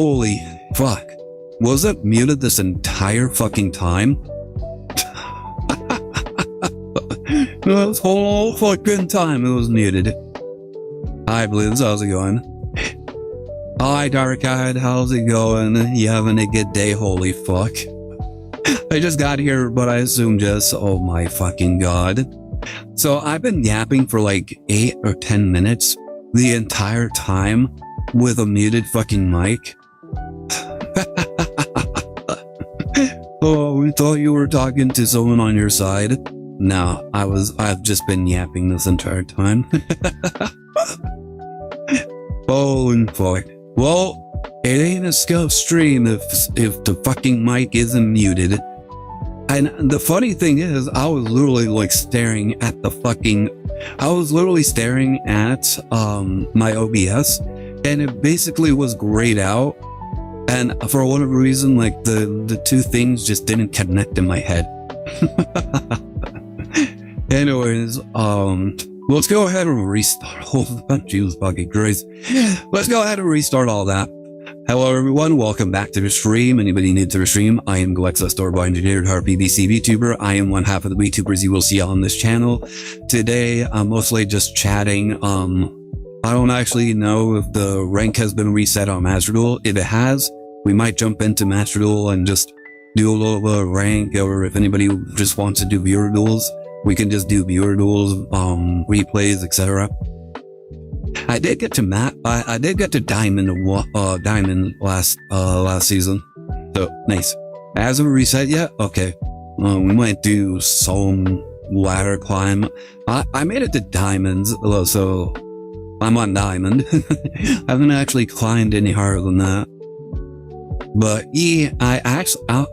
Holy fuck. Was it muted this entire fucking time? This whole fucking time it was muted. Hi Blues, how's it going? Hi Dark-Eyed, how's it going? You having a good day? Holy fuck. I just got here, but I assume just, oh my fucking god. So I've been yapping for like 8 or 10 minutes the entire time with a muted fucking mic. Oh, we thought you were talking to someone on your side. No, I've just been yapping this entire time. Oh, fuck. Well, it ain't a scuff stream if the fucking mic isn't muted. And the funny thing is, I was literally like staring at my OBS, and it basically was grayed out. And for whatever reason, like the two things just didn't connect in my head. Anyways, let's go ahead and restart. Oh, Jesus fucking Christ. Let's go ahead and restart all that. Hello everyone, welcome back to the stream. Anybody new to the stream, I am Glexx, store-bought engineer, BBC Vtuber. I am one half of the Vtubers you will see on this channel. Today, I'm mostly just chatting. I don't actually know if the rank has been reset on Master Duel. If it has, we might jump into Master Duel and just do a little bit of rank, or if anybody just wants to do viewer duels, we can just do viewer duels, replays, etc. I did get to I did get to Diamond last season. So nice. Hasn't reset yet? Okay. We might do some ladder climb. I made it to Diamonds, so I'm on Diamond. I haven't actually climbed any higher than that. But yeah,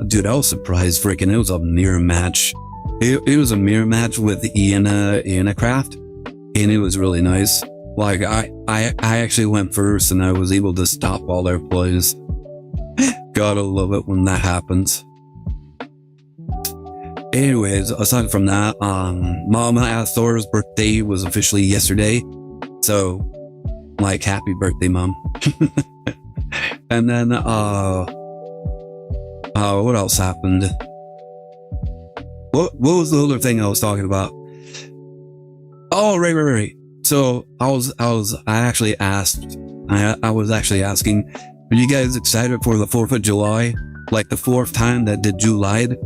dude, I was surprised freaking it was a mirror match. It was a mirror match with Iana Craft, and it was really nice. Like, I actually went first, and I was able to stop all their plays. Gotta love it when that happens. Anyways, aside from that, Mama Astor's birthday was officially yesterday. So, like, happy birthday, Mom. And then, what else happened? What was the other thing I was talking about? Oh, right. So I was actually asking, are you guys excited for the 4th of July? Like the 4th time that the Jew lied?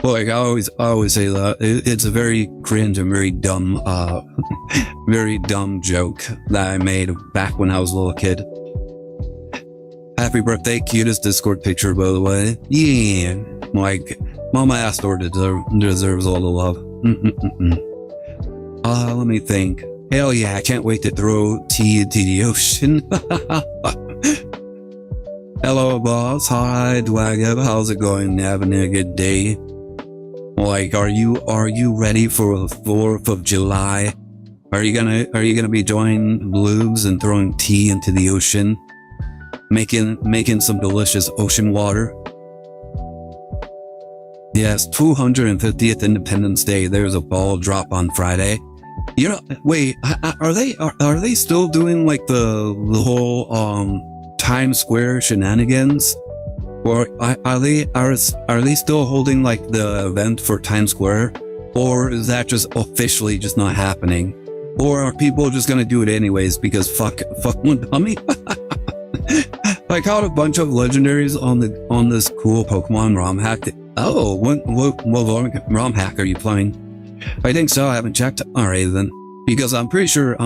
Like I always say that it's a very cringe and very dumb joke that I made back when I was a little kid. Happy birthday, cutest Discord picture, by the way. Yeah, like Mama Astor deserves all the love. Let me think. Hell yeah, I can't wait to throw tea into the ocean. Hello, boss. Hi, Dwagab. How's it going? Having a good day? Like, are you ready for the 4th of July? Are you gonna be joining Blues and throwing tea into the ocean? Making some delicious ocean water? Yes, 250th Independence Day. There's a ball drop on Friday. You know, wait, are they still doing like the whole Times Square shenanigans? Or are they still holding like the event for Times Square? Or is that just officially just not happening? Or are people just gonna do it anyways because fuck one dummy? I caught a bunch of legendaries on this cool Pokemon ROM hack. Oh, what ROM hack are you playing? I think so. I haven't checked. All right then, because I'm pretty sure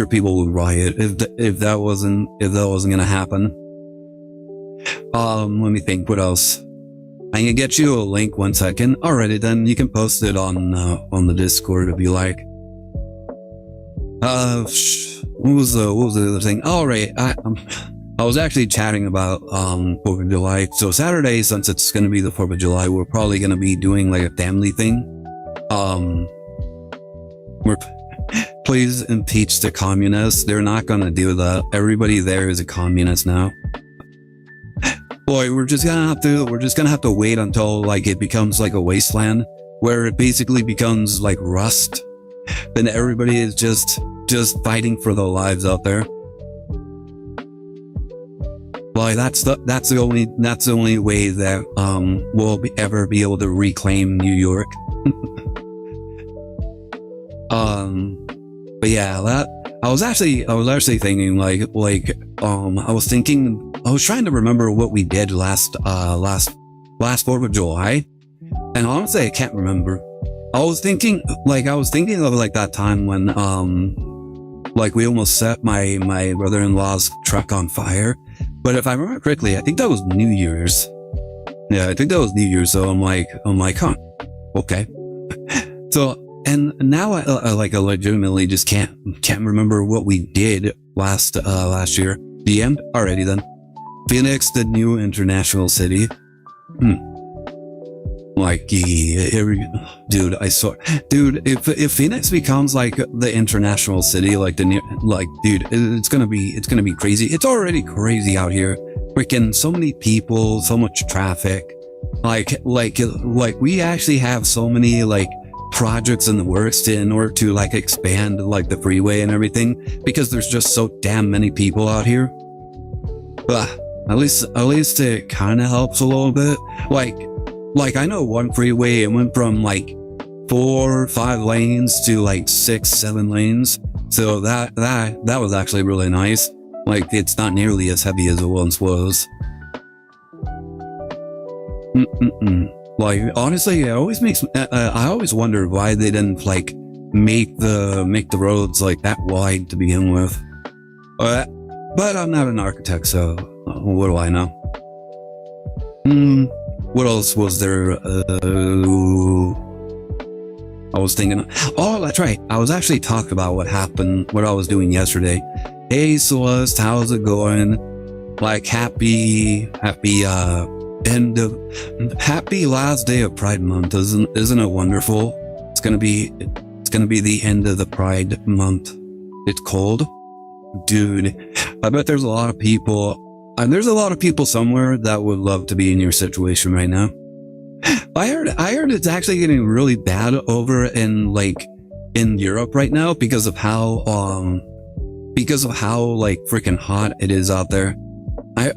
people would riot if that wasn't gonna happen. Let me think. What else? I can get you a link 1 second. Alrighty then, you can post it on the Discord if you like. What was the other thing? Alright, I was actually chatting about 4th of July. So Saturday, since it's gonna be the 4th of July, we're probably gonna be doing like a family thing. Please impeach the communists. They're not gonna do that. Everybody there is a communist now. Boy, we're just gonna have to wait until like it becomes like a wasteland where it basically becomes like Rust. Then everybody is just fighting for their lives out there. Like that's the only way that we'll ever be able to reclaim New York. But yeah, I was actually thinking I was trying to remember what we did last 4th of July, and honestly I can't remember. I was thinking of like that time when like we almost set my brother-in-law's truck on fire. But if I remember correctly, I think that was New Year's. Yeah, I think that was New Year's. So I'm like, huh, okay. So, and now I legitimately just can't remember what we did last year. The end already then. Phoenix, the new international city. Like, dude, I saw, dude, if Phoenix becomes like the international city, dude, it's gonna be crazy. It's already crazy out here. Freaking so many people, so much traffic. Like we actually have so many like projects in the works in order to like expand like the freeway and everything, because there's just so damn many people out here. At least it kind of helps a little bit. Like I know one freeway, it went from like 4 or 5 lanes to like 6, 7 lanes. So that was actually really nice. Like it's not nearly as heavy as it once was. Like honestly, it always makes I always wonder why they didn't like make the roads like that wide to begin with. But I'm not an architect, so what do I know? What else was there? I was thinking, oh, that's right. I was actually talking about what I was doing yesterday. Hey, Celeste, how's it going? Like, happy last day of Pride Month. Isn't it wonderful? It's gonna be the end of the Pride Month. It's cold. Dude, I bet there's a lot of people. And there's a lot of people somewhere that would love to be in your situation right now. I heard it's actually getting really bad over in Europe right now because of how like freaking hot it is out there. I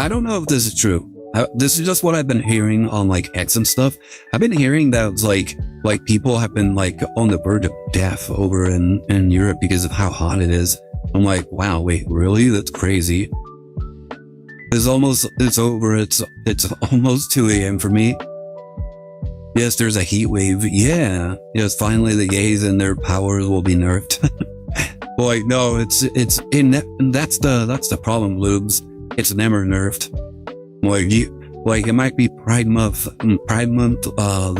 don't know if this is true. This is just what I've been hearing on like X and stuff. I've been hearing that it's like people have been like on the verge of death over in Europe because of how hot it is. I'm like, wow, wait, really? That's crazy. It's almost 2 a.m. for me. Yes, there's a heat wave. Yeah. Yes, finally the gays and their powers will be nerfed. Boy, no, that's the problem, Lubes. It's never nerfed. Like it might be Pride Month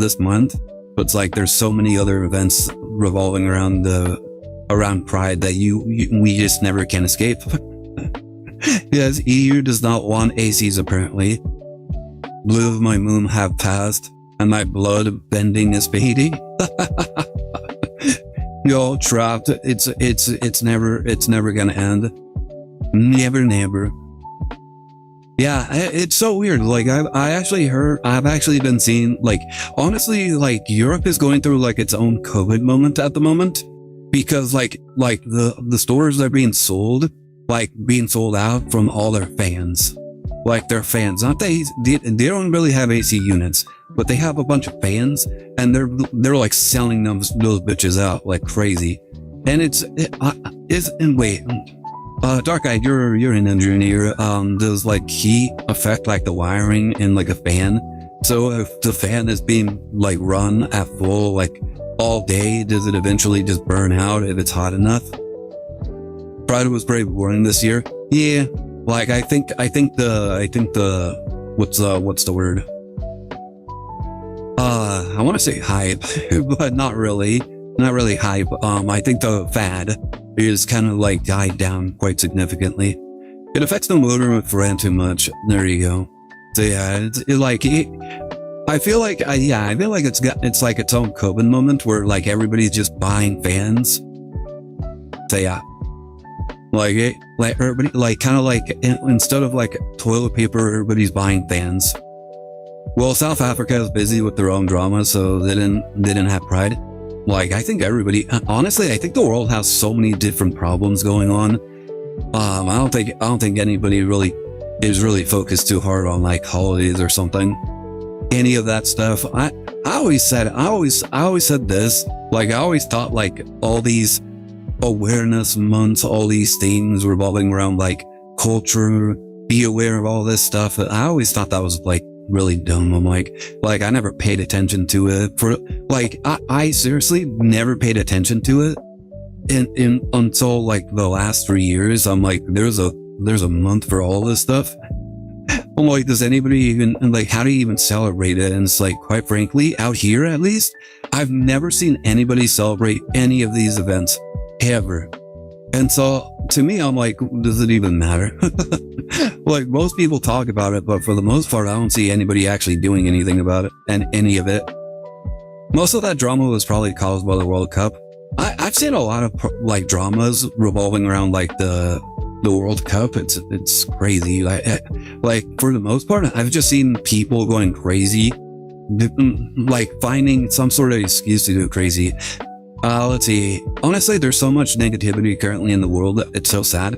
this month, but it's like there's so many other events revolving around Pride that we just never can escape. Yes, EU does not want ACs apparently. Blue of my moon have passed, and my blood bending is fading. You're trapped. It's never gonna end. Never. Yeah, it's so weird. Like I've actually been seeing, like, honestly, like Europe is going through like its own COVID moment at the moment, because like the stores are being sold out from all their fans. Like their fans, they don't really have AC units, but they have a bunch of fans, and they're like selling those bitches out like crazy. And Dark Eye, you're an engineer. Does like heat affect like the wiring in like a fan? So if the fan is being like run at full like all day, does it eventually just burn out if it's hot enough? Pride was pretty boring this year. Yeah, like I think the what's the word? I want to say hype, but not really hype. I think the fad is kind of like died down quite significantly. It affects the motor if ran too much. There you go. So yeah, I feel like it's like its own COVID moment where like everybody's just buying fans. So yeah. Like everybody, like kind of like instead of like toilet paper, everybody's buying fans. Well, South Africa is busy with their own drama, so they didn't have Pride. Like I think honestly, I think the world has so many different problems going on. I don't think anybody really is really focused too hard on like holidays or something. Any of that stuff. I always said this. Like I always thought like all these awareness months, all these things revolving around like culture, be aware of all this stuff. I always thought that was like really dumb. I'm like I never paid attention to it for like, I seriously never paid attention to it. And until like the last 3 years, I'm like, there's a month for all this stuff. I'm like, does anybody even, like, how do you even celebrate it? And it's like, quite frankly, out here at least, I've never seen anybody celebrate any of these events ever. And so to me, I'm like, does it even matter? Like most people talk about it, but for the most part, I don't see anybody actually doing anything about it and any of it. Most of that drama was probably caused by the World Cup. I've seen a lot of like dramas revolving around like the World Cup. It's crazy. Like for the most part, I've just seen people going crazy, like finding some sort of excuse to go crazy. Let's see. Honestly, there's so much negativity currently in the world that it's so sad.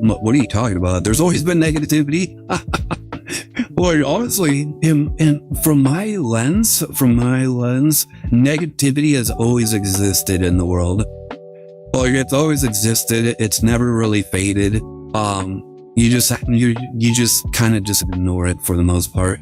What are you talking about? There's always been negativity. Well, honestly, and from my lens, negativity has always existed in the world. Like it's always existed. It's never really faded. You just kind of just ignore it for the most part.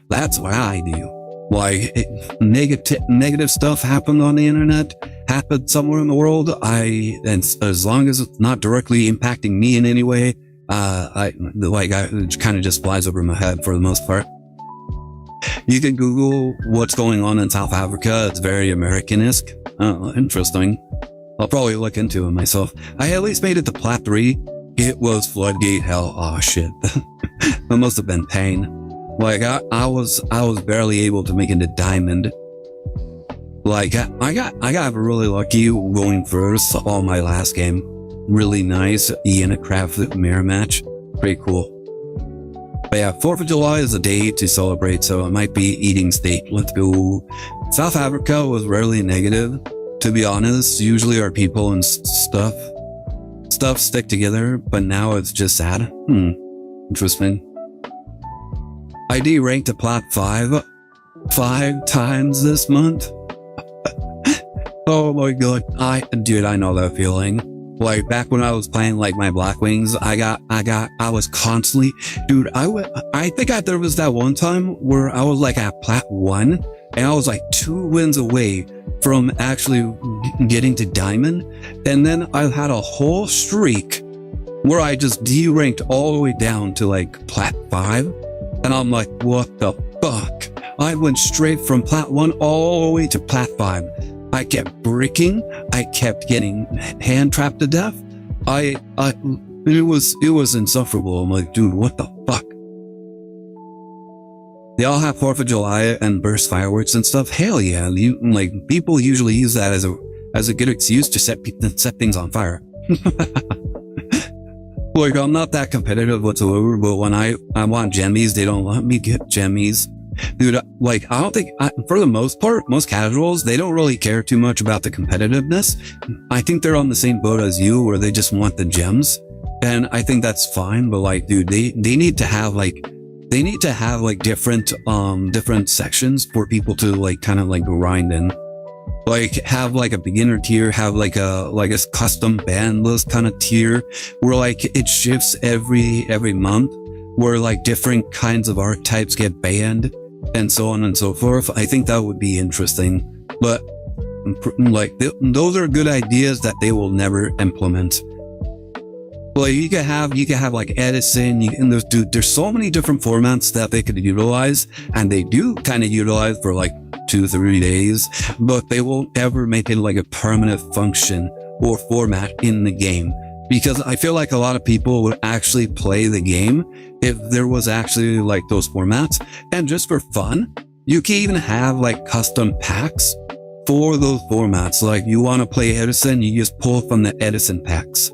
That's what I do. Like negative stuff happened on the internet, happened somewhere in the world. And as long as it's not directly impacting me in any way, it kind of just flies over my head for the most part. You can Google what's going on in South Africa. It's very American-esque. Oh, interesting. I'll probably look into it myself. I at least made it to Plat 3. It was floodgate hell. Oh shit. That must have been pain. Like I was barely able to make it to Diamond. Like I got really lucky going first on my last game. Really nice Ian Craft mirror match. Pretty cool. But yeah, 4th of July is a day to celebrate, so it might be eating steak. Let's go. South Africa was rarely negative. To be honest, usually our people and stuff stick together, but now it's just sad. Interesting. ID ranked to Plat 5 times this month. Oh my god. I know that feeling. Like back when I was playing like my Black Wings, I was constantly, dude, I think there was that one time where I was like at Plat 1 and I was like 2 wins away from actually getting to Diamond. And then I had a whole streak where I just deranked all the way down to like Plat 5. And I'm like, what the fuck? I went straight from Plat 1 all the way to Plat 5. I kept breaking. I kept getting hand trapped to death. It was insufferable. I'm like, dude, what the fuck? They all have 4th of July and burst fireworks and stuff. Hell yeah. People usually use that as a good excuse to set things on fire. Like, I'm not that competitive whatsoever, but when I want gemmies, they don't let me get gemmies. Dude, like, I don't think, for the most part, most casuals, they don't really care too much about the competitiveness. I think they're on the same boat as you, where they just want the gems. And I think that's fine, but like, dude, they need to have different sections for people to like, kind of like grind in. Like, have like a beginner tier, have like a custom ban list kind of tier, where like it shifts every month, where like different kinds of archetypes get banned, and so on and so forth. I think that would be interesting, but like those are good ideas that they will never implement. Like you can have like Edison, and there's so many different formats that they could utilize, and they do kind of utilize for like 2-3 days, but they won't ever make it like a permanent function or format in the game. Because I feel like a lot of people would actually play the game if there was actually like those formats. And just for fun, you can even have like custom packs for those formats. Like you want to play Edison, you just pull from the Edison packs.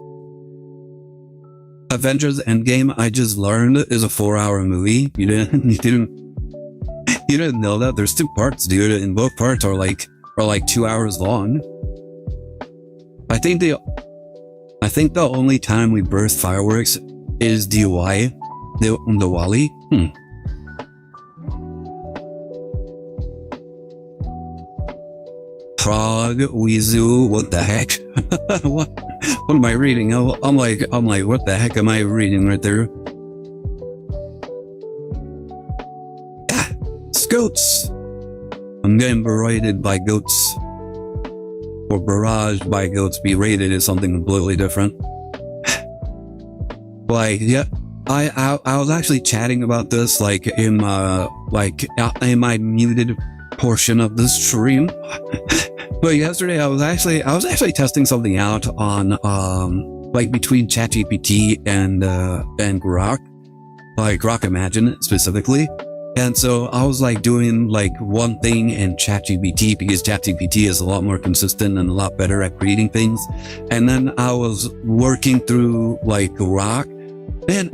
Avengers Endgame, I just learned, is a 4-hour movie. You didn't know that? There's 2 parts, dude, and both parts are like 2 hours long. I think the only time we burst fireworks is DUI, The Wally? Frog, Weasel, what the heck? what am I reading? I'm like, what the heck am I reading right there? Ah, it's goats. I'm getting berated by goats. Or barraged by goats. Berated is something completely different. Like, yeah, I was actually chatting about this, like, in my muted portion of the stream. But yesterday I was actually testing something out on, like, between ChatGPT and Grok, like Grok Imagine specifically. And so I was like doing like one thing in ChatGPT because ChatGPT is a lot more consistent and a lot better at creating things. And then I was working through like Grok. And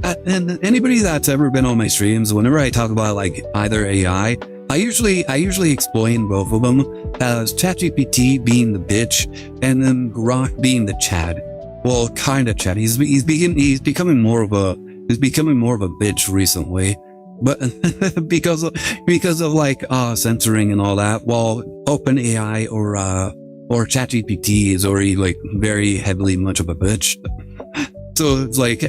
anybody that's ever been on my streams, whenever I talk about like either AI, I usually explain both of them as ChatGPT being the bitch and then Grok being the Chad. Well, kind of Chad. He's becoming more of a bitch recently. But because of like censoring and all that, while OpenAI or ChatGPT is already like very heavily much of a bitch. So it's like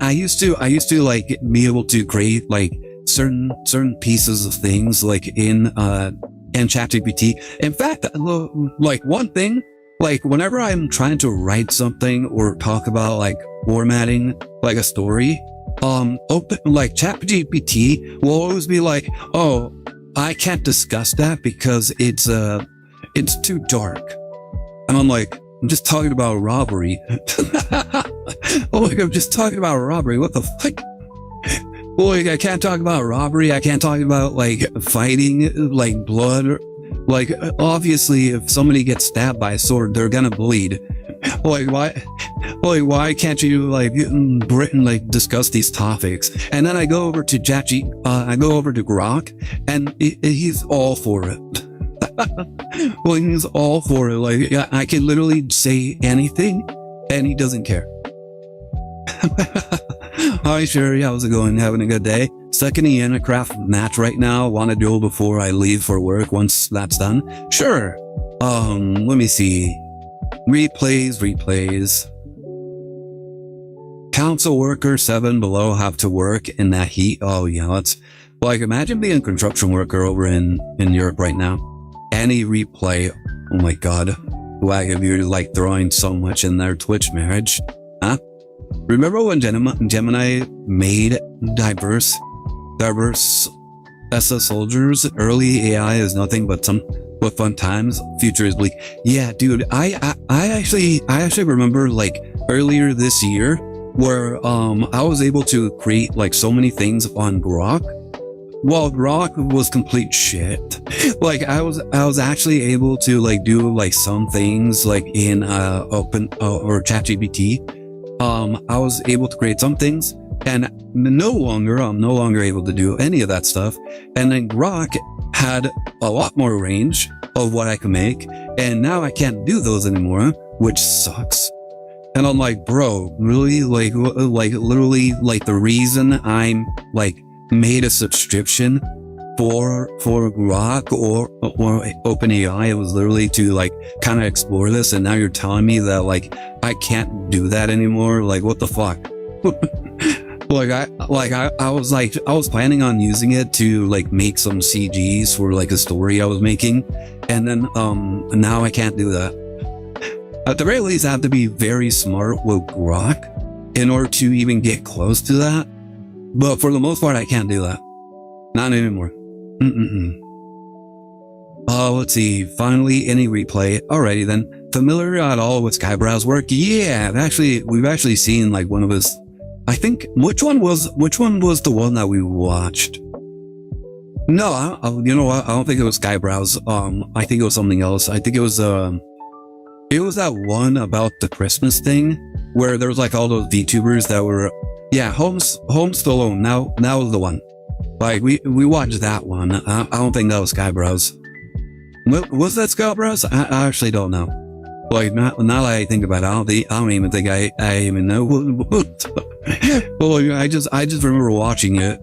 I used to like be able to create like certain pieces of things like in ChatGPT. In fact, like one thing, like whenever I'm trying to write something or talk about like formatting like a story, like ChatGPT will always be like, oh, I can't discuss that because it's too dark. And I'm like, I'm just talking about robbery. Oh, like, I'm just talking about robbery. What the fuck? Like, I can't talk about robbery. I can't talk about like fighting, like blood. Like, obviously, if somebody gets stabbed by a sword, they're gonna bleed. Like, why can't you like Britain like discuss these topics? And then I go over to I go over to Grok, and he's all for it. Well, he's all for it. Like, I can literally say anything, and he doesn't care. Hi, Sherry. How's it going? Having a good day? Stuck in the Intercraft match right now. Want to duel before I leave for work once that's done? Sure. Let me see. Replays. Council worker 7 below have to work in that heat. Oh yeah, that's like, imagine being a construction worker over in Europe right now. Any replay. Oh my god. Why have you like throwing so much in their Twitch marriage? Huh? Remember when Gemini made diverse SS soldiers? Early AI is nothing but fun times. Future is bleak. Yeah, dude, I actually remember like earlier this year where I was able to create like so many things on Grok. Well, Grok was complete shit. Like I was actually able to like do like some things like in Open or ChatGPT. I was able to create some things, and I'm no longer able to do any of that stuff. And then Grok had a lot more range of what I can make, and now I can't do those anymore, which sucks. And I'm like, bro, really? Like literally, like the reason I'm like made a subscription for Grok or OpenAI, it was literally to like kind of explore this, and now you're telling me that like I can't do that anymore? Like, what the fuck? I was planning on using it to like make some CGs for like a story I was making, and then now I can't do that. At the very least, I have to be very smart with Grok in order to even get close to that. But for the most part, I can't do that. Not anymore. Let's see. Finally, any replay. Alrighty then. Familiar at all with Skybrow's work? Yeah, we've actually seen like one of his. I think which one was the one that we watched? No, you know what? I don't think it was Skybrow's. I think it was something else. I think it was that one about the Christmas thing where there was like all those VTubers that were. Yeah, Home Stallone. Now was the one. Like we watched that one. I don't think that was Skybrow's. Was that Skybrow's? I actually don't know. Like now that I think about it, I don't even think I even know Well, I just remember watching it.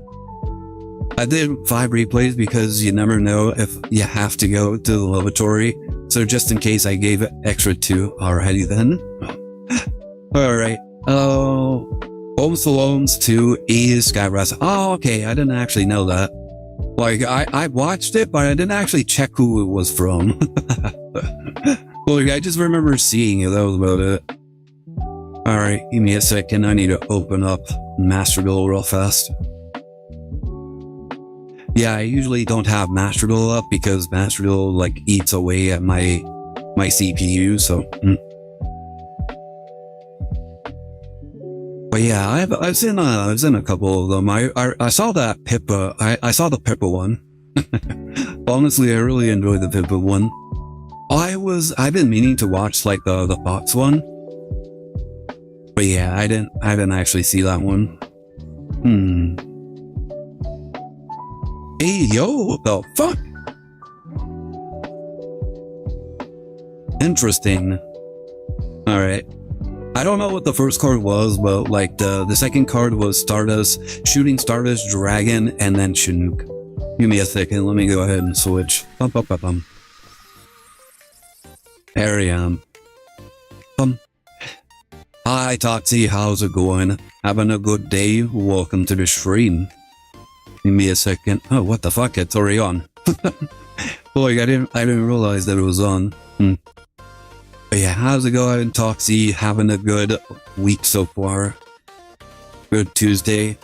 I did 5 replays because you never know if you have to go to the lavatory. So just in case, I gave it extra 2 already then. Alright. Home Salones 2 is Skybras. Oh, okay. I didn't actually know that. Like, I watched it, but I didn't actually check who it was from. Well, I just remember seeing it. That was about it. Alright, give me a second. I need to open up Master Duel real fast. Yeah, I usually don't have Master Duel up because Master Duel, like, eats away at my CPU, so... But yeah, I've seen a couple of them. I saw that Pippa. I saw the Pippa one. Honestly, I really enjoyed the Pippa one. I've been meaning to watch like the Fox one. But yeah, I didn't actually see that one. Hey yo, what the fuck? Interesting. Alright. I don't know what the first card was, but like the second card was Stardust, Shooting Stardust, Dragon, and then Chinook. Give me a second, let me go ahead and switch. There I am. Hi Toxie, how's it going? Having a good day? Welcome to the stream. Give me a second. Oh, what the fuck? It's already on. Boy, I didn't realize that it was on. But yeah, how's it going, Toxie? Having a good week so far? Good Tuesday.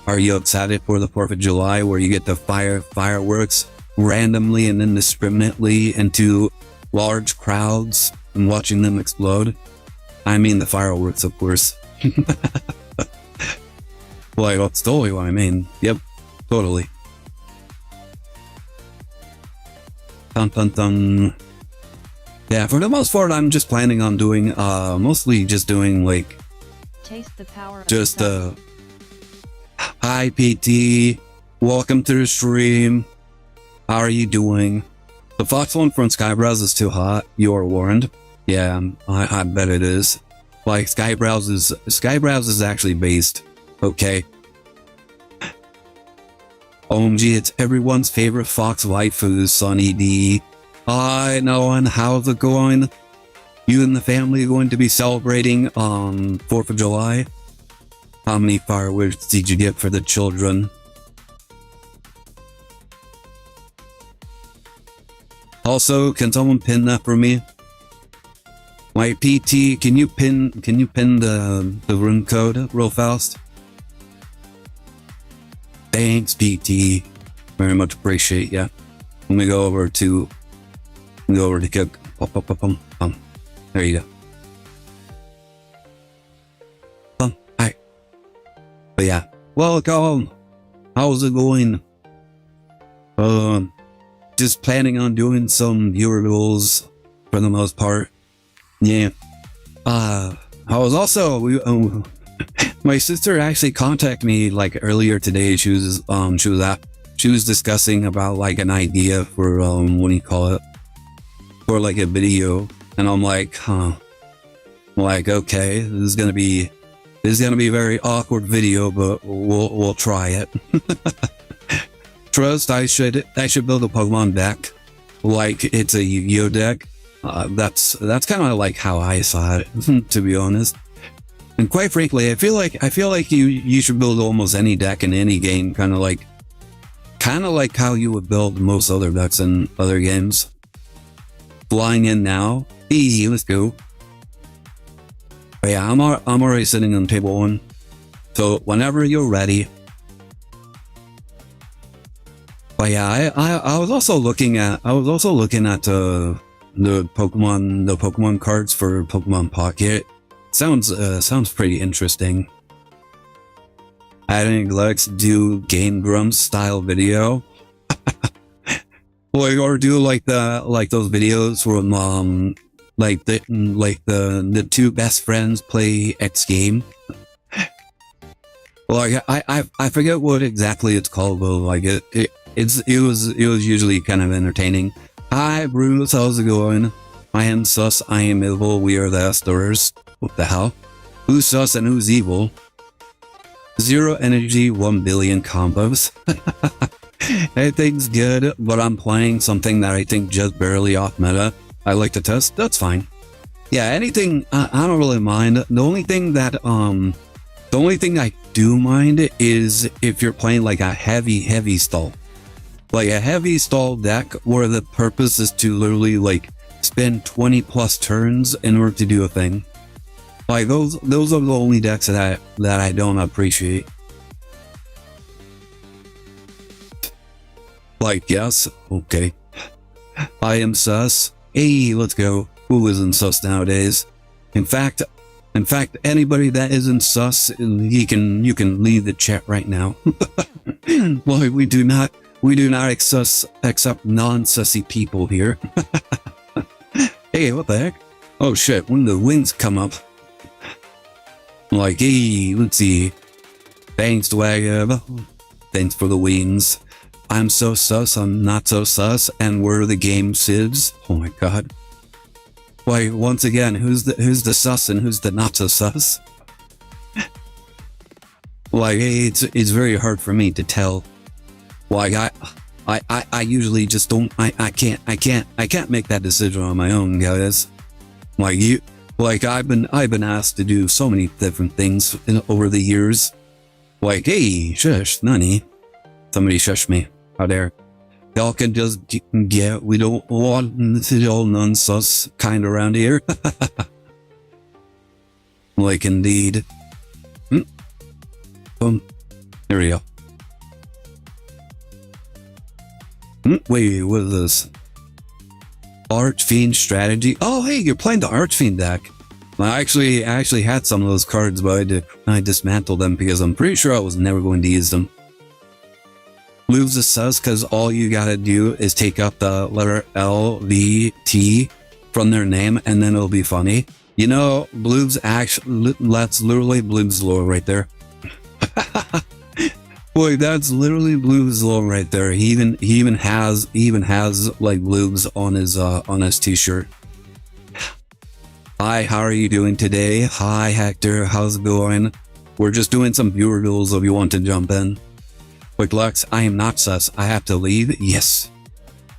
Are you excited for the 4th of July where you get to fire fireworks randomly and indiscriminately into large crowds and watching them explode? I mean the fireworks, of course. Well, that's totally what I mean. Yep, totally. Dun dun dun. Yeah, for the most part, I'm just planning on doing, mostly just doing, like, taste the power just, hi, PT. Welcome to the stream. How are you doing? The Fox one from Skybrows is too hot. You are warned. Yeah, I bet it is. Like, Skybrows is actually based. Okay. OMG, it's everyone's favorite Fox waifu, Sunny D. Hi, Nolan, how's it going? You and the family are going to be celebrating on 4th of July? How many fireworks did you get for the children? Also, can someone pin that for me? My PT, can you pin the room code real fast? Thanks, PT. Very much appreciate ya. Let me go over to kick. There you go. Hi. But yeah, welcome. How's it going? Just planning on doing some viewer rules for the most part. Yeah. I was also my sister actually contacted me like earlier today. She was discussing about like an idea for what do you call it? For like a video, and I'm like, huh. I'm like, okay, this is gonna be a very awkward video, but we'll try it. Trust, I should build a Pokemon deck, like it's a Yu-Gi-Oh deck. That's kind of like how I saw it, to be honest. And quite frankly, I feel like you should build almost any deck in any game, kind of like how you would build most other decks in other games. Flying in now, easy, let's go. But yeah, I'm already sitting on table 1, so whenever you're ready. But yeah, I was also looking at the Pokemon cards for Pokemon Pocket. Sounds pretty interesting. Having Glexx do Game Grumps style video. Or do like those videos from like the two best friends play X game. Like I forget what exactly it's called, but like it was usually kind of entertaining. Hi Bruce, how's it going? I am sus, I am evil, we are the Astors. What the hell? Who's sus and who's evil? 0 energy, 1 billion combos. Everything's good, but I'm playing something that I think just barely off meta. I like to test. That's fine. Yeah, anything, I don't really mind. The only thing I do mind is if you're playing like a heavy stall. Like a heavy stall deck where the purpose is to literally like spend 20 plus turns in order to do a thing. Like those are the only decks that I don't appreciate. Like, yes, okay. I am sus. Hey, let's go. Who isn't sus nowadays? In fact, anybody that isn't sus, you can leave the chat right now. Well, we do not accept non-sussy people here. Hey, what the heck? Oh shit, when the wings come up. Like, hey, let's see. Thanks, Swagab. Thanks for the wings. I'm so sus, I'm not so sus, and we're the game sieves. Oh my god. Why, once again, who's the sus and who's the not so sus? Like, it's very hard for me to tell. Like, I usually just don't, I can't make that decision on my own, guys. Like I've been asked to do so many different things over the years. Like, hey, shush, nani. Somebody shush me. How dare. Y'all can just get, we don't want to all non-sus kind around here. Like, indeed. Boom. There we go. Wait, what is this? Archfiend strategy. Oh, hey, you're playing the Archfiend deck. I actually had some of those cards, but I dismantled them because I'm pretty sure I was never going to use them. Blues is sus because all you gotta do is take up the letter L, V, T from their name and then it'll be funny. You know, Blues actually, that's literally Blues lore right there. Boy, that's literally Blues lore right there. He even has like Blues on his t-shirt. Hi, how are you doing today? Hi, Hector, how's it going? We're just doing some viewer duels if you want to jump in. Quick Glexx, I am not sus. I have to leave? Yes.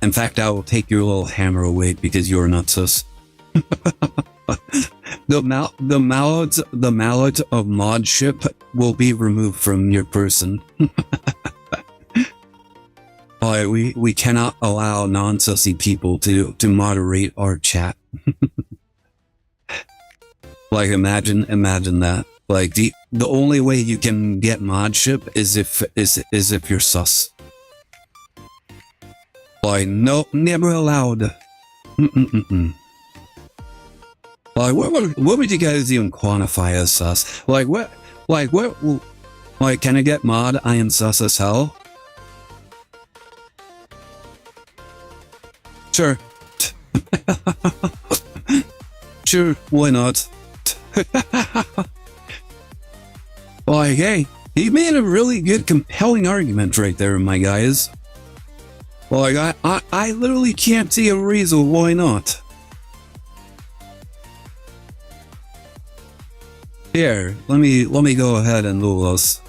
In fact, I will take your little hammer away because you're not sus. The mallet of modship will be removed from your person. We cannot allow non-sussy people to moderate our chat. Like, imagine that. Like, the only way you can get modship is if you're sus. Like, no, never allowed. Like, what would you guys even quantify as sus? Like, what, like, can I get mod? I am sus as hell. Sure. Sure, why not? Like, hey, he made a really good, compelling argument right there, my guys. Like, I literally can't see a reason why not. Here, let me go ahead and do this.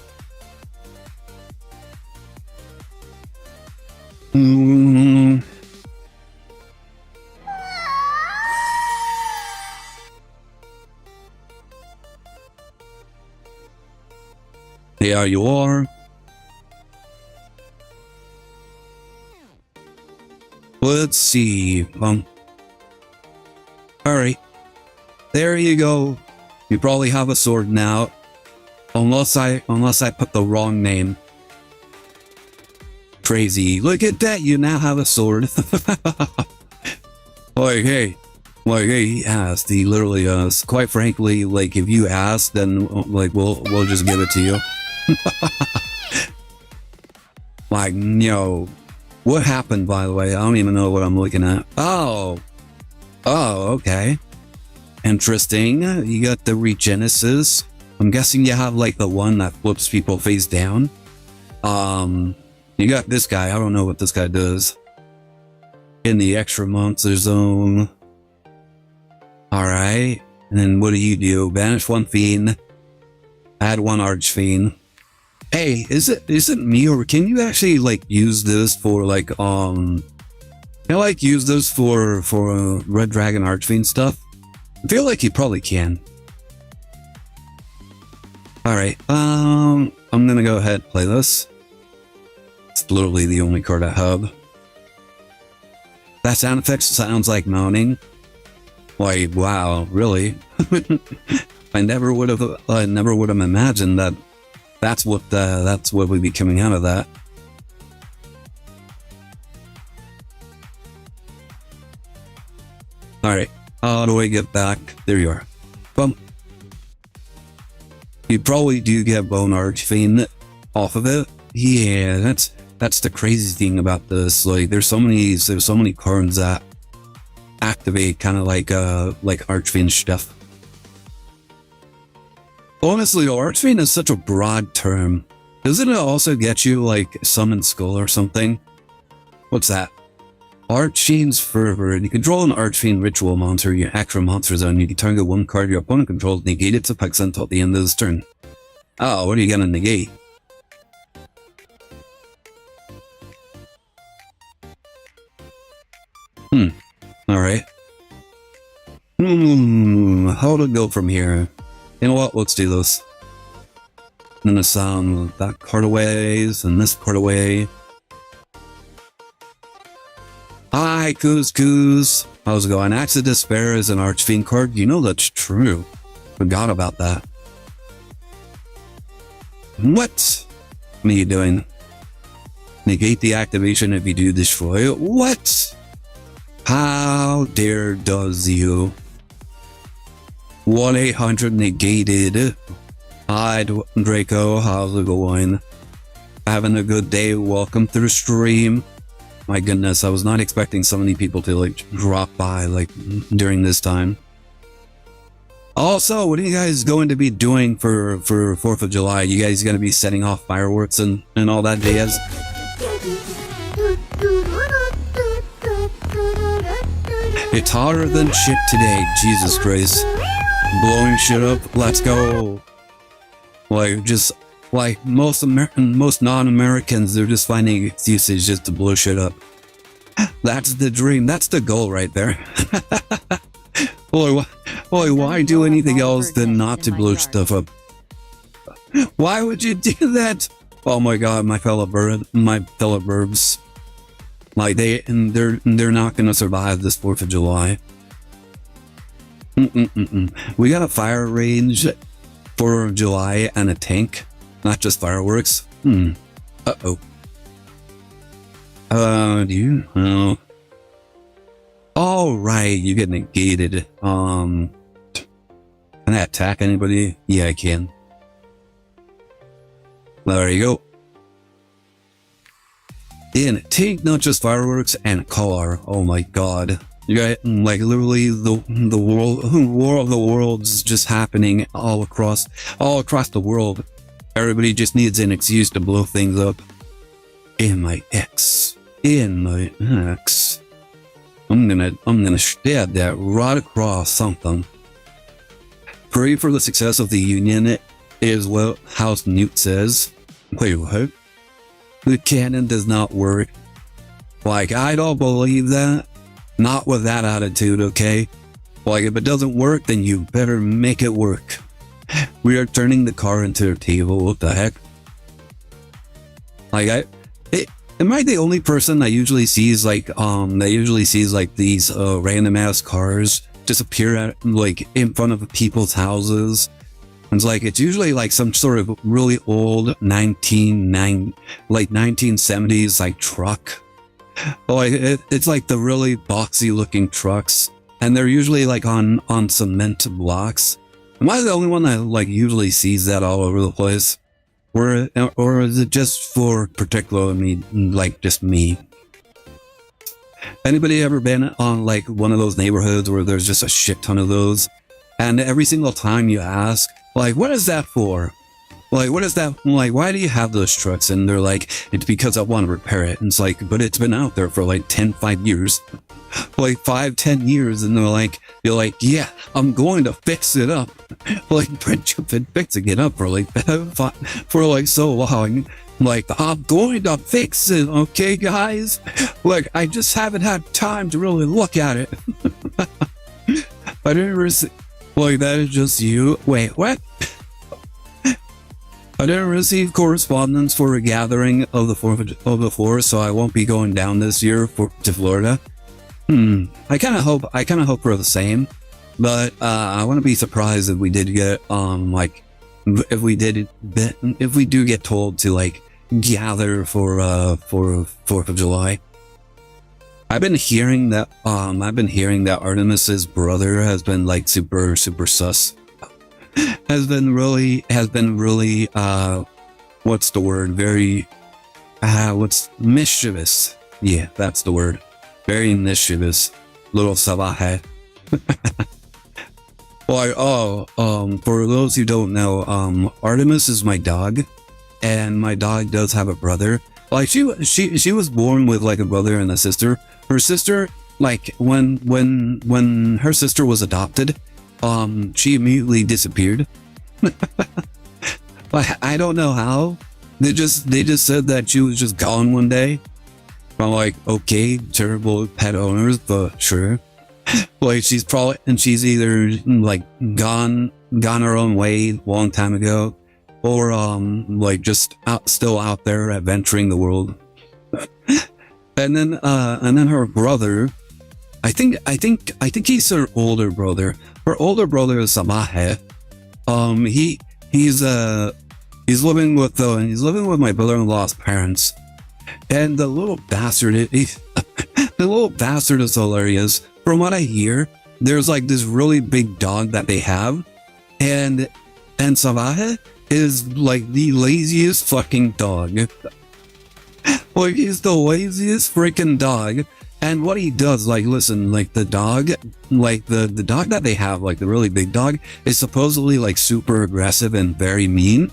There you are. Let's see. Alright. There you go. You probably have a sword now. Unless I put the wrong name. Crazy. Look at that, you now have a sword. Like, hey, he asked. He literally asked. Quite frankly, like, if you ask, then, like, we'll just give it to you. Like, no. What happened, by the way? I don't even know what I'm looking at. Oh, okay. Interesting. You got the Regenesis. I'm guessing you have, like, the one that flips people face down. You got this guy. I don't know what this guy does. In the extra monster zone. Alright. And then what do? Banish one fiend. Add one archfiend. Hey, is it me, or can you actually like use this for like can I like use this for Red Dragon Archfiend stuff? I feel like you probably can. All right, I'm gonna go ahead and play this. It's literally the only card I have. That sound effect sounds like moaning. Why? Wow, really? I never would have imagined that. That's what would be coming out of that. All right, how do I get back? There you are. Boom. You probably do get Bone Archfiend off of it. Yeah, that's the crazy thing about this. Like, there's so many cards that activate kind of like Archfiend stuff. Honestly, Archfiend is such a broad term. Doesn't it also get you like Summon Skull or something? What's that? Archfiend's Fervor. You control an Archfiend ritual monster, you act from monster zone. You can target one card your opponent controls, negate its effects until the end of this turn. Oh, what are you gonna negate? Alright. How to go from here? You know what? Let's do this. I'm gonna sound that card away, and this card away. Hi, Coos. How's it going? Axe of Despair is an Archfiend card. You know that's true. Forgot about that. What? What are you doing? Negate the activation if you do destroy it. What? How dare does you? 1-800 negated. Hi, Draco. How's it going? Having a good day. Welcome to the stream. My goodness, I was not expecting so many people to like drop by like during this time. Also, what are you guys going to be doing for 4th of July? You guys going to be setting off fireworks and all that jazz? It's hotter than shit today. Jesus Christ. Blowing shit up. Let's go. Like, just like most non-Americans, they're just finding excuses just to blow shit up. That's the dream. That's the goal right there. Boy, why do anything else than not to blow stuff up? Why would you do that? Oh my god, my fellow burbs. Like they're not gonna survive this 4th of July. We got a fire range for July and a tank, not just fireworks. Uh-oh. Do you? Oh. All right, you get negated. Can I attack anybody? Yeah, I can. There you go. In a tank, not just fireworks, and a car. Oh my god. You got like literally the world's just happening all across the world. Everybody just needs an excuse to blow things up. In my X. I'm gonna stab that right across something. Pray for the success of the union is what House Newt says. Wait, what? The cannon does not work. Like, I don't believe that. Not with that attitude, okay? Like, if it doesn't work, then you better make it work. We are turning the car into a table. What the heck? Like, am I the only person that usually sees like these random ass cars disappear at like in front of people's houses? And it's like, it's usually like some sort of really old 1970s like truck. Like it's like the really boxy looking trucks, and they're usually like on cement blocks. Am I the only one that like usually sees that all over the place? Or is it just for particularly like just me? Anybody ever been on like one of those neighborhoods where there's just a shit ton of those, and every single time you ask, like, what is that for? Like, what is that? Like, why do you have those trucks? And they're like, it's because I want to repair it. And it's like, but it's been out there for like 5 years. Like 5-10 years. And you're like, yeah, I'm going to fix it up. Like, but you've been fixing it up for like so long. Like, I'm going to fix it, okay, guys? Like, I just haven't had time to really look at it. I didn't receive. Like, that is just you. Wait, what? I didn't receive correspondence for a gathering of the 4th, so I won't be going down this year to Florida. I kind of hope for the same, but I wouldn't be surprised if we did get if we do get told to like gather for 4th of July. I've been hearing that Artemis's brother has been like super sus. Has been really what's the word? Very what's mischievous. Yeah, that's the word. Very mischievous. Little Sabaje. Well, for those who don't know, Artemis is my dog, and my dog does have a brother. Like she was born with like a brother and a sister. Her sister, like when her sister was adopted, she immediately disappeared. I don't know how. They just said that she was just gone one day. I'm like, okay, terrible pet owners, but sure. Like she's either like gone her own way a long time ago, or like just still out there adventuring the world. And then her brother, I think he's her older brother. Her older brother is Samahe. He's living with my brother-in-law's parents, and the little bastard is hilarious. From what I hear, there's like this really big dog that they have, and Samahe is like the laziest fucking dog. Like he's the laziest freaking dog. And what he does, like, listen, like the dog, like the dog that they have, like the really big dog, is supposedly like super aggressive and very mean.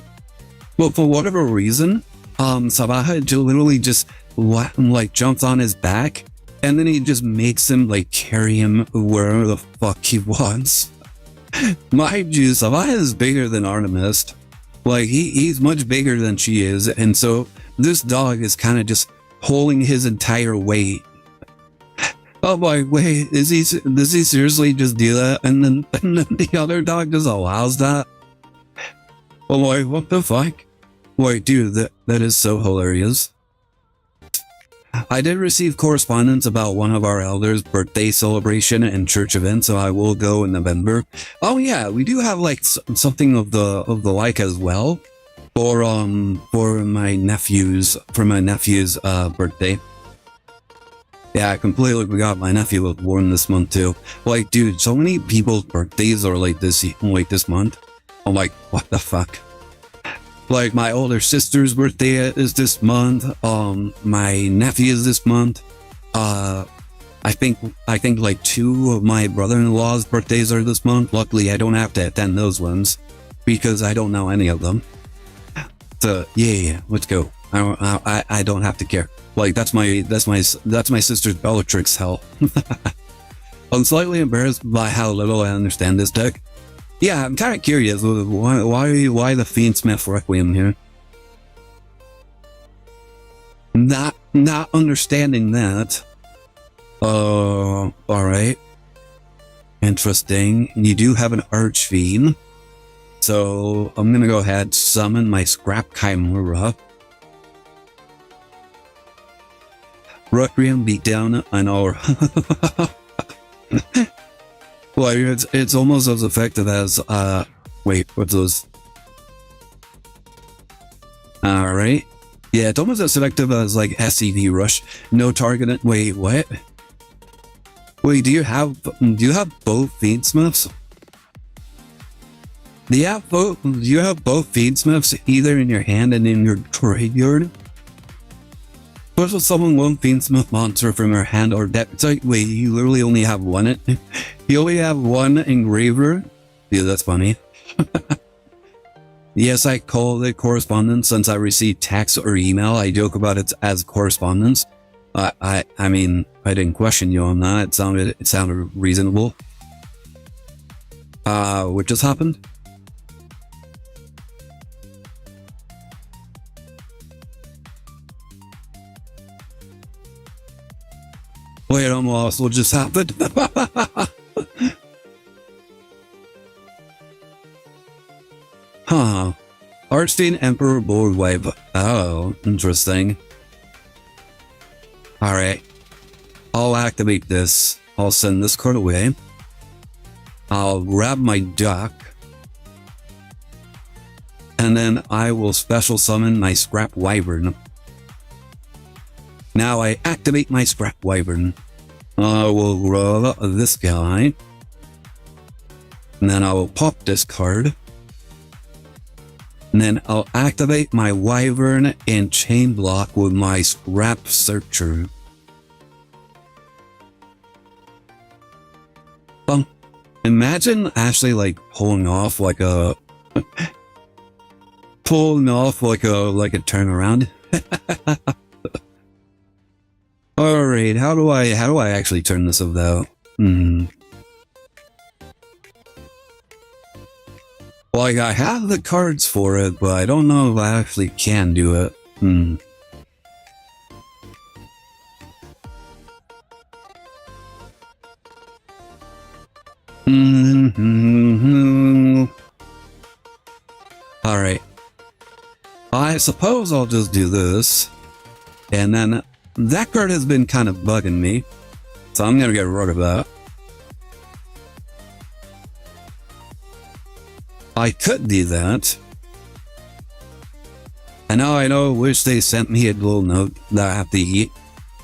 But for whatever reason, Sabaha literally just like jumps on his back, and then he just makes him like carry him wherever the fuck he wants. Mind you, Sabaha is bigger than Artemis. Like he's much bigger than she is, and so this dog is kind of just pulling his entire weight. Oh my, wait, does he seriously just do that? And then the other dog just allows that? Oh my, what the fuck? Wait, dude, that is so hilarious. I did receive correspondence about one of our elders' birthday celebration and church event, so I will go in November. Oh yeah, we do have like something of the like as well for my nephew's birthday. Yeah, I completely forgot my nephew was born this month too. Like, dude, so many people's birthdays are like this month. I'm like, what the fuck? Like, my older sister's birthday is this month. My nephew is this month. I think like 2 of my brother-in-law's birthdays are this month. Luckily, I don't have to attend those ones because I don't know any of them. So yeah, let's go. I don't have to care. Like that's my sister's Bellatrix hell. I'm slightly embarrassed by how little I understand this deck. Yeah, I'm kind of curious why the Fiendsmith Requiem here. Not understanding that. All right. Interesting. You do have an Archfiend, so I'm gonna go ahead summon my Scrap Chimera. Requiem beatdown, I know. Well, it's almost as effective as wait, what's those? Alright. Yeah, it's almost as effective as like SCV Rush. No target. Wait, what? Wait, do you have both Fiendsmiths? Do you have both Fiendsmiths either in your hand and in your graveyard? What if summon one Fiendsmith monster from your hand or deck? It's like, wait, you literally only have one. You only have one engraver? Yeah, that's funny. Yes, I call it correspondence since I receive text or email. I joke about it as correspondence. I mean, I didn't question you on that. It sounded reasonable. What just happened? Wait, I'm lost. What just happened? Huh. Archstein Emperor Board Wave. Oh, interesting. Alright. I'll activate this. I'll send this card away. I'll grab my duck. And then I will special summon my Scrap Wyvern. Now I activate my Scrap Wyvern. I will roll this guy. And then I will pop this card. And then I'll activate my Wyvern and Chain Block with my Scrap Searcher. Imagine actually like pulling off like a turnaround. Alright, how do I actually turn this off though? Like, I have the cards for it, but I don't know if I actually can do it. Alright. I suppose I'll just do this. And then that card has been kind of bugging me. So I'm gonna get rid of that. I could do that. I know, wish they sent me a little note that I have to eat.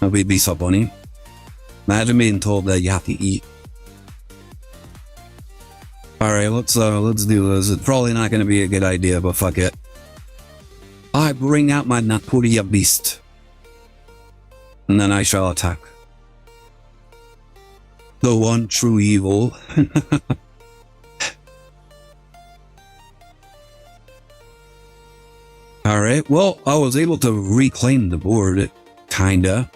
That would be so funny. Imagine being told that you have to eat. Alright, let's do this. It's probably not gonna be a good idea, but fuck it. I bring out my Napuria Beast. And then I shall attack. The one true evil. Alright, well, I was able to reclaim the board, kinda.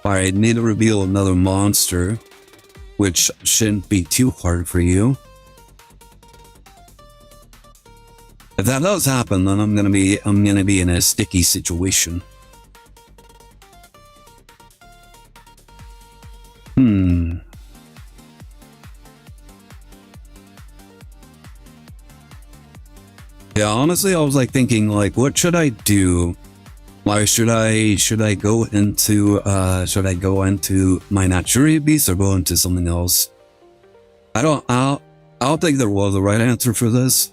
Alright, need to reveal another monster, which shouldn't be too hard for you. If that does happen, then I'm gonna be in a sticky situation. Yeah, honestly, I was like thinking, like, what should I do? Like, should I go into my Natura Beast or go into something else? I don't think there was a right answer for this.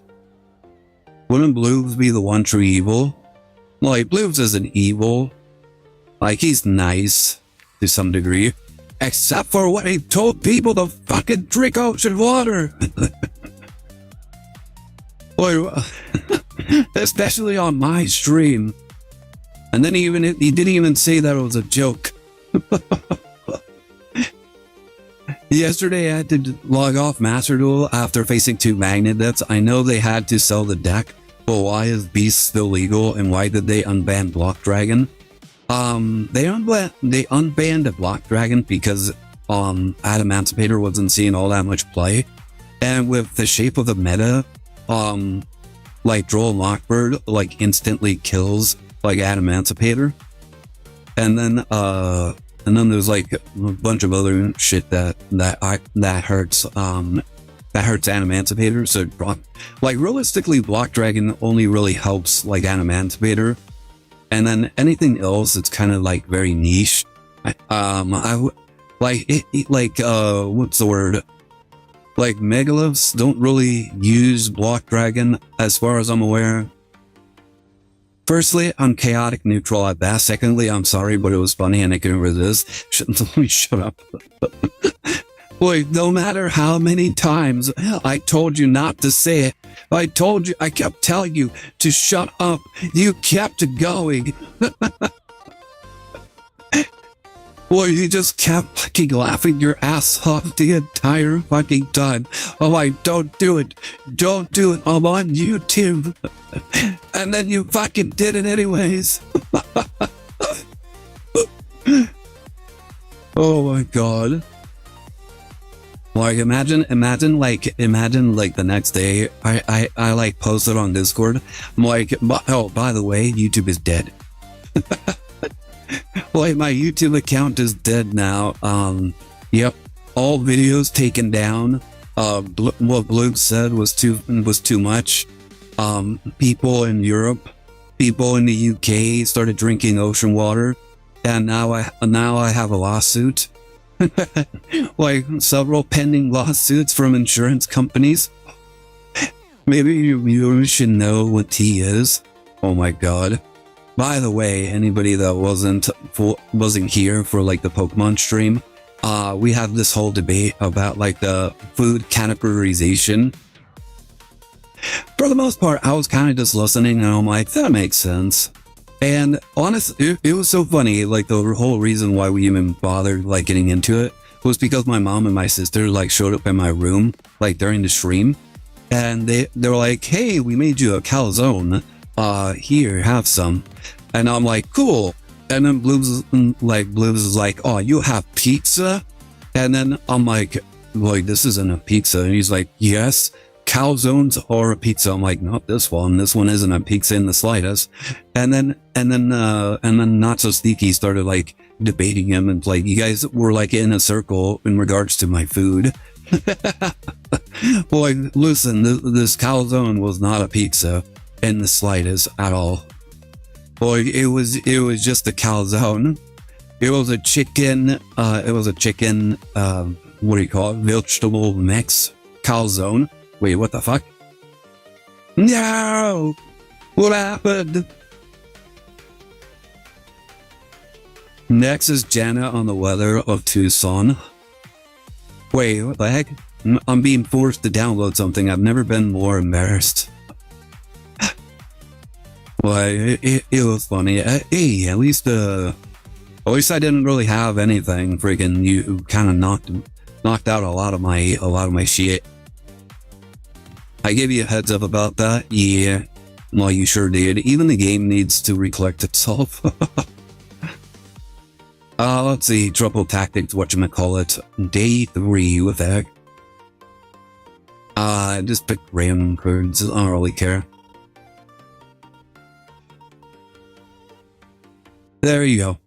Wouldn't Blues be the one true evil? Like, Blues isn't evil. Like, he's nice to some degree. Except for when he told people to fucking drink ocean water. Especially on my stream. And then he didn't even say that it was a joke. Yesterday I had to log off Master Duel after facing 2 magnet deaths. I know they had to sell the deck, but why is Beast still legal and why did they unban Block Dragon? They unbanned the Block Dragon because Adamantipator wasn't seeing all that much play. And with the shape of the meta, like Droll Lockbird like instantly kills like Adamantipator. And then there's like a bunch of other shit that hurts Adamantipator. So like realistically Block Dragon only really helps like Adamantipator. And then anything else, it's kind of like very niche. What's the word? Like Megaliths don't really use Block Dragon as far as I'm aware. Firstly, I'm chaotic neutral at best. Secondly, I'm sorry, but it was funny and I couldn't resist. Let me shut up. Boy, no matter how many times I told you not to say it, I kept telling you to shut up. You kept going. Well, you just kept fucking laughing your ass off the entire fucking time. I'm like, don't do it. Don't do it. I'm on YouTube. And then you fucking did it anyways. Oh my god. Like, imagine like the next day, I like posted on Discord. I'm like, oh, by the way, YouTube is dead. Like, my YouTube account is dead now. Yep, all videos taken down. What Bloop said was too much. People in Europe, people in the UK started drinking ocean water, and now I have a lawsuit. Like, several pending lawsuits from insurance companies. Maybe you should know what tea is. Oh my god. By the way, anybody that wasn't here for like the Pokemon stream, we have this whole debate about like the food categorization. For the most part, I was kind of just listening and I'm like, that makes sense. And honestly, it was so funny. Like, the whole reason why we even bothered like getting into it was because my mom and my sister like showed up in my room like during the stream, and they were like, "Hey, we made you a calzone. Here, have some." And I'm like, "Cool." And then Bloobs is like, "Oh, you have pizza?" And then I'm like, "This isn't a pizza." And he's like, "Yes, calzones are a pizza." I'm like, "Not this one. This one isn't a pizza in the slightest." And then Not So Sneaky started like debating him, and like, you guys were like in a circle in regards to my food. Well, like, listen, this calzone was not a pizza in the slightest at all. Well, it was just a calzone. It was a chicken. What do you call it? Vegetable mix calzone. Wait, what the fuck? No! What happened? Next is Jana on the weather of Tucson. Wait, what the heck? I'm being forced to download something. I've never been more embarrassed. Well, it was funny. Hey, at least I didn't really have anything. Freaking, you kind of knocked out a lot of my shit. I gave you a heads up about that. Yeah, well, you sure did. Even the game needs to recollect itself. Let's see. Trouble Tactics, whatchamacallit. Day 3, what the heck? I just picked random cards. I don't really care. There you go.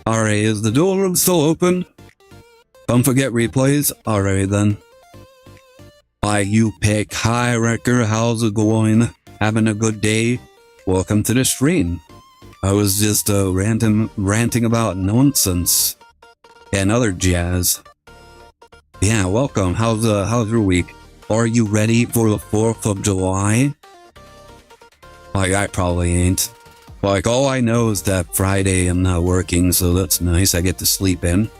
Alright, is the duel room still open? Don't forget replays. Alright then. Why, you pick. Hi, Wrecker. How's it going? Having a good day? Welcome to the stream. I was just ranting about nonsense and other jazz. Yeah, welcome. How's your week? Are you ready for the 4th of July? Like, I probably ain't. Like, all I know is that Friday I'm not working, so that's nice. I get to sleep in.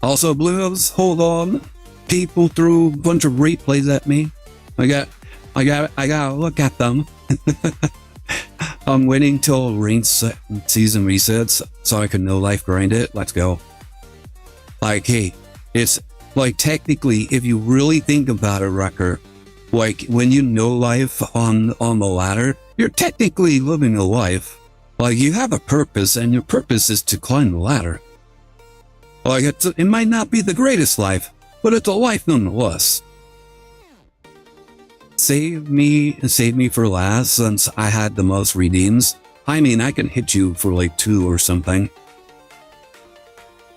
Also, Blues, hold on. People threw a bunch of replays at me. I gotta look at them. I'm waiting till ranked season resets so I can no life grind it. Let's go. Like, hey, it's like, technically, if you really think about it, Wrecker, like, when you know life on the ladder, you're technically living a life. Like, you have a purpose, and your purpose is to climb the ladder. Like, it might not be the greatest life, but it's a life nonetheless. Save me for last, since I had the most redeems. I mean, I can hit you for like 2 or something.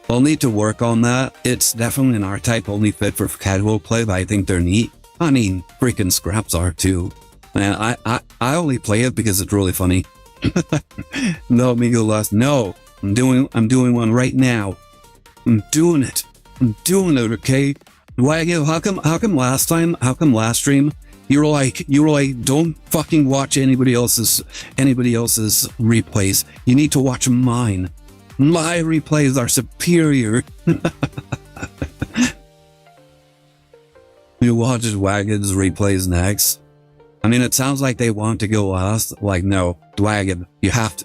I'll need to work on that. It's definitely an R-type only fit for casual play, but I think they're neat. I mean, freaking scraps are too. Man, I only play it because it's really funny. No, amigo last. No, I'm doing one right now. I'm doing it, okay? How come last stream you were like, don't fucking watch anybody else's replays. You need to watch mine. My replays are superior. You watch Wagon's replays next. I mean, it sounds like they want to go us. Like, no, Dwagon, you have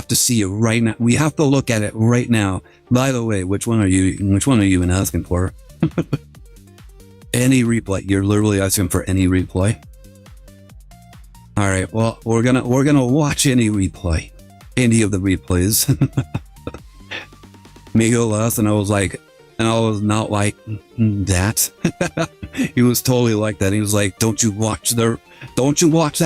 to see it right now. We have to look at it right now. By the way, which one are you even asking for? Any replay. You're literally asking for any replay. All right. Well, we're gonna watch any replay, any of the replays. Miguel last, and I was not like that. He was totally like that. He was like, don't you watch that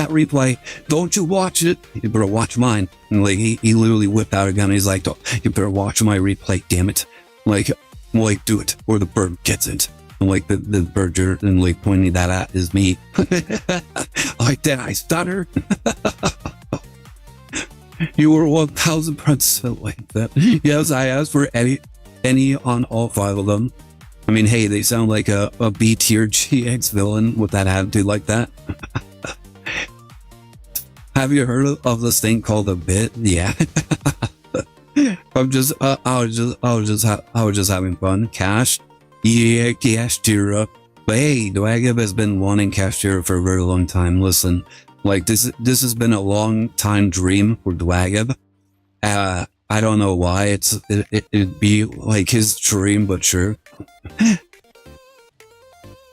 replay. Don't you watch it. You better watch mine. And like, he literally whipped out a gun. He's like, you better watch my replay. Damn it. Like, do it or the bird gets it. And like the bird and like pointing that at is me. Like, did I stutter? You were 1000% like that. Yes, I asked for any on all 5 of them. I mean, hey, they sound like a B tier GX villain with that attitude like that. Have you heard of this thing called a bit? Yeah. I was just having fun. Cash, yeah, Cash Tira. But hey, Dwagib has been wanting Cash Tira for a very long time. Listen, like this has been a long time dream for Dwagib. I don't know why it'd be like his dream, but sure.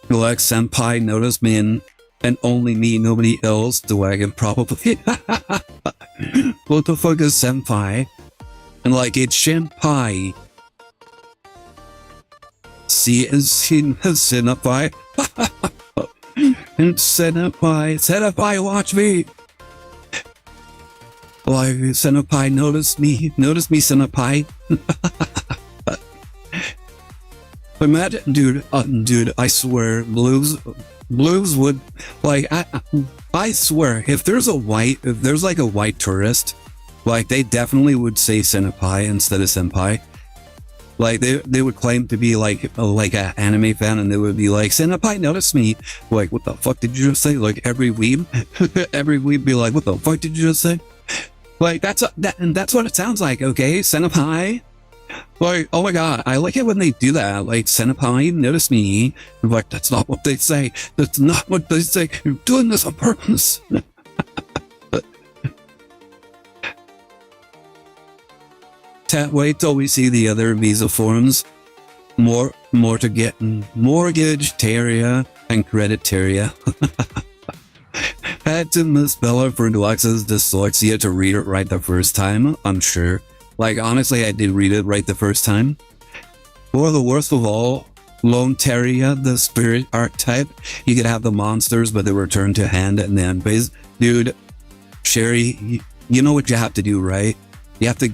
Glexx Senpai noticed me and only me, nobody else. Dwagib probably. What the fuck is Senpai? And like, it's Senpai. See, is he Senpai? And Senpai, watch me. Like, Senpai, notice me, Senpai. Imagine, dude, I swear, Blues would, like, I swear, if there's like a white tourist, like, they definitely would say Senpai instead of Senpai. Like, they would claim to be like an anime fan, and they would be like, Senpai, notice me. Like, what the fuck did you just say? Like, every weeb be like, what the fuck did you just say? Like, that's what it sounds like, okay? Senpai. Like, oh my god, I like it when they do that. Like, Senpai, notice me. Like, that's not what they say. That's not what they say. You're doing this on purpose. Wait till we see the other visa forms. More to get. Mortgage, Teria, and Credit Teria. Had to misspell it for Glexx's dyslexia to read it right the first time, I'm sure. Like, honestly, I did read it right the first time. For the worst of all, Lone Teria, the spirit archetype, you could have the monsters, but they return to hand and the end phase. Dude, Sherry, you know what you have to do, right? You have to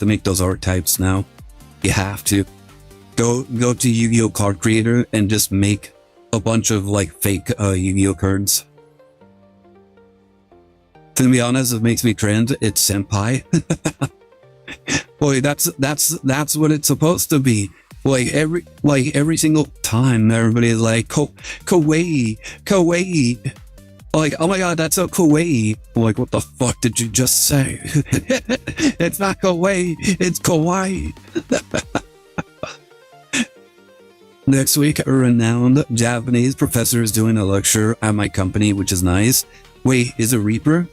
make those archetypes now. You have to go to Yu-Gi-Oh! Card Creator and just make a bunch of like fake Yu-Gi-Oh! Cards. To be honest, it makes me cringe. It's Senpai. Boy, that's what it's supposed to be. Like every single time, everybody is like kawaii. Like, oh my god, that's so kawaii. Like, what the fuck did you just say? It's not kawaii, it's kawaii. Next week, a renowned Japanese professor is doing a lecture at my company, which is nice. Wait, is it Reaper?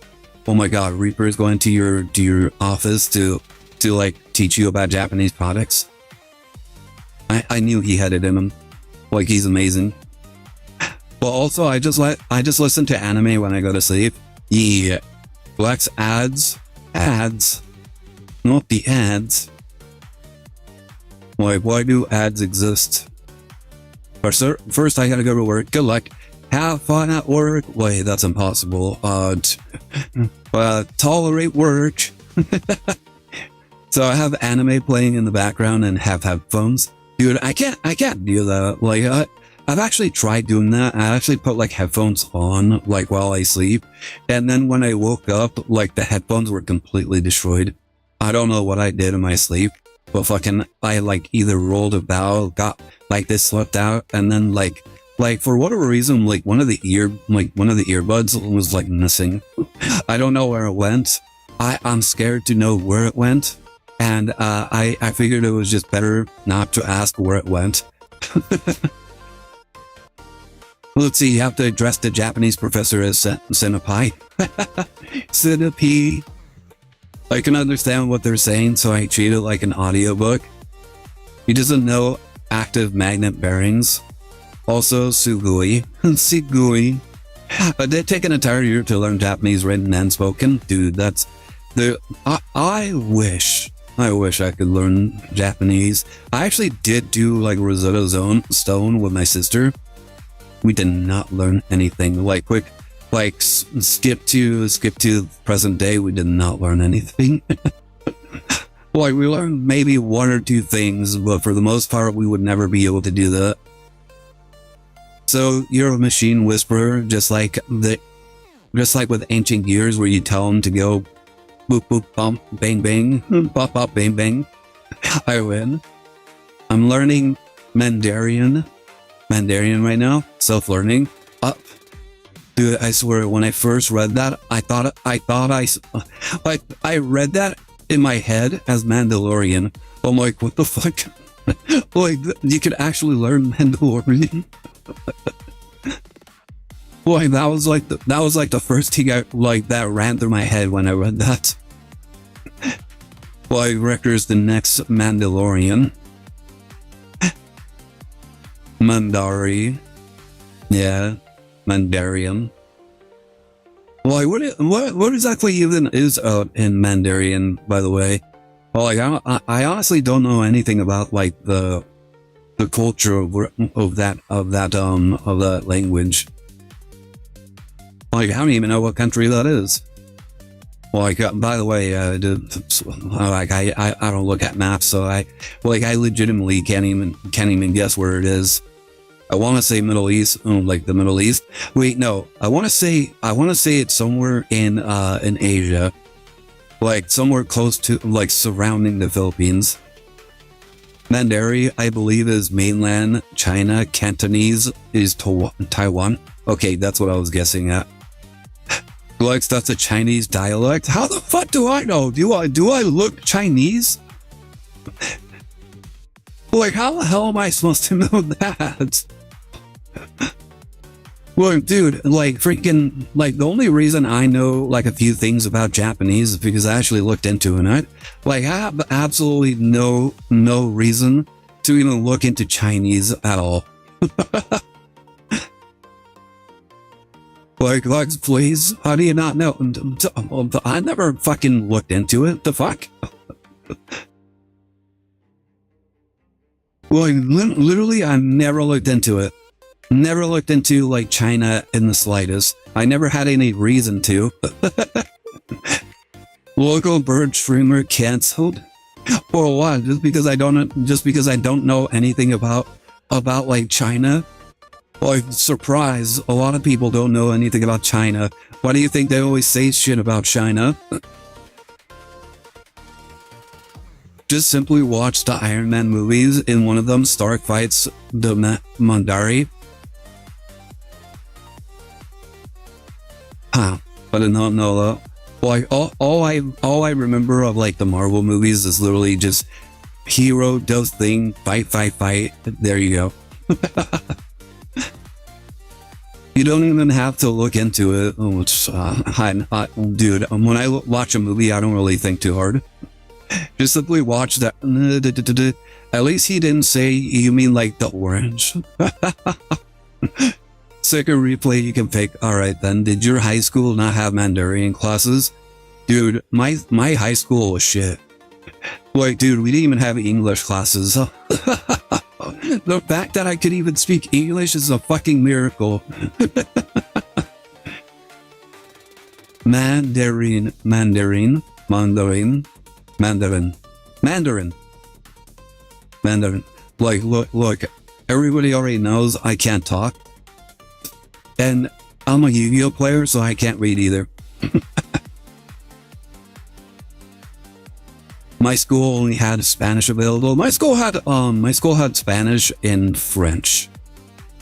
Oh my god, Reaper is going to your office to like teach you about Japanese products. I knew he had it in him. Like, he's amazing. But also, I just listen to anime when I go to sleep. Yeah, Glexx ads, not the ads. Like, why do ads exist? First, I gotta go to work. Good luck. Have fun at work. Wait, that's impossible. Tolerate work. So I have anime playing in the background and have headphones. Dude, I can't do that. Like, I've actually tried doing that. I actually put like headphones on, like, while I sleep. And then when I woke up, like, the headphones were completely destroyed. I don't know what I did in my sleep, but fucking, I like either rolled about, got like this slipped out, and then like for whatever reason, like one of the earbuds was like missing. I don't know where it went. I'm scared to know where it went. And I figured it was just better not to ask where it went. Let's see, you have to address the Japanese professor as Senpai. Senpai. I can understand what they're saying, so I treat it like an audiobook. He doesn't know active magnet bearings. Also, Sugui. Sugui. It did take an entire year to learn Japanese written and spoken. Dude, that's the... I wish I could learn Japanese. I actually did do like Rosetta Stone with my sister. We did not learn anything. Like skip to present day. We did not learn anything. Like we learned maybe one or two things, but for the most part, we would never be able to do that. So you're a machine whisperer, just like with ancient gears, where you tell them to go boop boop bump bang bang bop bop bang bang. I win. I'm learning Mandarin right now. Self-learning. Dude, I swear, when I first read that, I read that in my head as Mandalorian. I'm like, what the fuck? Like, you could actually learn Mandalorian. Boy, that was like the first thing that ran through my head when I read that. Boy, Wrecker's the next Mandalorian. Mandari. Yeah, Mandarian. Well, what exactly even is in Mandarin, by the way? Well, like I honestly don't know anything about like the culture of that language. Like I don't even know what country that is. Like by the way, I don't look at maps, so I legitimately can't even guess where it is. I want to say Middle East, like the Middle East. Wait, no, I want to say it's somewhere in Asia, like somewhere close to, like, surrounding the Philippines. Mandarin, I believe, is mainland China. Cantonese is Taiwan. Okay, that's what I was guessing at. Glexx, that's a Chinese dialect. How the fuck do I know? Do I look Chinese? Like, how the hell am I supposed to know that? Well, dude, like, freaking, like, the only reason I know, like, a few things about Japanese is because I actually looked into it. Like, I have absolutely no reason to even look into Chinese at all. Like, please, how do you not know? I never fucking looked into it. The fuck? Like, literally, I never looked into it. Never looked into, like, China in the slightest. I never had any reason to. Local bird streamer canceled? For what? Just because I don't know anything about like China? Like, surprise, a lot of people don't know anything about China. Why do you think they always say shit about China? Just simply watch the Iron Man movies. In one of them, Stark fights the Mandari. Huh. I did not know that. Like, all I remember of, like, the Marvel movies is literally just hero does thing, fight. There you go. You don't even have to look into it. Oh, it's, dude, when I watch a movie, I don't really think too hard. Just simply watch that. At least he didn't say, you mean like the orange? Second replay you can fake. Alright then, did your high school not have Mandarin classes? Dude, my high school was shit. Like, dude, we didn't even have English classes. The fact that I could even speak English is a fucking miracle. Mandarin. Like, look, everybody already knows I can't talk. And I'm a Yu-Gi-Oh player, so I can't read either. My school only had Spanish available. My school had Spanish and French.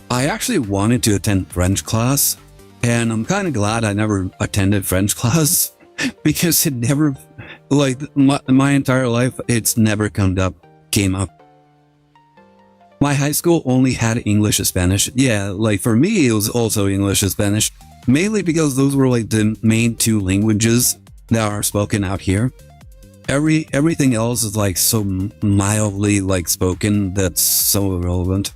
I actually wanted to attend French class, and I'm kind of glad I never attended French class because it never, like, my entire life, it's never came up. My high school only had English and Spanish. Yeah, like for me, it was also English and Spanish, mainly because those were like the main two languages that are spoken out here. Everything else is like so mildly like spoken that's so irrelevant.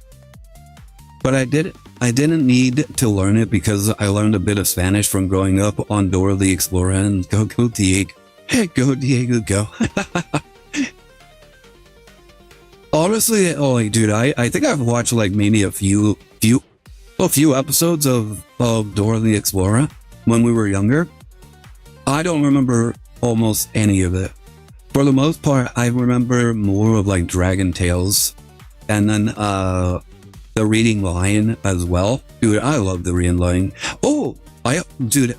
But I didn't need to learn it because I learned a bit of Spanish from growing up on Dora the Explorer and go Diego. Go Diego, go. Honestly, oh, like, dude, I think I've watched like maybe a few episodes of Dora the Explorer when we were younger. I don't remember almost any of it. For the most part, I remember more of like Dragon Tales, and then the Reading Lion as well. Dude, I love the Reading Lion. Oh, dude,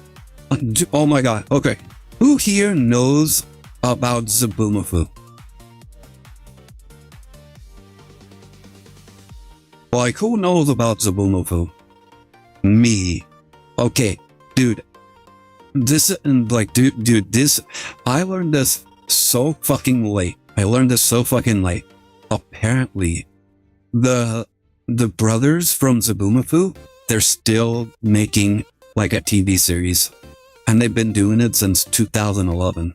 oh my god. Okay, who here knows about Zaboomafoo? Like, who knows about Zaboomafoo? Me. Okay, dude. This, like, dude, this, I learned this so fucking late. Apparently, the brothers from Zaboomafoo, they're still making, like, a TV series. And they've been doing it since 2011.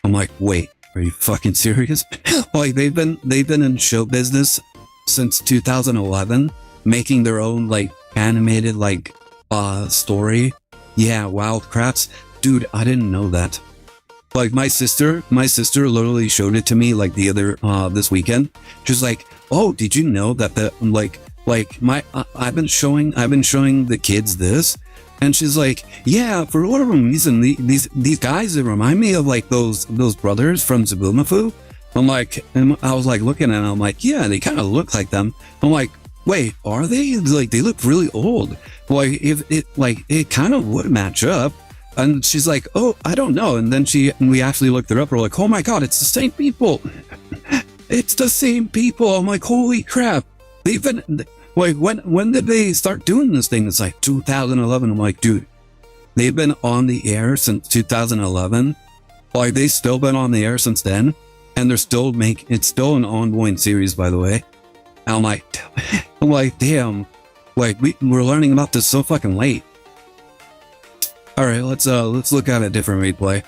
I'm like, wait, are you fucking serious? Like, they've been in show business since 2011, making their own like animated like story. Yeah, Wildcrafts. Dude, I didn't know that. Like my sister literally showed it to me like the other this weekend. She's like, "Oh, did you know that the I've been showing the kids this?" And she's like, "Yeah, for whatever reason, these guys, they remind me of like those brothers from Zaboomafoo." I'm like, and I was like looking at it, I'm like, yeah, they kind of look like them. I'm like, wait, are they? Like, they look really old. Like, if it kind of would match up. And she's like, oh, I don't know. And then we actually looked it up. We're like, oh my god, it's the same people. It's the same people. I'm like, holy crap. They've been, like, when did they start doing this thing? It's like 2011. I'm like, dude, they've been on the air since 2011. Like, they've still been on the air since then. And they're still it's still an ongoing series, by the way. And I'm like, damn, like we're learning about this so fucking late. All right, let's look at a different replay.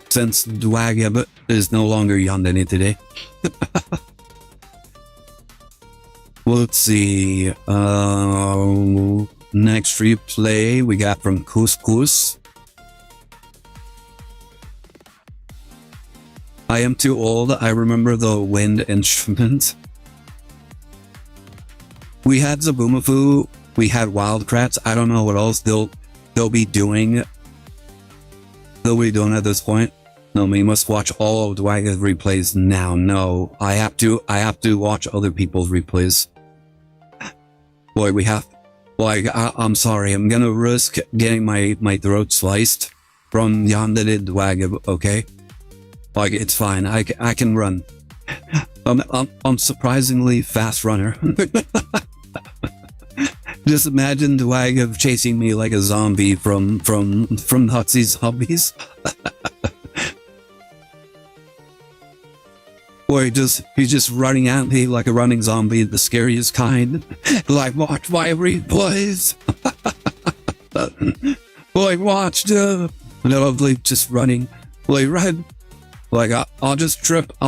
Since Dwagab is no longer Yandere today. Well, let's see. Next replay we got from Couscous. I am too old. I remember the wind instrument. We had Zaboomafoo. We had Wildcrafts. I don't know what else they'll be doing. They'll be doing at this point. No, we must watch all of Dwagab's replays now. No, I have to watch other people's replays. Boy, we have. Like, I'm sorry. I'm gonna risk getting my throat sliced from Yandere Dwagab. Okay. Like, it's fine. I can run. I'm surprisingly fast runner. Just imagine Dwagab chasing me like a zombie from Nazi zombies. Boy, he's just running at me like a running zombie, the scariest kind. Like, watch my replays. Boy, watch the lovely just running. Like, run. Like, I'll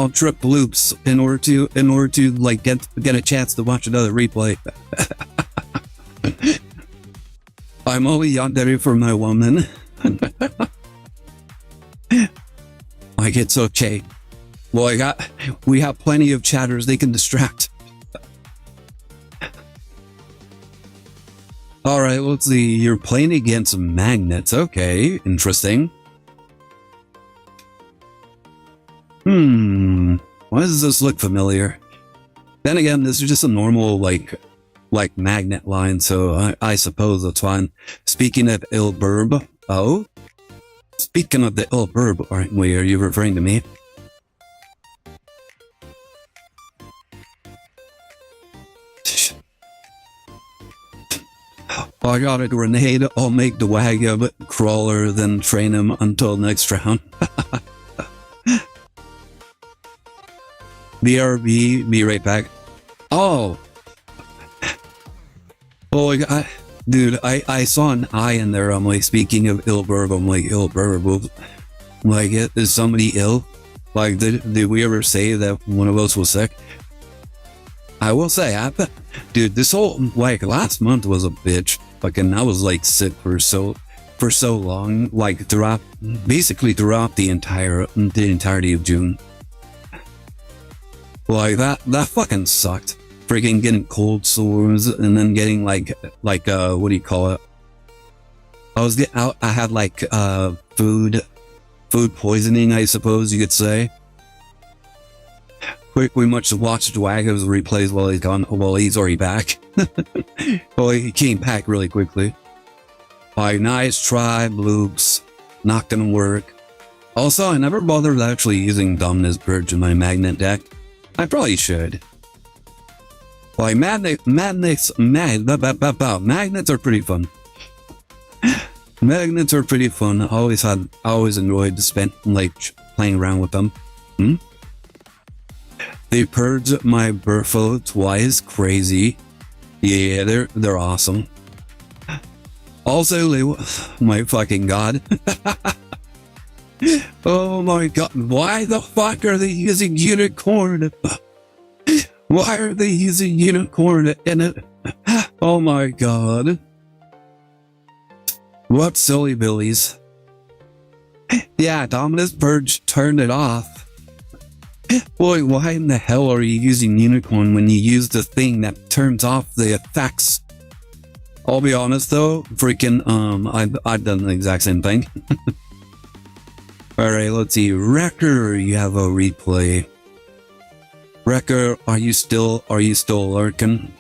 trip loops in order to like get a chance to watch another replay. I'm only yandere for my woman. Like, it's okay. Well, we have plenty of chatters they can distract. Alright, let's see. You're playing against magnets. Okay, interesting. Why does this look familiar? Then again, this is just a normal, like magnet line, so I suppose that's fine. Speaking of ill burb, oh? Speaking of the ill burb, are you referring to me? I got a grenade, I'll make the Dwagab crawler, then train him until next round. BRB, be right back. Oh. Oh, dude, I saw an eye in there. I'm like, speaking of ill verb, I'm like, ill verb. Like, is somebody ill? Like, did we ever say that one of us was sick? I will say, dude, this whole, like, last month was a bitch. Fucking, I was like sick for so long, like basically throughout the entirety of June. Like that fucking sucked. Freaking getting cold sores and then getting like what do you call it? I had like food poisoning, I suppose you could say. We much watched Dwago's replays while he's gone. Well, he's already back. Well, he came back really quickly. Like, nice try, bloops. Not gonna work. Also, I never bothered actually using Dominus Purge in my magnet deck. I probably should. Like, magnets are pretty fun. Magnets are pretty fun. I always enjoyed playing around with them. They purged my Burfo twice. Crazy. Yeah, they're awesome. Also, my fucking god. Oh my god, why the fuck are they using unicorn? Why are they using unicorn in it? Oh my god. What silly billies. Yeah, Dominus Purge turned it off. Boy, why in the hell are you using unicorn when you use the thing that turns off the effects? I'll be honest though, freaking, I've done the exact same thing. Alright, let's see. Wrecker, you have a replay. Wrecker, are you still lurking?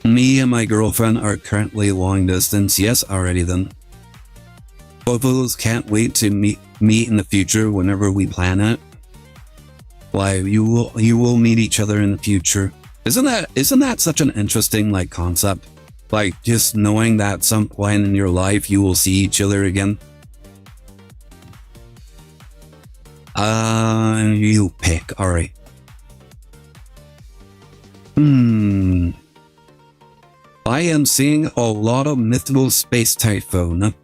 Me and my girlfriend are currently long distance. Yes, already then. Both of us can't wait to meet in the future whenever we plan it. Why, you will meet each other in the future. Isn't that such an interesting like concept? Like just knowing that at some point in your life you will see each other again. You pick. Alright. I am seeing a lot of mythical space typhoon.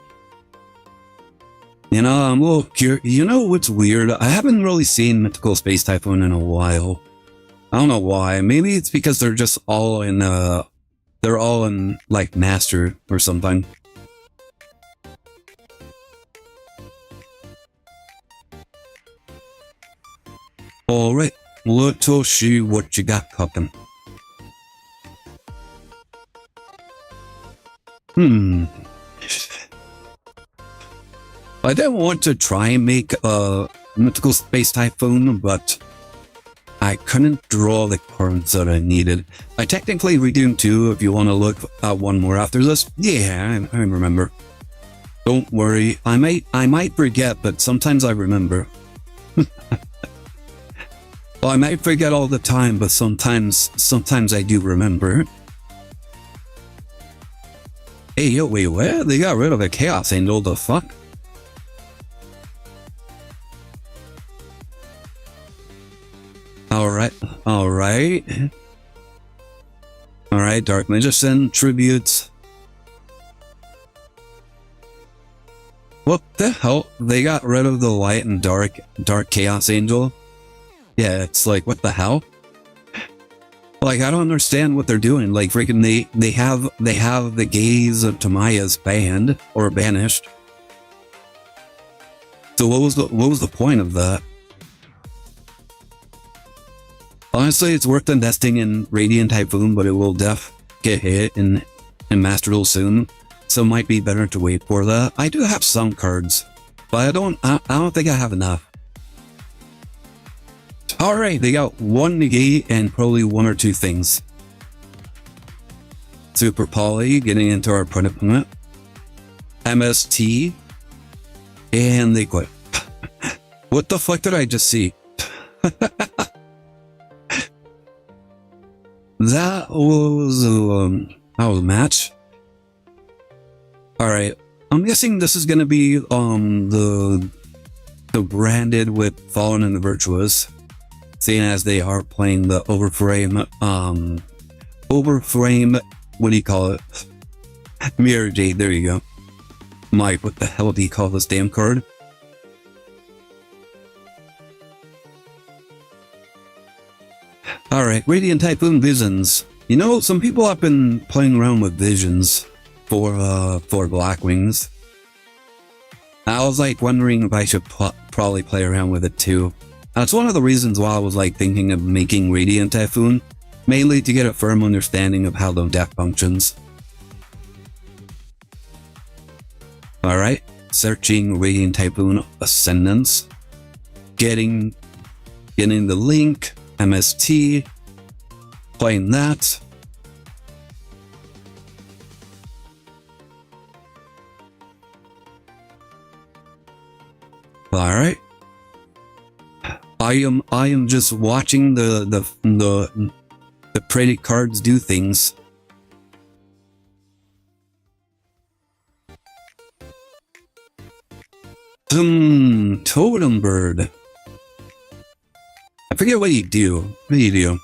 You know, I'm a little curious. You know what's weird? I haven't really seen Mythical Space Typhoon in a while. I don't know why. Maybe it's because they're just all in, like, Master or something. Alright, let's see what you got cooking. I didn't want to try and make a Mythical Space Typhoon, but I couldn't draw the cards that I needed. I technically redeemed two if you want to look at one more after this. Yeah, I remember. Don't worry, I might forget, but sometimes I remember. Well, I might forget all the time, but sometimes I do remember. Hey, yo, wait, where? They got rid of a Chaos Angel, the fuck? Alright, Dark Magician, Tributes. What the hell? They got rid of the Light and Dark Chaos Angel? Yeah, it's like, what the hell? Like, I don't understand what they're doing. Like, freaking, they have the gaze of Tamaya's banned, or banished. So what was the point of that? Honestly, it's worth investing in Radiant Typhoon, but it will get hit in Master Duel soon, so it might be better to wait for that. I do have some cards, but I don't think I have enough. Alright, they got one negate and probably one or two things. Super Poly getting into our opponent. MST. And they quit. What the fuck did I just see? That was a match. Alright, I'm guessing this is gonna be the branded with Fallen and the Virtuous, seeing as they are playing the overframe, what do you call it? Mirror Jade, there you go. Mike, what the hell do you call this damn card? Alright, Radiant Typhoon Visions. You know, some people have been playing around with Visions for Blackwings. I was like wondering if I should probably play around with it too. That's one of the reasons why I was like thinking of making Radiant Typhoon, mainly to get a firm understanding of how the deck functions. Alright, searching Radiant Typhoon Ascendance, getting the link, MST, playing that. Alright. I am just watching the pretty cards do things. Totem Bird. I forget what you do. What do you do?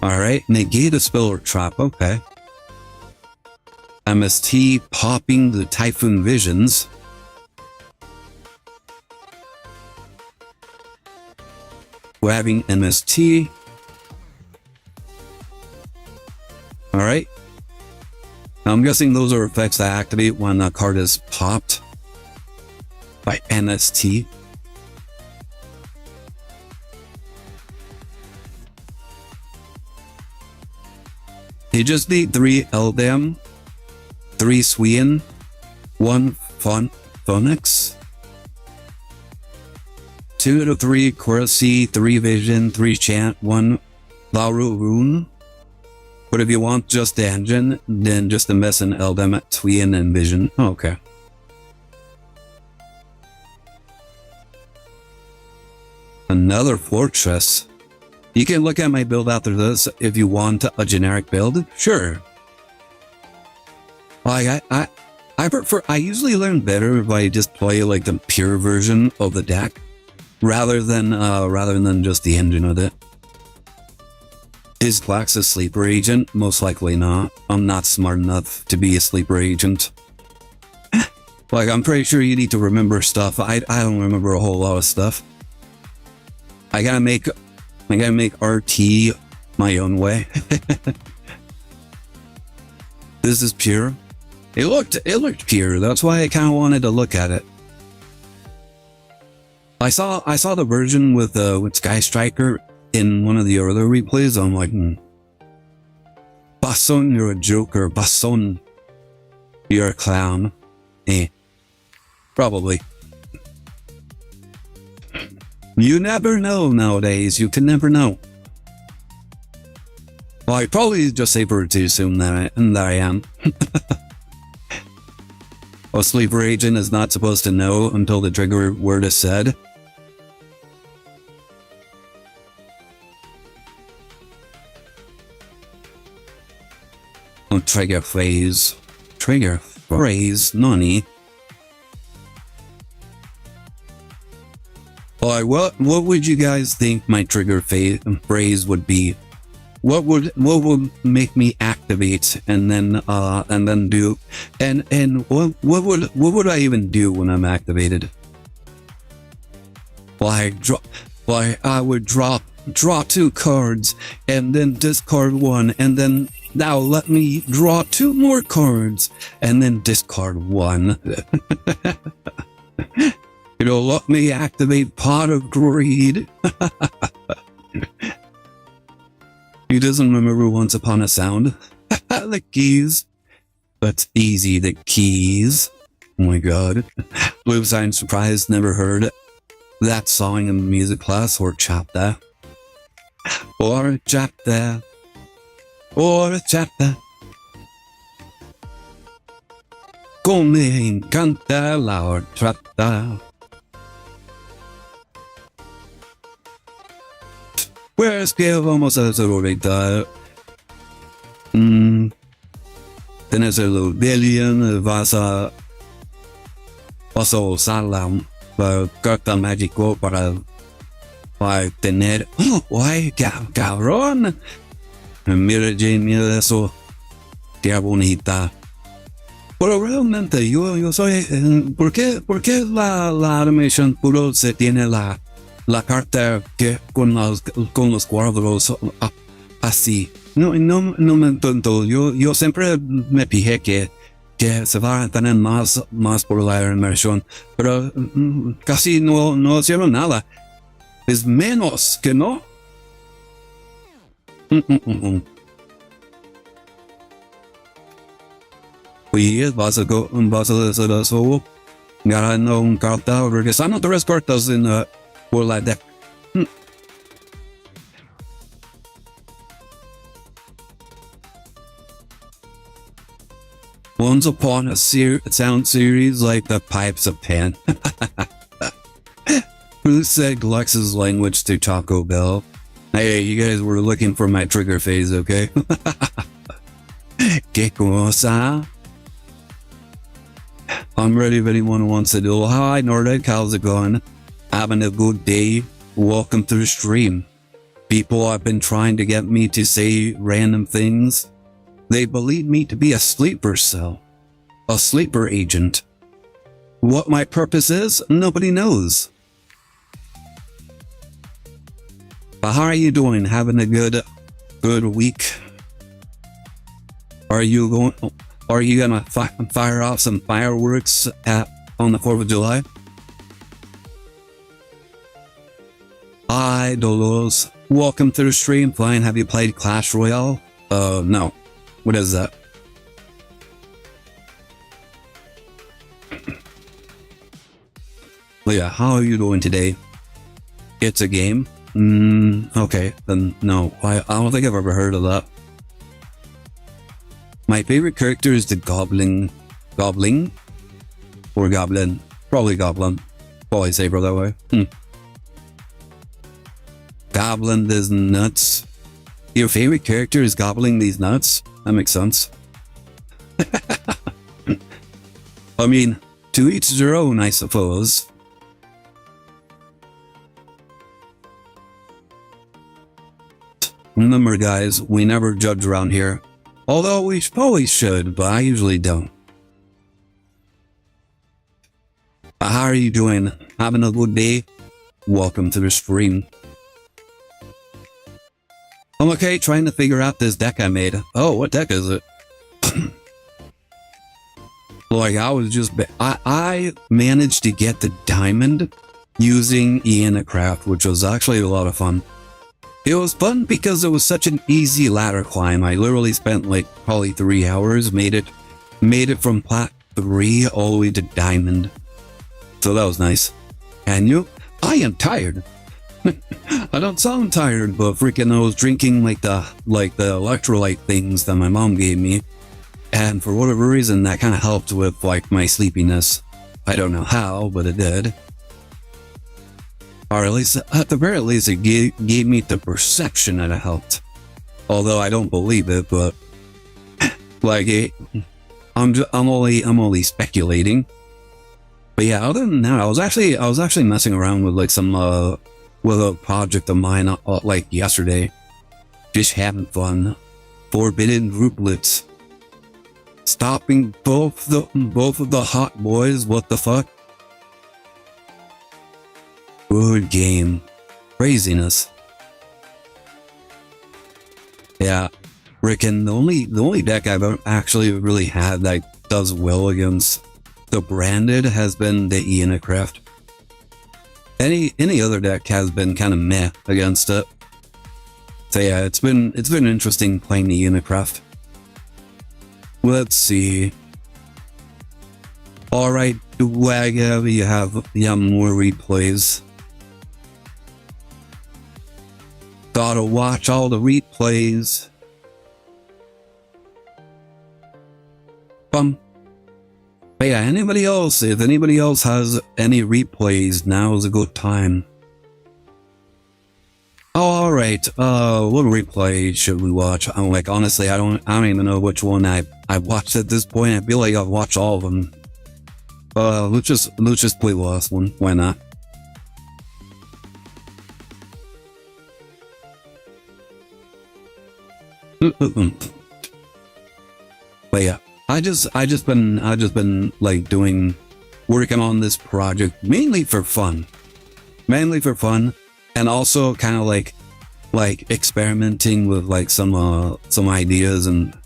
Alright, negate a spell or trap, okay. MST popping the Typhoon Visions. Grabbing MST. Alright. Now I'm guessing those are effects that activate when a card is popped by MST. You just need 3 Eldam, 3 Swian, 1 Phonix, 2 to 3 Quercy, 3 Vision, 3 Chant, 1 Lauru Rune. But if you want just the engine, then just invest in Eldam, Swian, and Vision. Oh, okay. Another Fortress. You can look at my build after this if you want a generic build. Sure. Like I usually learn better if I just play like the pure version of the deck rather than just the engine of it. Is Glexx a sleeper agent? Most likely not. I'm not smart enough to be a sleeper agent. Like, I'm pretty sure you need to remember stuff. I don't remember a whole lot of stuff. I gotta make RT my own way. This is pure. It looked pure. That's why I kind of wanted to look at it. I saw the version with Sky Striker in one of the earlier replays. I'm like, Basson, you're a joker. Basson, you're a clown. Probably. You never know nowadays. You can never know. Well, I probably just safer to assume that I am. A sleeper agent is not supposed to know until the trigger word is said. Oh, trigger phrase. Trigger phrase, nani? What would you guys think my trigger phrase would be? What would make me activate and then do and what would I even do when I'm activated? I would draw 2 cards and then discard 1 and then now let me draw 2 more cards and then discard 1. It'll let me activate Pot of Greed. He doesn't remember Once Upon a Sound. The keys. That's easy, the keys. Oh my god. Blue Sign Surprise, never heard that song in music class or chapter. Or a chapter. Or a chapter. Come encanta la horchata. Pues que vamos a hacer ahorita. Tienes el Billion, vas a paso sala carta mágico para tener... ¡Oh, guay, cabrón! Mira, Jane, mira eso. Qué bonita. Pero realmente yo soy... ¿Por qué la animación puro se tiene la carta que con los cuadros así? No me entiendo. Yo siempre me fijé que se va a tener más por la animación, pero casi no hicieron nada. Es menos que no. Pues vas a hacer eso, ganando un carta, regresando 3 cartas por la deck. Once upon a sound series like the Pipes of Pan. Who said Glexx's language to Taco Bell? Hey, you guys were looking for my trigger phase, okay? ¿Qué cosa? I'm ready if anyone wants to do. Hi, Nordic, how's it going? Having a good day? Welcome to the stream. People have been trying to get me to say random things. They believe me to be a sleeper cell. A sleeper agent. What my purpose is, nobody knows. But how are you doing? Having a good week? Are you gonna fire off some fireworks on the 4th of July? Hi, Dolos. Welcome to the stream. Fine. Have you played Clash Royale? No. What is that? Yeah, how are you doing today? It's a game? Okay, then no. I don't think I've ever heard of that. My favorite character is the Goblin? Or Goblin? Probably Goblin. Probably safer that way. Goblin is nuts. Your favorite character is gobbling these nuts? That makes sense. I mean, to each their own, I suppose. Remember, guys, we never judge around here. Although we probably should, but I usually don't. How are you doing? Having a good day? Welcome to the stream. I'm okay, trying to figure out this deck I made. Oh, what deck is it? Like, I managed to get the diamond using Craft, which was actually a lot of fun. It was fun because it was such an easy ladder climb. I literally spent like probably 3 hours, made it from plat 3 all the way to diamond. So that was nice. And I am tired. I don't sound tired, but freaking I was drinking like the electrolyte things that my mom gave me, and for whatever reason that kind of helped with like my sleepiness. I don't know how, but it did. Or at the very least, it gave me the perception that it helped. Although I don't believe it, but like I'm only speculating. But yeah, other than that, I was actually messing around with like some with a project of mine like yesterday. Just having fun. Forbidden grouplets. Stopping both of the hot boys. What the fuck? Good game. Craziness. Yeah. Frickin' the only deck I've actually really had that does well against the branded has been the Craft. Any other deck has been kind of meh against it. So yeah, it's been interesting playing the Craft. Let's see. Alright, Wagga, you have more replays. Gotta watch all the replays. But yeah, if anybody else has any replays, now's a good time. Oh, alright, what replay should we watch? I'm like, honestly, I don't even know which one I watched at this point. I feel like I've watched all of them. let's just play the last one. Why not? But yeah, I just been like working on this project mainly for fun, and also kind of like experimenting with like some ideas and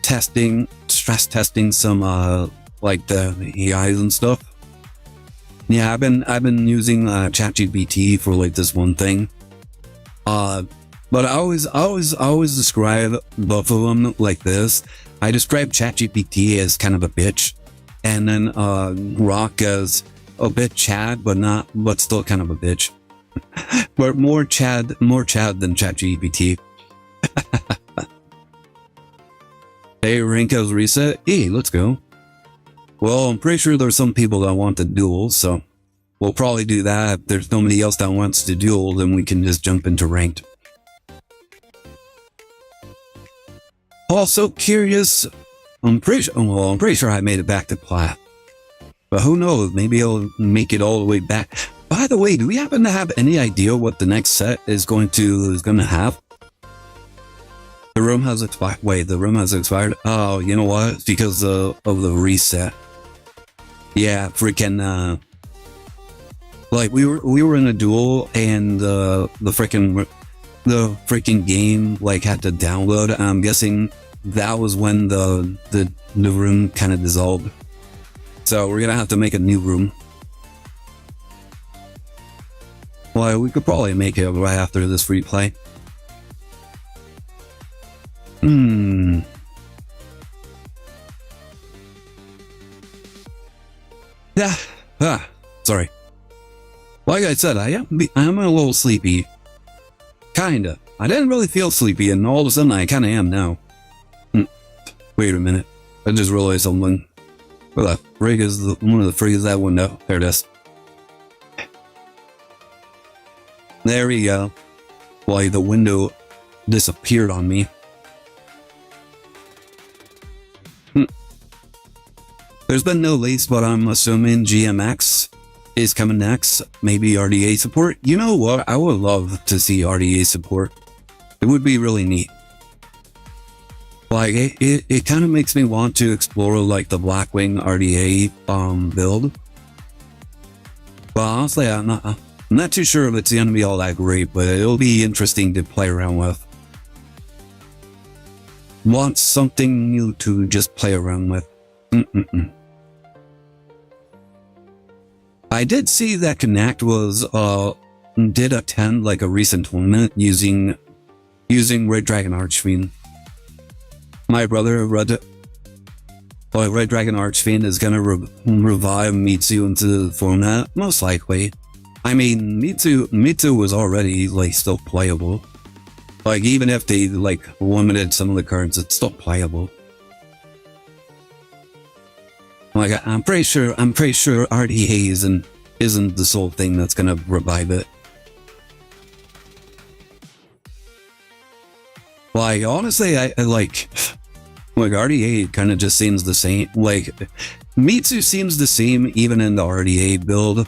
stress testing some like the AIs and stuff. Yeah, I've been using ChatGPT for like this one thing. But I always describe both of them like this. I describe ChatGPT as kind of a bitch, and then Rock as a bit Chad, but still kind of a bitch. But more Chad than ChatGPT. Hey, Rinko's reset. Hey, let's go. Well, I'm pretty sure there's some people that want to duel, so we'll probably do that. If there's nobody else that wants to duel, then we can just jump into ranked. Also curious, I'm pretty sure I made it back to plat. But who knows, maybe I'll make it all the way back. By the way, do we happen to have any idea what the next set is going to have? The room has expired. Wait, the room has expired? Oh, you know what? It's because of the reset. Yeah, freaking like we were in a duel and the freaking game like had to download. I'm guessing that was when the room kind of dissolved. So we're gonna have to make a new room. Well, we could probably make it right after this free play. Yeah. Sorry. Like I said, I'm a little sleepy. Kinda. I didn't really feel sleepy, and all of a sudden I kinda am now. Wait a minute. I just realized something. Where the frig is one of the frig is that window? There it is. There we go. Why the window disappeared on me. There's been no leaks, but I'm assuming GMX is coming next. Maybe RDA support. You know what? I would love to see RDA support. It would be really neat. Like, it kind of makes me want to explore, like, the Blackwing RDA build. But honestly, I'm not too sure if it's going to be all that great, but it'll be interesting to play around with. Want something new to just play around with. I did see that Connect did attend, like, a recent tournament using Red Dragon Archfiend. My brother, Red Dragon Archfiend is gonna revive Mitsu into the format, most likely. I mean, Mitsu was already, like, still playable. Like, even if they, like, limited some of the cards, it's still playable. Like, I'm pretty sure RDA isn't the sole thing that's gonna revive it. Like, honestly, I like RDA kind of just seems the same. Like, Mitsu seems the same even in the RDA build.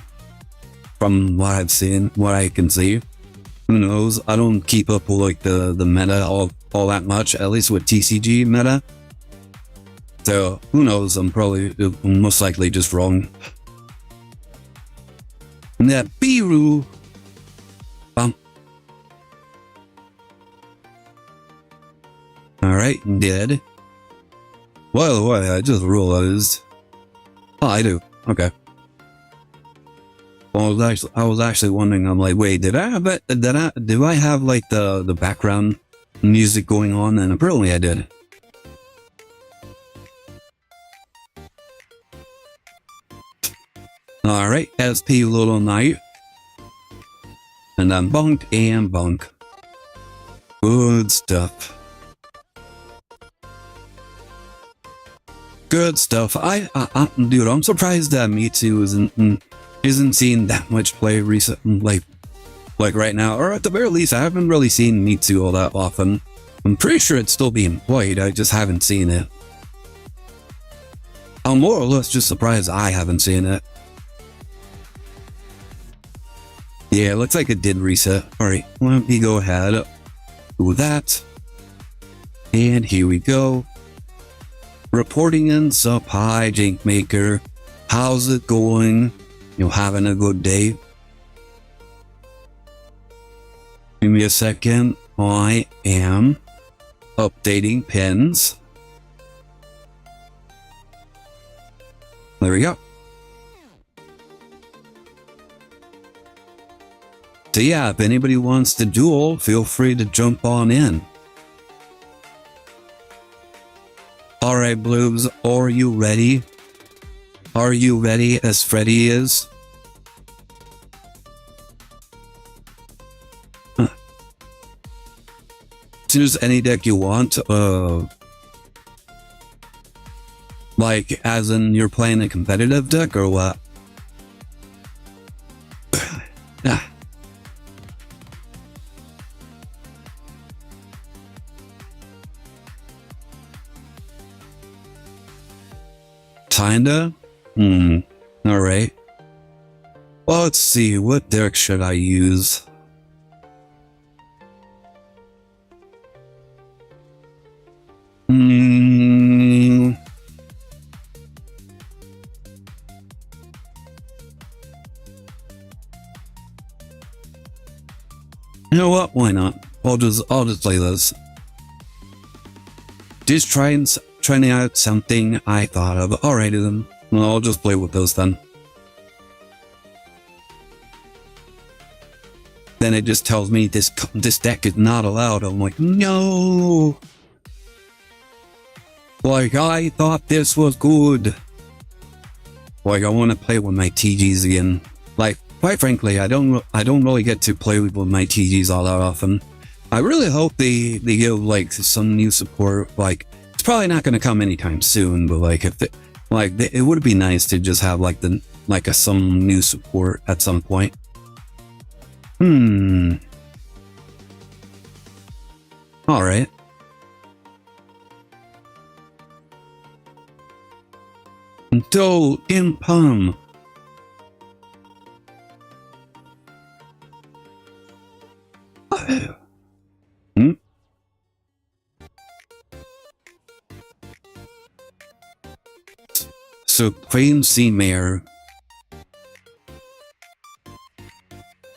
From what I've seen, what I can see. Who knows? I don't keep up with, like, the meta all that much, at least with TCG meta. So, who knows? I'm most likely just wrong. And that Biru. Alright, dead. Well, I just realized. Oh, I do. Okay. Well, I was actually wondering. I'm like, wait, did I have it? Do I have, like, the background music going on? And apparently I did. Alright, SP Little Knight. And then bunk and bunk. Good stuff. Good stuff. Dude, I'm surprised that Mitsu isn't seeing that much play recently, like right now, or at the very least, I haven't really seen Mitsu all that often. I'm pretty sure it's still being played. I just haven't seen it. I'm more or less just surprised I haven't seen it. Yeah, it looks like it did reset. Alright, let me go ahead, do that. And here we go. Reporting in Sup, hi Jink Maker. How's it going? You having a good day? Give me a second. I am updating pins. There we go. So yeah, if anybody wants to duel, feel free to jump on in. Alright, Bloobs, are you ready? Are you ready as Freddy is? Choose any deck you want, like, as in you're playing a competitive deck, or what? Ah. Kinda? Alright. Well, let's see, what deck should I use? You know what? Why not? I'll just play this. Just trying out something I thought of. Alrighty then. Well, I'll just play with those then. Then it just tells me this deck is not allowed. I'm like, no. Like, I thought this was good. Like, I want to play with my TGs again. Like, quite frankly, I don't really get to play with my TGs all that often. I really hope they give like some new support. Like, it's probably not going to come anytime soon, but like if it would be nice to just have like some new support at some point. All right. Duel in Palm. Supreme Sea Mare.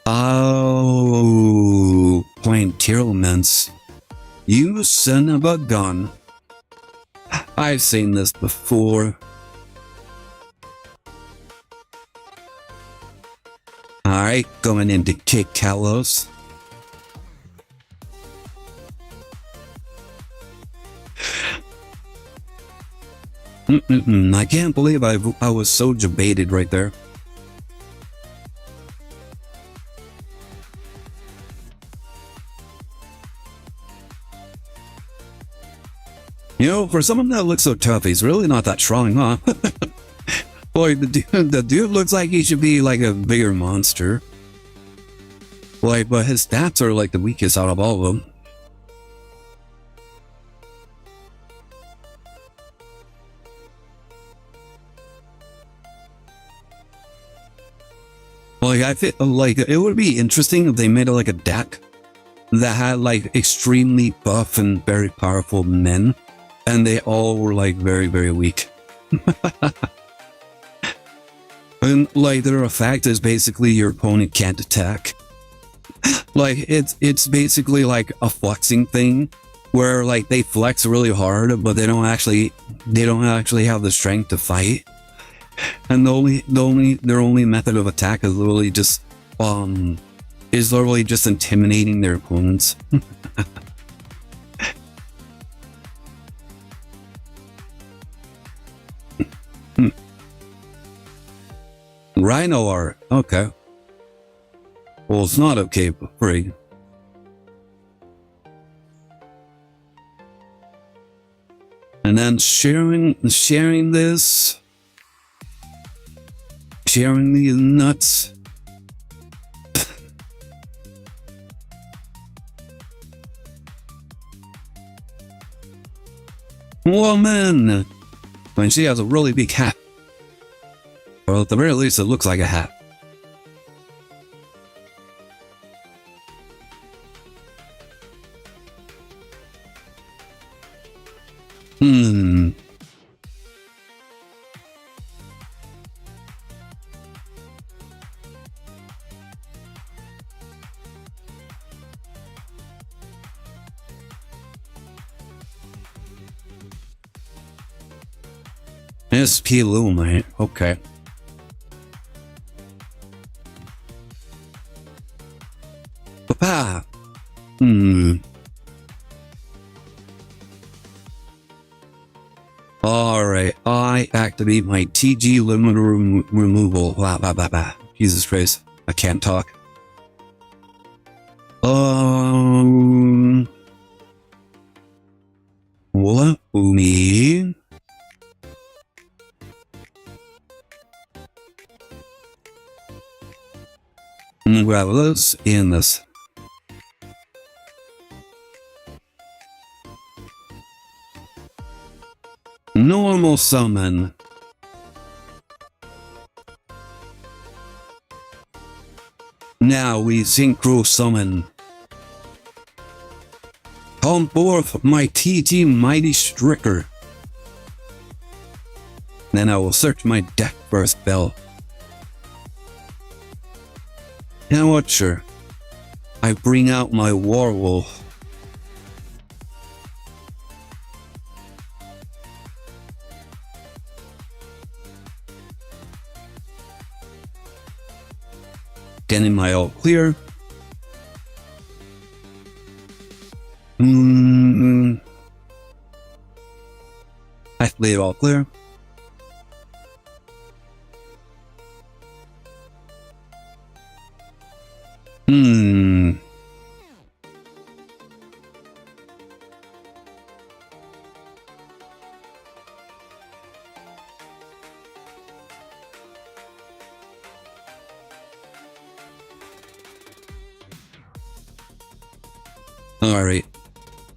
Oh, playing Tearlaments. You son of a gun. I've seen this before. Alright, going into Kick Kalos. I can't believe I was so debated right there. You know, for someone that looks so tough, he's really not that strong, huh? Boy, the dude looks like he should be like a bigger monster. Like, but his stats are like the weakest out of all of them. Like, I feel like it would be interesting if they made like a deck that had like extremely buff and very powerful men, and they all were like very, very weak. And like their effect is basically your opponent can't attack. Like it's basically like a flexing thing where like they flex really hard, but they don't actually have the strength to fight. And their only method of attack is literally just intimidating their opponents. Rhino art, okay. Well, it's not okay, but free. And then sharing this. Sharing these nuts. Woman. I mean, she has a really big hat. Well, at the very least, it looks like a hat. SP Illuminate, okay. Papa! Alright, I activate my TG limiter removal. Blah, blah, blah, blah. Jesus Christ, I can't talk. What? Me? Grab this and this. Normal summon. Now we synchro summon. Come forth, my TT mighty stricker. Then I will search my deck for a spell. Now what, sure? I bring out my werewolf. Getting my all clear. I play it all clear. Alright,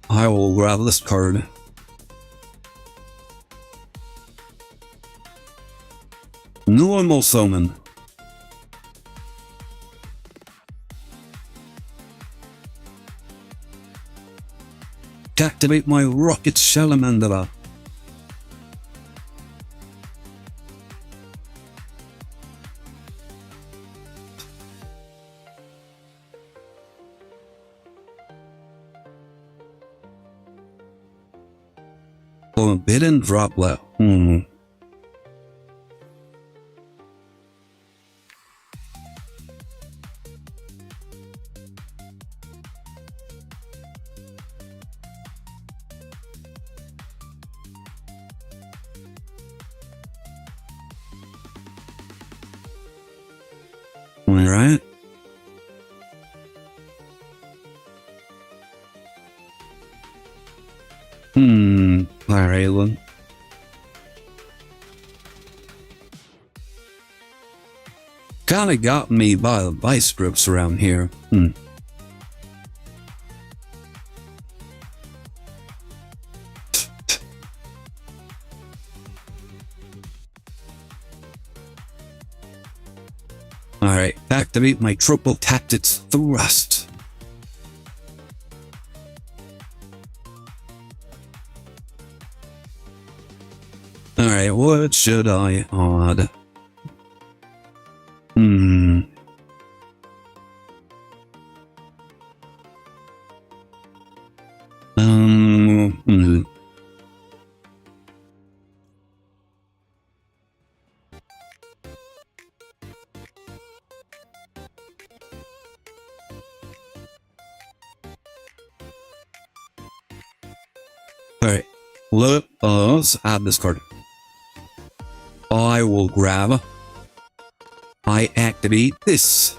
I will grab this card. Normal summon. Activate my rocket salamander. Forbidden droplet. Alright. Alright, then. Kinda got me by the vice strips around here. Alright, activate my triple tactics thrust. Alright, what should I add? Alright, let's add this card. I will grab. I activate this.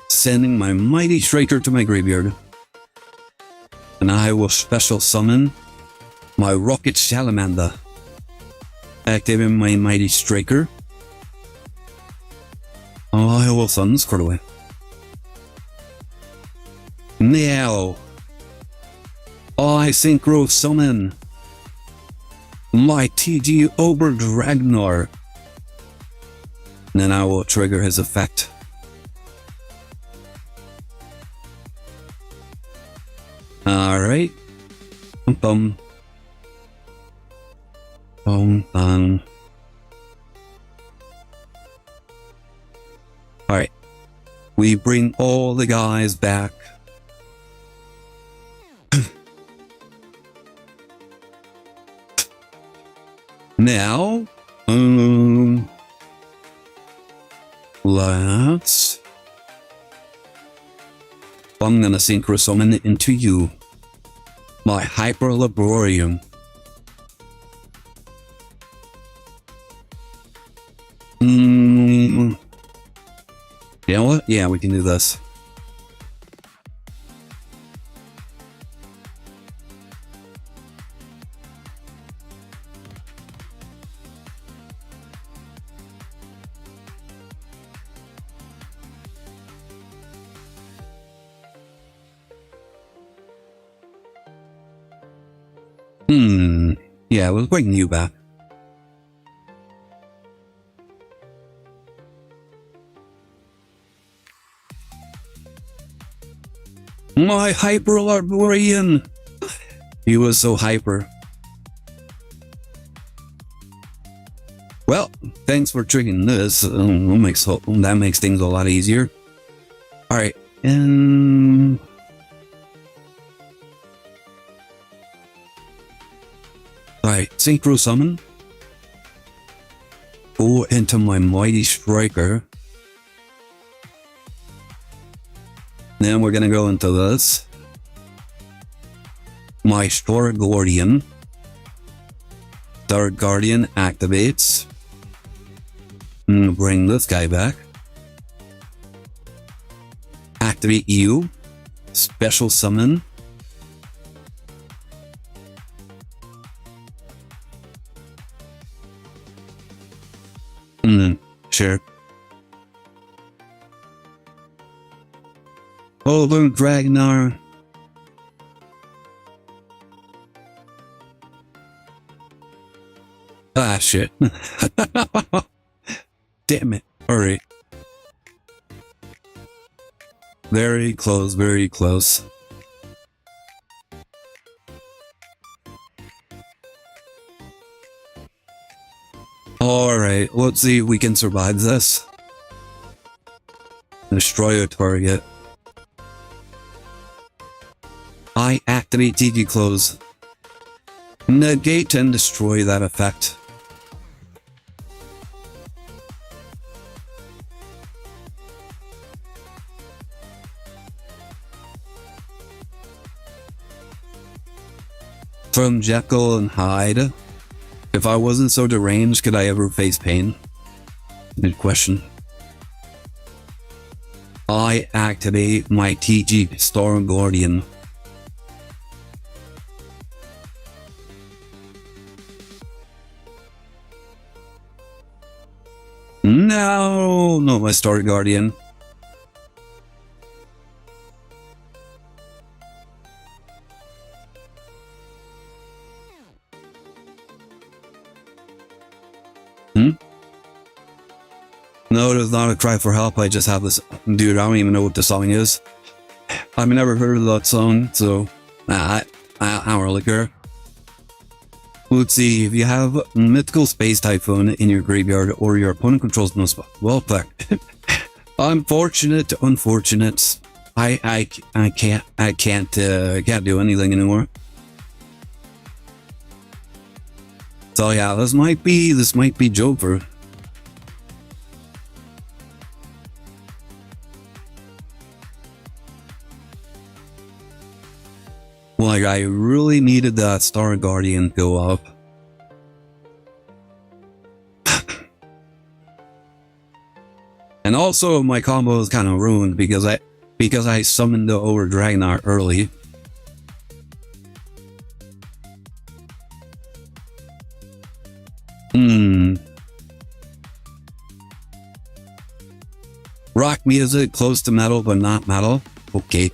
Sending my mighty striker to my graveyard. And I will special summon my rocket salamander. Activating my mighty striker. I will summon this card away. Now I synchro summon my TG over Ragnar. And then I will trigger his effect. Alright. Bum. Bum. Alright. We bring all the guys back. Now, let's... I'm gonna synchro summon it into you. My Hyper Laborium. You know what? Yeah, we can do this. Yeah, we'll bring you back. My Hyper Arborian! He was so hyper. Well, thanks for triggering this. That makes things a lot easier. Alright, and... Alright, Synchro Summon. Go into my Mighty Striker. Then we're gonna go into this. My Star Guardian. Star Guardian activates. Bring this guy back. Activate you. Special Summon. Sure. Over Ragnar. Ah, shit. Damn it. Alright. Very close, very close. Alright, let's see if we can survive this. Destroy a target. I activate TG Close. Negate and destroy that effect. From Jekyll and Hyde. If I wasn't so deranged, could I ever face pain? Good question. I activate my TG Star Guardian. No, not my Star Guardian. No, there's not a cry for help. I just have this. Dude, I don't even know what the song is. I've never heard of that song, so I don't really care. Let's see, if you have Mythical Space Typhoon in your graveyard or your opponent controls no spot. Well, fuck. Unfortunate. I can't do anything anymore. So yeah, this might be Joker. Like, I really needed that Star Guardian to go up. And also, my combo is kind of ruined because I summoned the Over Ragnar early. Rock music, close to metal, but not metal. Okay.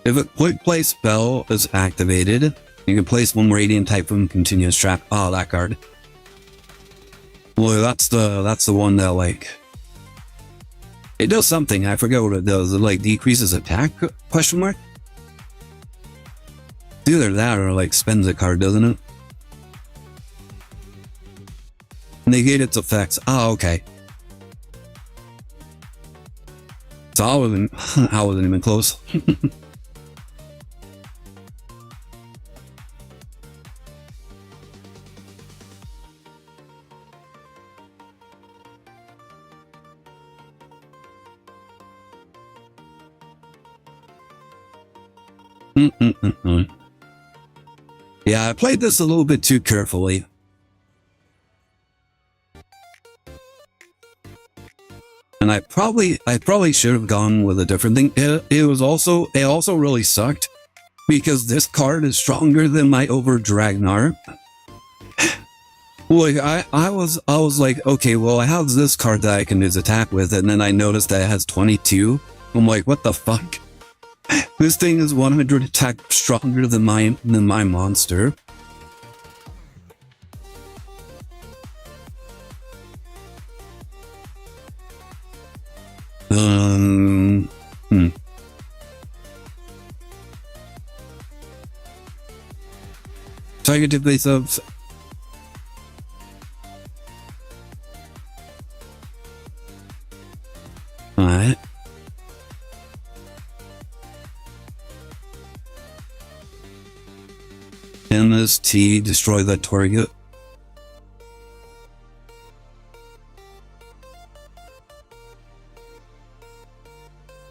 If a quick play spell is activated, you can place one radiant type from continuous track. Oh, that card. Well, that's the one that like it does something. I forget what it does. It like decreases attack? Question mark. It's either that or like spends a card, doesn't it? Negate its effects. Oh, okay. So I wasn't even close. Yeah, I played this a little bit too carefully. And I probably should have gone with a different thing. It also really sucked because this card is stronger than my Over Dragnar. Like I was like, okay, well I have this card that I can use attack with, and then I noticed that it has 22. I'm like, what the fuck? This thing is 100 attack stronger than my monster. Targeted base of alright. MST, destroy that target.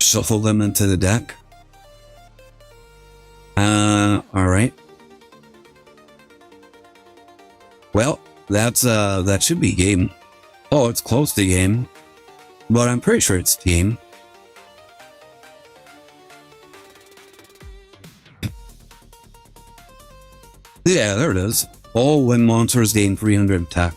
Shuffle them into the deck. Alright. Well, that should be game. Oh, it's close to game. But I'm pretty sure it's game. Yeah, there it is. All when monsters gain 300 attack.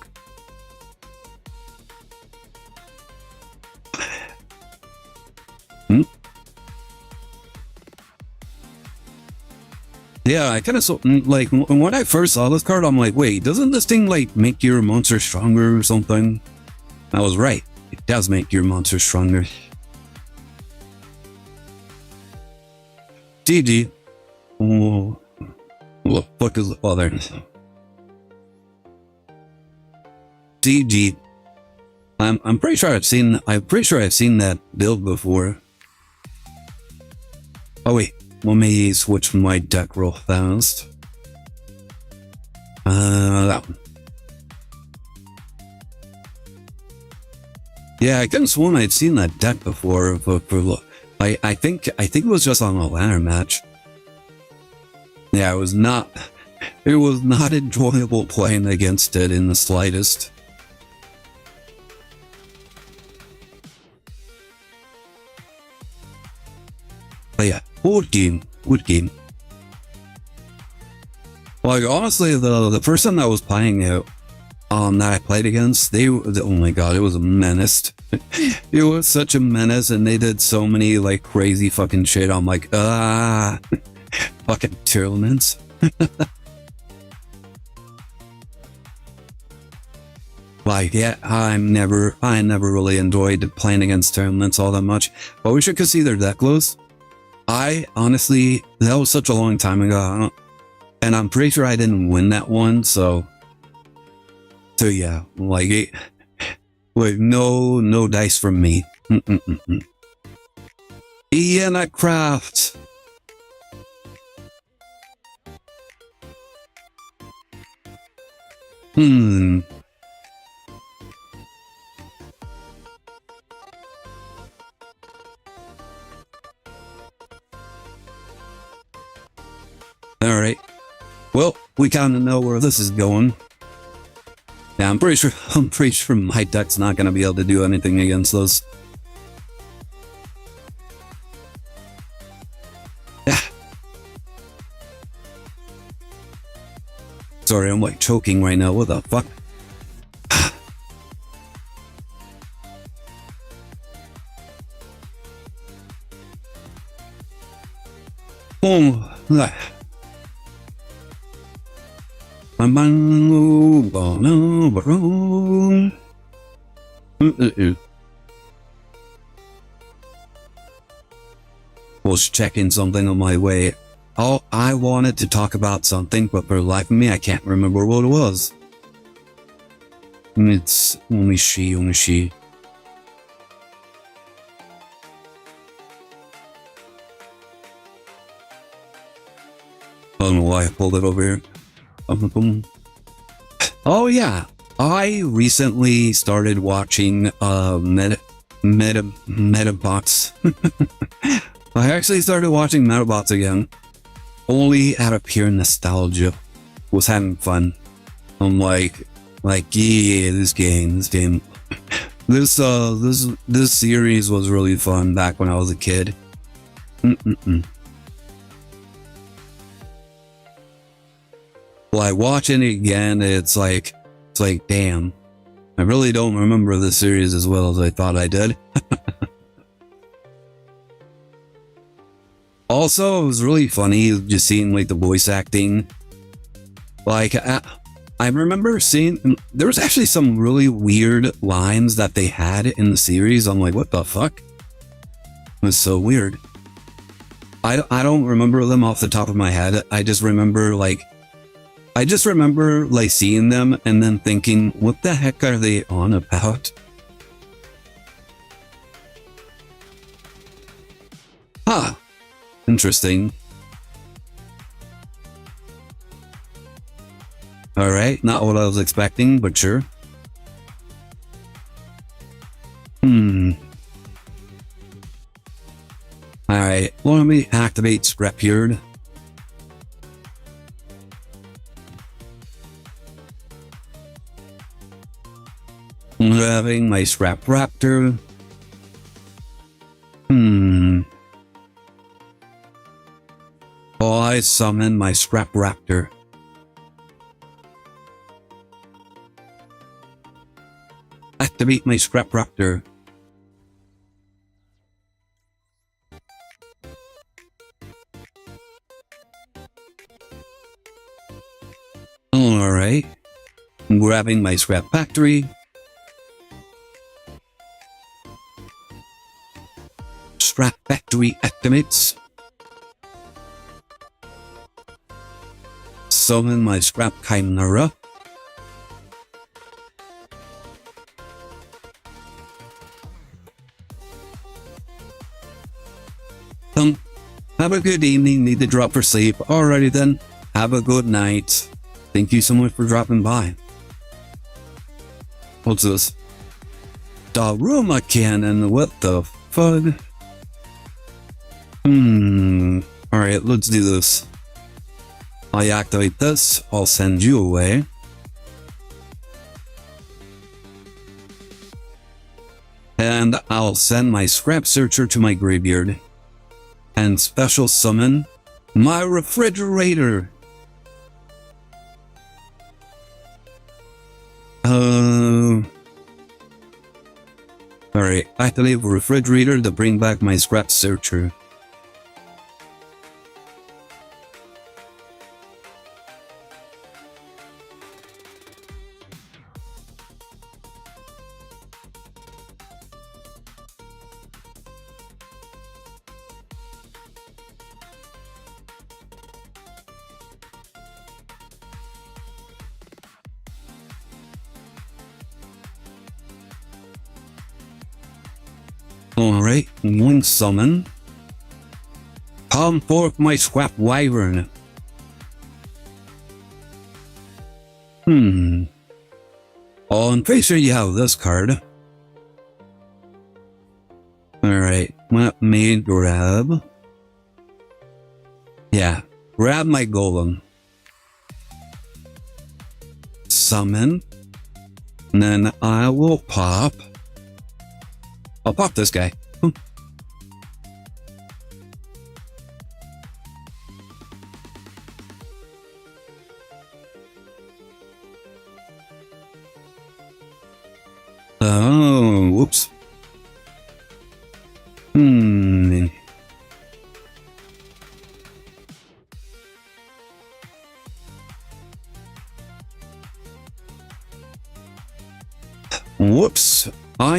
Yeah, I kind of saw, like, when I first saw this card, I'm like, wait, doesn't this thing, like, make your monster stronger or something? I was right. It does make your monster stronger. GG. Oh, what the fuck is... Oh, there. GG. I'm pretty sure I've seen that build before. Oh wait, let me switch my deck real fast. That one. Yeah, I couldn't sworn I'd seen that deck before, but I think it was just on a ladder match. Yeah, it was not enjoyable playing against it in the slightest. But yeah, good game. Like, honestly, the person that was playing it, that I played against, oh my god, it was a menace. It was such a menace, and they did so many, like, crazy fucking shit. I'm like, fucking tournaments. Like, yeah, I never really enjoyed playing against tournaments all that much, but we should go see their deck list. I honestly, that was such a long time ago, and I'm pretty sure I didn't win that one, so yeah, like, wait, no dice from me. Ian at Craft. Alright. Well, we kind of know where this is going. Yeah, I'm pretty sure my deck's not going to be able to do anything against those. Yeah. Sorry, I'm like choking right now. What the fuck? Oh, was checking something on my way. Oh, I wanted to talk about something, but for the life of me, I can't remember what it was. It's only she. I don't know why I pulled it over here. Oh yeah, I recently started watching Metabots. I actually started watching Metabots again, only out of pure nostalgia. Was having fun. I'm like yeah, this game. This series was really fun back when I was a kid. Like watching it again, it's like damn, I really don't remember the series as well as I thought I did. Also, it was really funny just seeing like the voice acting. Like I remember seeing there was actually some really weird lines that they had in the series. I'm like, what the fuck? It was so weird. I don't remember them off the top of my head. I just remember seeing them and then thinking, what the heck are they on about? Huh. Interesting. Alright, not what I was expecting, but sure. Alright, let me activate Scrapyard. Having my Scrap Raptor. Oh, I summon my Scrap Raptor. Activate my Scrap Raptor. Alright. I'm grabbing my Scrap Factory. Scrap Factory activates. Summon my Scrap Chimera. Have a good evening. Need to drop for sleep. Alrighty then. Have a good night. Thank you so much for dropping by. What's this? Daruma Cannon. What the fuck? Alright, let's do this. I activate this. I'll send you away. And I'll send my Scrap Searcher to my graveyard. And special summon my refrigerator. Alright, activate the refrigerator to bring back my Scrap Searcher. Alright, one summon. Come forth, my Scrap Wyvern. Oh, I'm pretty sure you have this card. Alright, let me grab. Yeah, grab my Golem. Summon. And then I will pop. I'll pop this guy. Oh, whoops.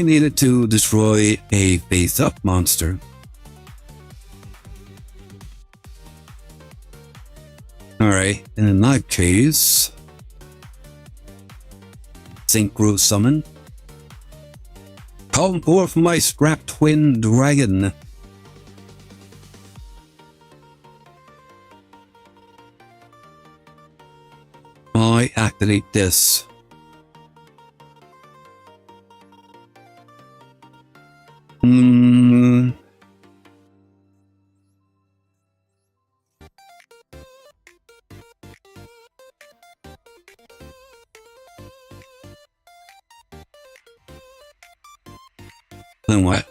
I needed to destroy a face-up monster. Alright, in that case... Synchro Summon. Come forth my scrap twin dragon. I activate this. Then what?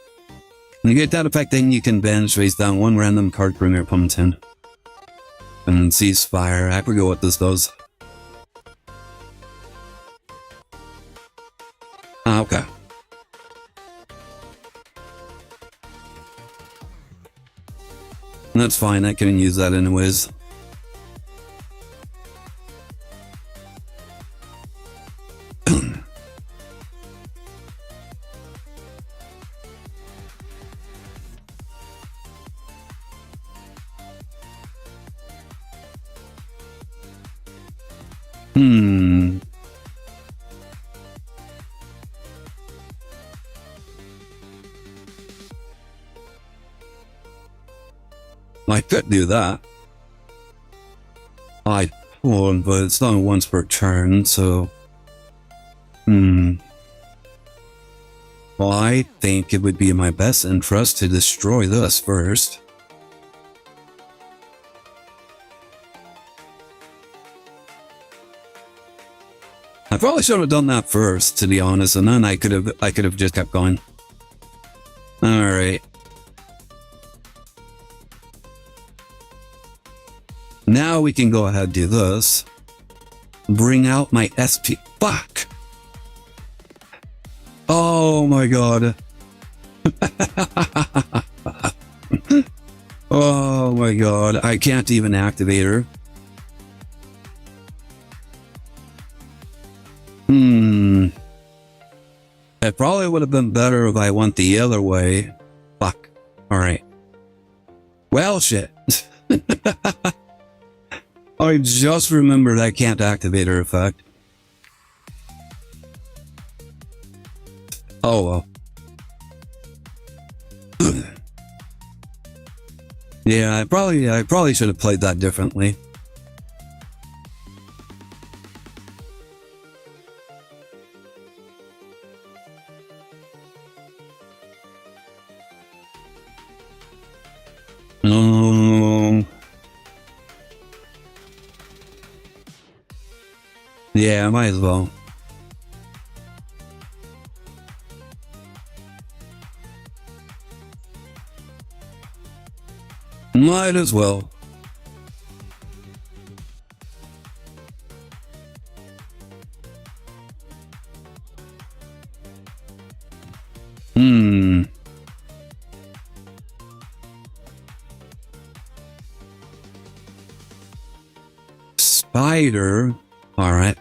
When you get that effect, then you can banish face down one random card from your opponent's hand. And then cease fire. I forget what this does. Ah, okay. That's fine, I can use that anyways. I could do that. I would, but it's not once per turn, so... Well, I think it would be in my best interest to destroy this first. I probably should have done that first, to be honest, and then I could have just kept going. Alright. Now we can go ahead and do this. Bring out my SP. Fuck! Oh my god. Oh my god. I can't even activate her. It probably would have been better if I went the other way. Fuck. Alright. Well, shit. I just remembered I can't activate her effect. Oh well. Yeah, I probably should have played that differently. Yeah, might as well. Might as well. Spider. All right.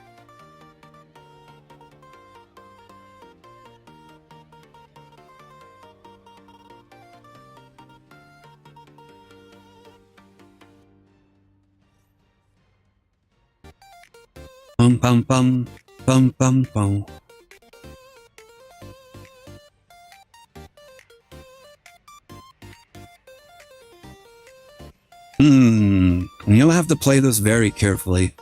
Bum bum bum bum bum bum. You'll have to play this very carefully.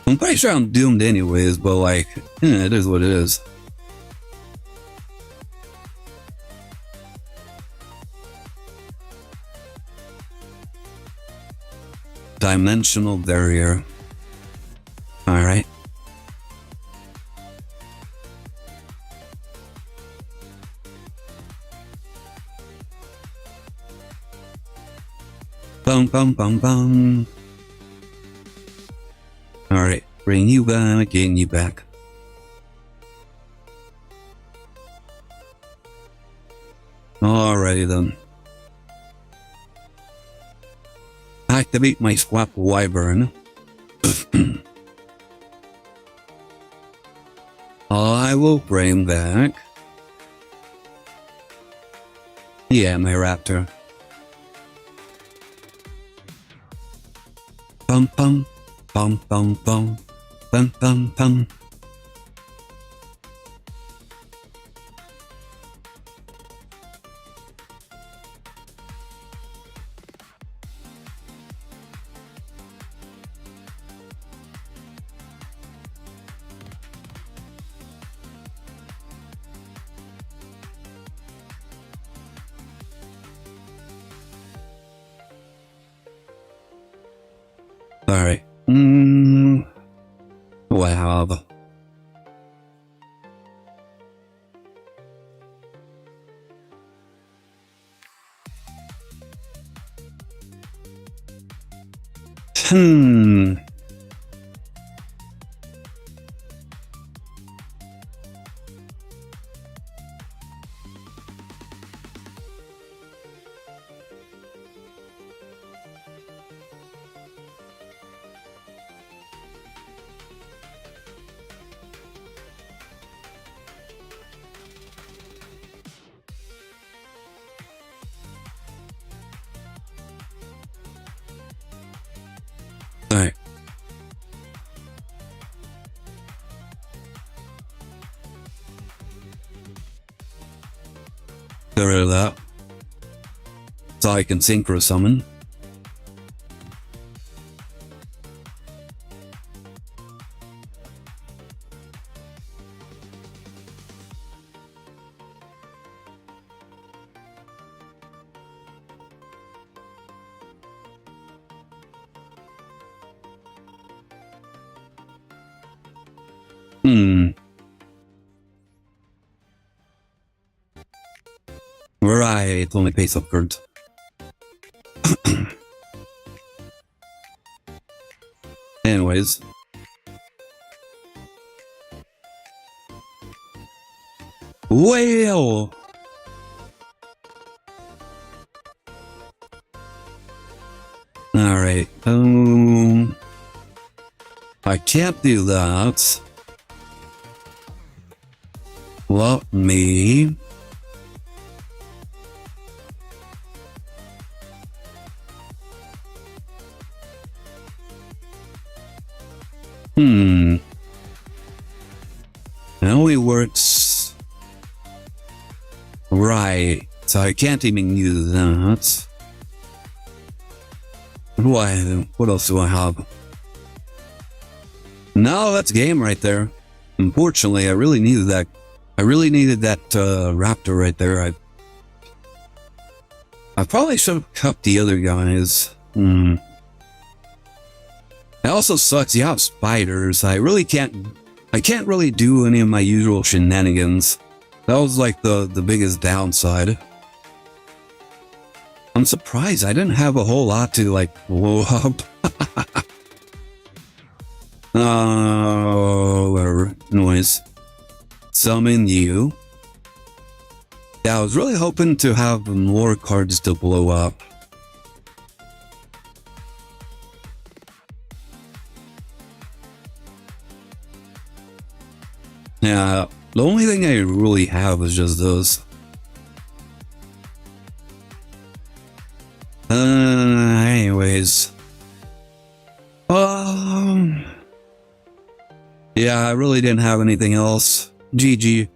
I'm pretty sure I'm doomed anyways, but like, it is what it is. Dimensional barrier. Alright. Bum bum bum bum. Alright, bring you back, getting you back. Alrighty then. Activate my swap wyvern. I will bring back. Yeah, my raptor. Bum bum bum bum bum bum bum bum. Alright. Wow. Alright. Get rid of that. So I can synchro summon. Right, only pays upgrade. Anyways. Well. Alright. I can't do that. Let me. It only works. Right. So I can't even use that. What else do I have? No, that's game right there. Unfortunately, I really needed that. I really needed that raptor right there. I probably should have kept the other guys. It also sucks. You have spiders. I can't really do any of my usual shenanigans. That was like the biggest downside. I'm surprised I didn't have a whole lot to like blow up. Whatever. Anyways. Summon you. Yeah, I was really hoping to have more cards to blow up. Yeah, the only thing I really have is just those. Anyways. Yeah, I really didn't have anything else. GG.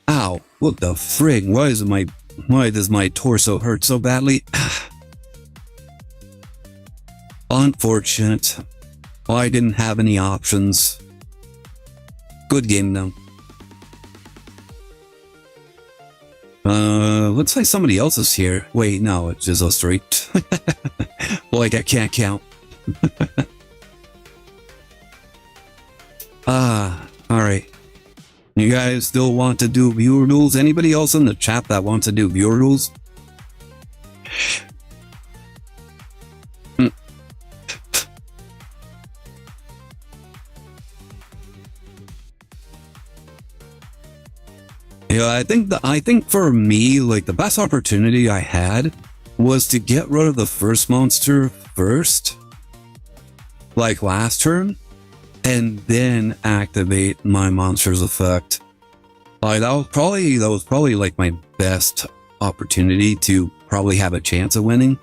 Ow, what the frig? Why does my torso hurt so badly? Unfortunate. Well, I didn't have any options. Good game though. Looks like somebody else is here. Wait, no, it's just us three. Like I can't count. Alright. You guys still want to do viewer duels? Anybody else in the chat that wants to do viewer duels? Yeah, I think for me, like the best opportunity I had was to get rid of the first monster first, like last turn, and then activate my monster's effect. Like that was probably like my best opportunity to probably have a chance of winning.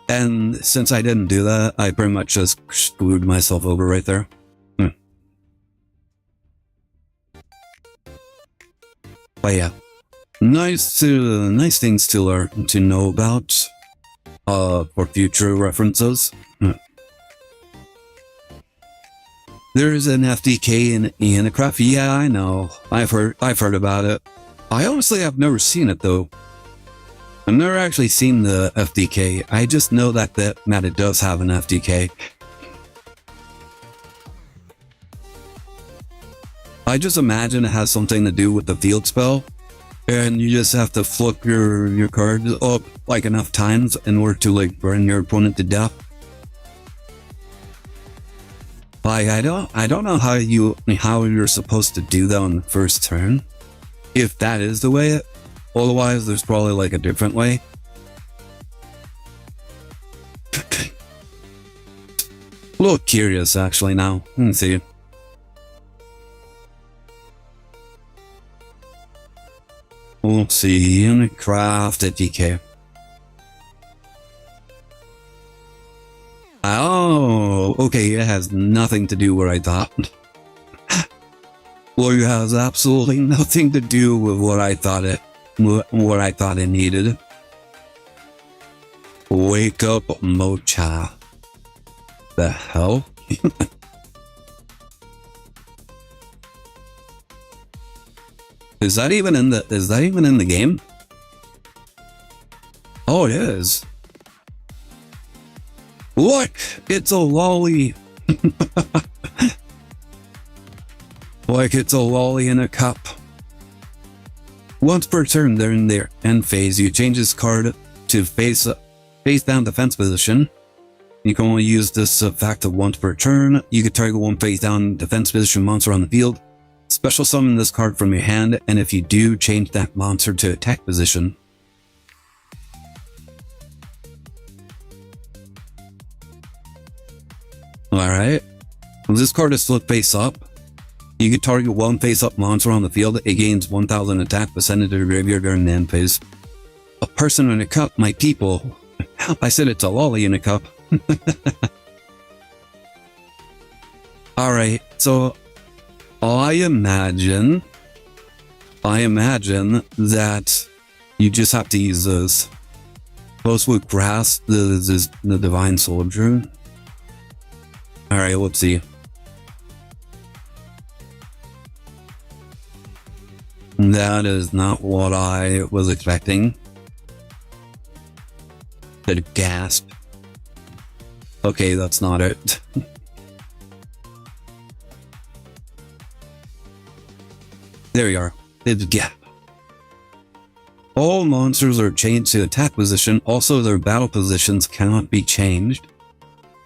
And since I didn't do that, I pretty much just screwed myself over right there. But yeah, nice things to learn, to know about, for future references. There's an FDK in Anacraft. Yeah, I know. I've heard about it. I honestly have never seen it though. I've never actually seen the FDK. I just know that it does have an FDK. I just imagine it has something to do with the field spell, and you just have to flip your card up like enough times in order to like burn your opponent to death. Like I don't know how you're supposed to do that on the first turn, if that is the way. Otherwise, there's probably like a different way. A little curious actually now. Let's see. Let's see, Unicraft at DK. Oh, okay, it has nothing to do with what I thought. Well, it has absolutely nothing to do with what I thought it needed. Wake up, Mocha. The hell? Is that even in the game? Oh, it is. Look, it's a lolly. Like it's a lolly in a cup. Once per turn during their end phase, you change this card to face down defense position. You can only use this effect once per turn. You can target one face down defense position monster on the field. Special summon this card from your hand, and if you do, change that monster to attack position. Alright. This card is flipped face up. You can target one face up monster on the field. It gains 1000 attack percentage to the graveyard during the end phase. A person in a cup, my people. I said it's a lolly in a cup. Alright, so I imagine that you just have to use this. Close with grass, the divine soldier. Alright, let's see. That is not what I was expecting. Could have gasped. Okay, that's not it. There we are. There's a gap. All monsters are changed to attack position. Also, their battle positions cannot be changed.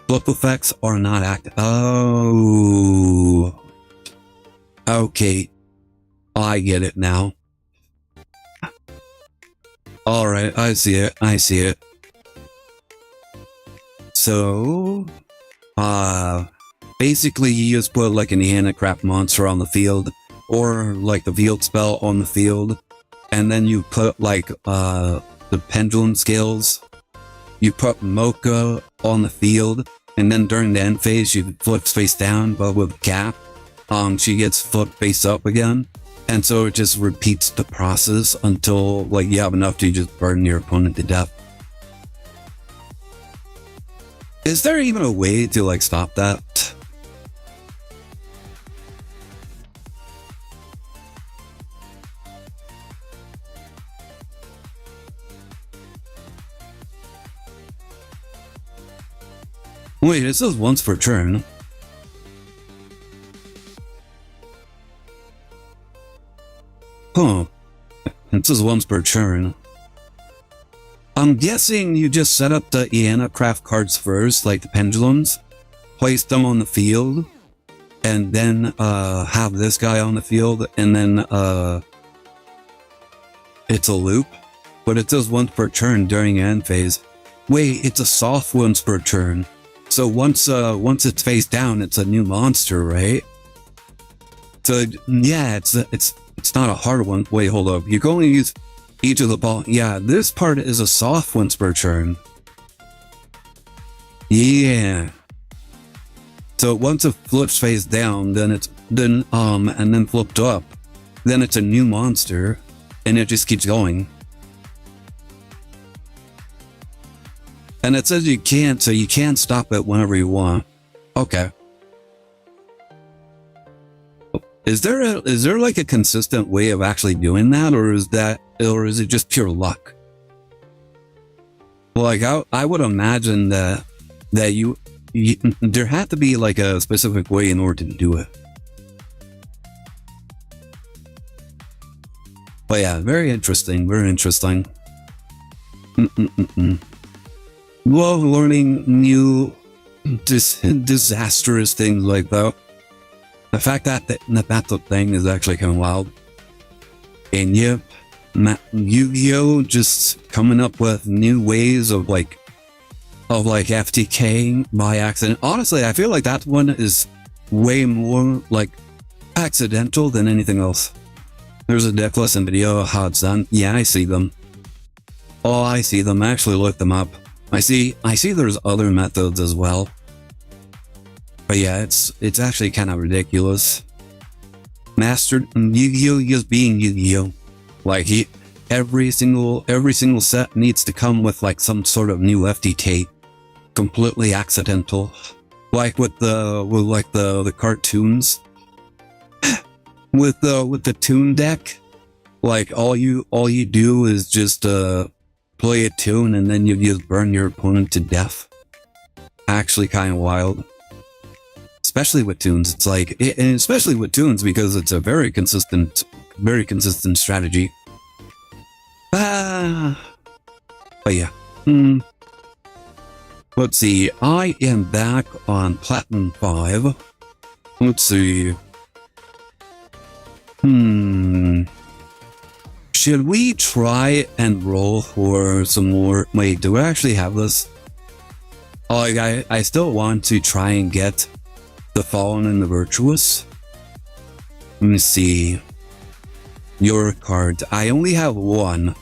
Flip effects are not active. Oh. Okay. I get it now. Alright, I see it. So, basically you just put like an Anacraft monster on the field, or like the field spell on the field, and then you put like the pendulum scales. You put Mocha on the field, and then during the end phase she flips face down, but with a gap, she gets flipped face up again. And so it just repeats the process until like you have enough to just burn your opponent to death. Is there even a way to like stop that? Wait, it says once per turn. Huh. It says once per turn. I'm guessing you just set up the Anacraft cards first, like the pendulums, place them on the field, and then have this guy on the field, and then it's a loop, but it does once per turn during end phase. Wait, it's a soft once per turn. So once it's face down, it's a new monster, right? So yeah, it's not a hard one. Wait, hold up. You can only use each of the ball. Yeah, this part is a soft once per turn. Yeah. So once it flips face down, then and then flipped up, then it's a new monster, and it just keeps going. And it says you can't, so you can stop it whenever you want. Okay. Is there like a consistent way of actually doing that, or is it just pure luck? Like I would imagine that you there had to be like a specific way in order to do it. But yeah, very interesting, very interesting. Love learning new disastrous things like that. The fact that that's a thing is actually kind of wild. And yep, Yu-Gi-Oh! Just coming up with new ways of like FTKing by accident. Honestly, I feel like that one is way more like accidental than anything else. There's a deck lesson video of how it's done. Yeah, I see them. Oh, I see them. I actually looked them up. I see there's other methods as well. But yeah, it's actually kind of ridiculous. Master Yu-Gi-Oh! Just being Yu-Gi-Oh! Like every single set needs to come with like some sort of new FTK. Completely accidental. Like with the cartoons. With the tune deck, like all you do is just play a tune and then you just burn your opponent to death. Actually kind of wild. Especially with tunes, it's like, and especially with tunes because it's a very consistent strategy. But yeah. Let's see. I am back on Platinum 5. Let's see. Should we try and roll for some more? Wait, do I actually have this? Oh, I still want to try and get the Fallen and the Virtuous. Let me see. Your card. I only have one.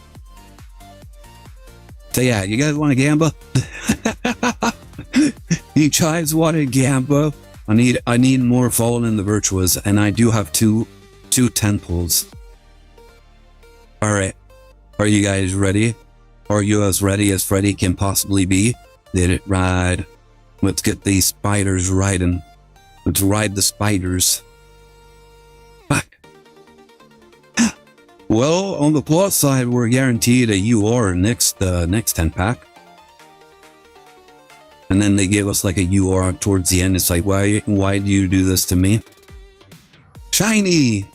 So yeah, you guys want to gamble? You guys want to gamble? I need more Fallen and the Virtuous, and I do have two temples. Alright. Are you guys ready? Are you as ready as Freddy can possibly be? Did it ride? Let's get these spiders riding. Let's ride the spiders. Back. Well, on the plus side, we're guaranteed a UR next 10 pack. And then they give us like a UR towards the end. It's like, why do you do this to me? Shiny!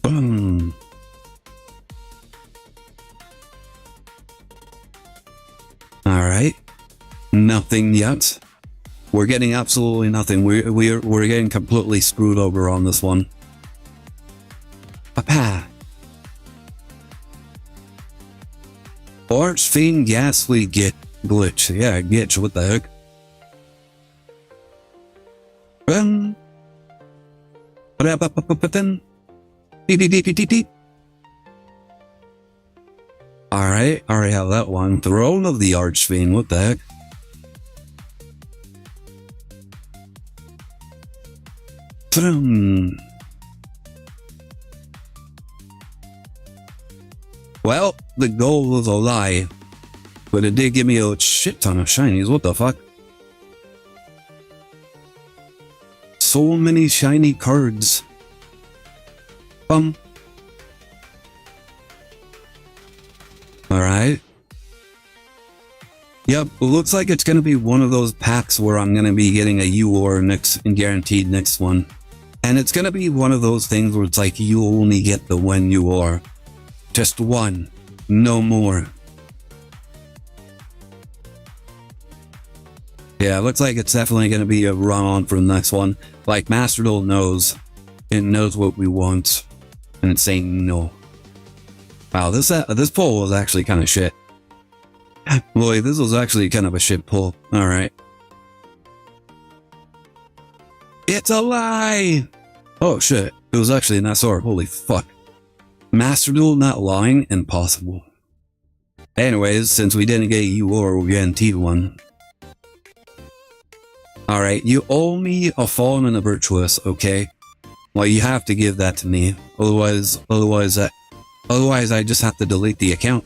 Boom. Alright. Nothing yet. We're getting absolutely nothing. We're getting completely screwed over on this one. Papa. Archfiend, Ghastly, get Glitch. Yeah, Glitch, what the heck? Alright, I already have that one. Throne of the Archfiend, what the heck? Well, the goal was a lie, but it did give me a shit ton of shinies. What the fuck? So many shiny cards. Alright. Yep, it looks like it's gonna be one of those packs where I'm gonna be getting a UR next and guaranteed next one. And it's gonna be one of those things where it's like you only get the one UR. Just one, no more. Yeah, it looks like it's definitely gonna be a run on for the next one. Like Master Duel knows It knows what we want, and it's saying no. Wow, this poll was actually kind of shit. Boy, this was actually kind of a shit poll. Alright. It's a lie! Oh shit, it was actually an SR. Holy fuck. Master Duel not lying? Impossible. Anyways, since we didn't get you or we guaranteed one. Alright, you owe me a fallen and a virtuous, okay? Well, you have to give that to me. Otherwise I just have to delete the account.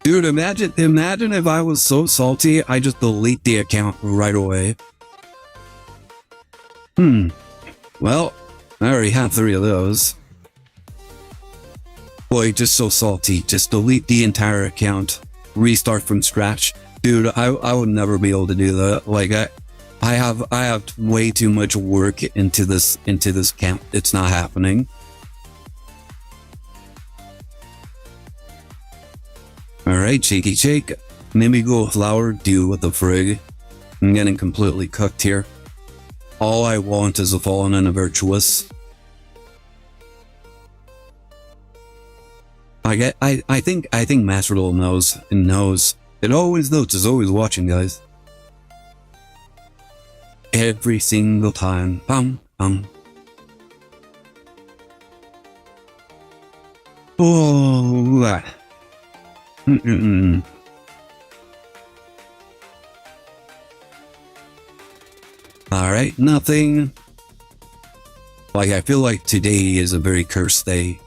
Dude, imagine if I was so salty, I just delete the account right away. Well, I already have 3 of those. Boy, just so salty. Just delete the entire account. Restart from scratch. Dude, I would never be able to do that. Like, I have way too much work into this account. It's not happening. Alright, shaky shake. Maybe go flower, do what the frig. I'm getting completely cooked here. All I want is a fallen and a virtuous. I think Master Duel knows. It knows. It always knows. It's always watching, guys. Every single time. Bum, bum. Oh, Alright, nothing. Like, I feel like today is a very cursed day.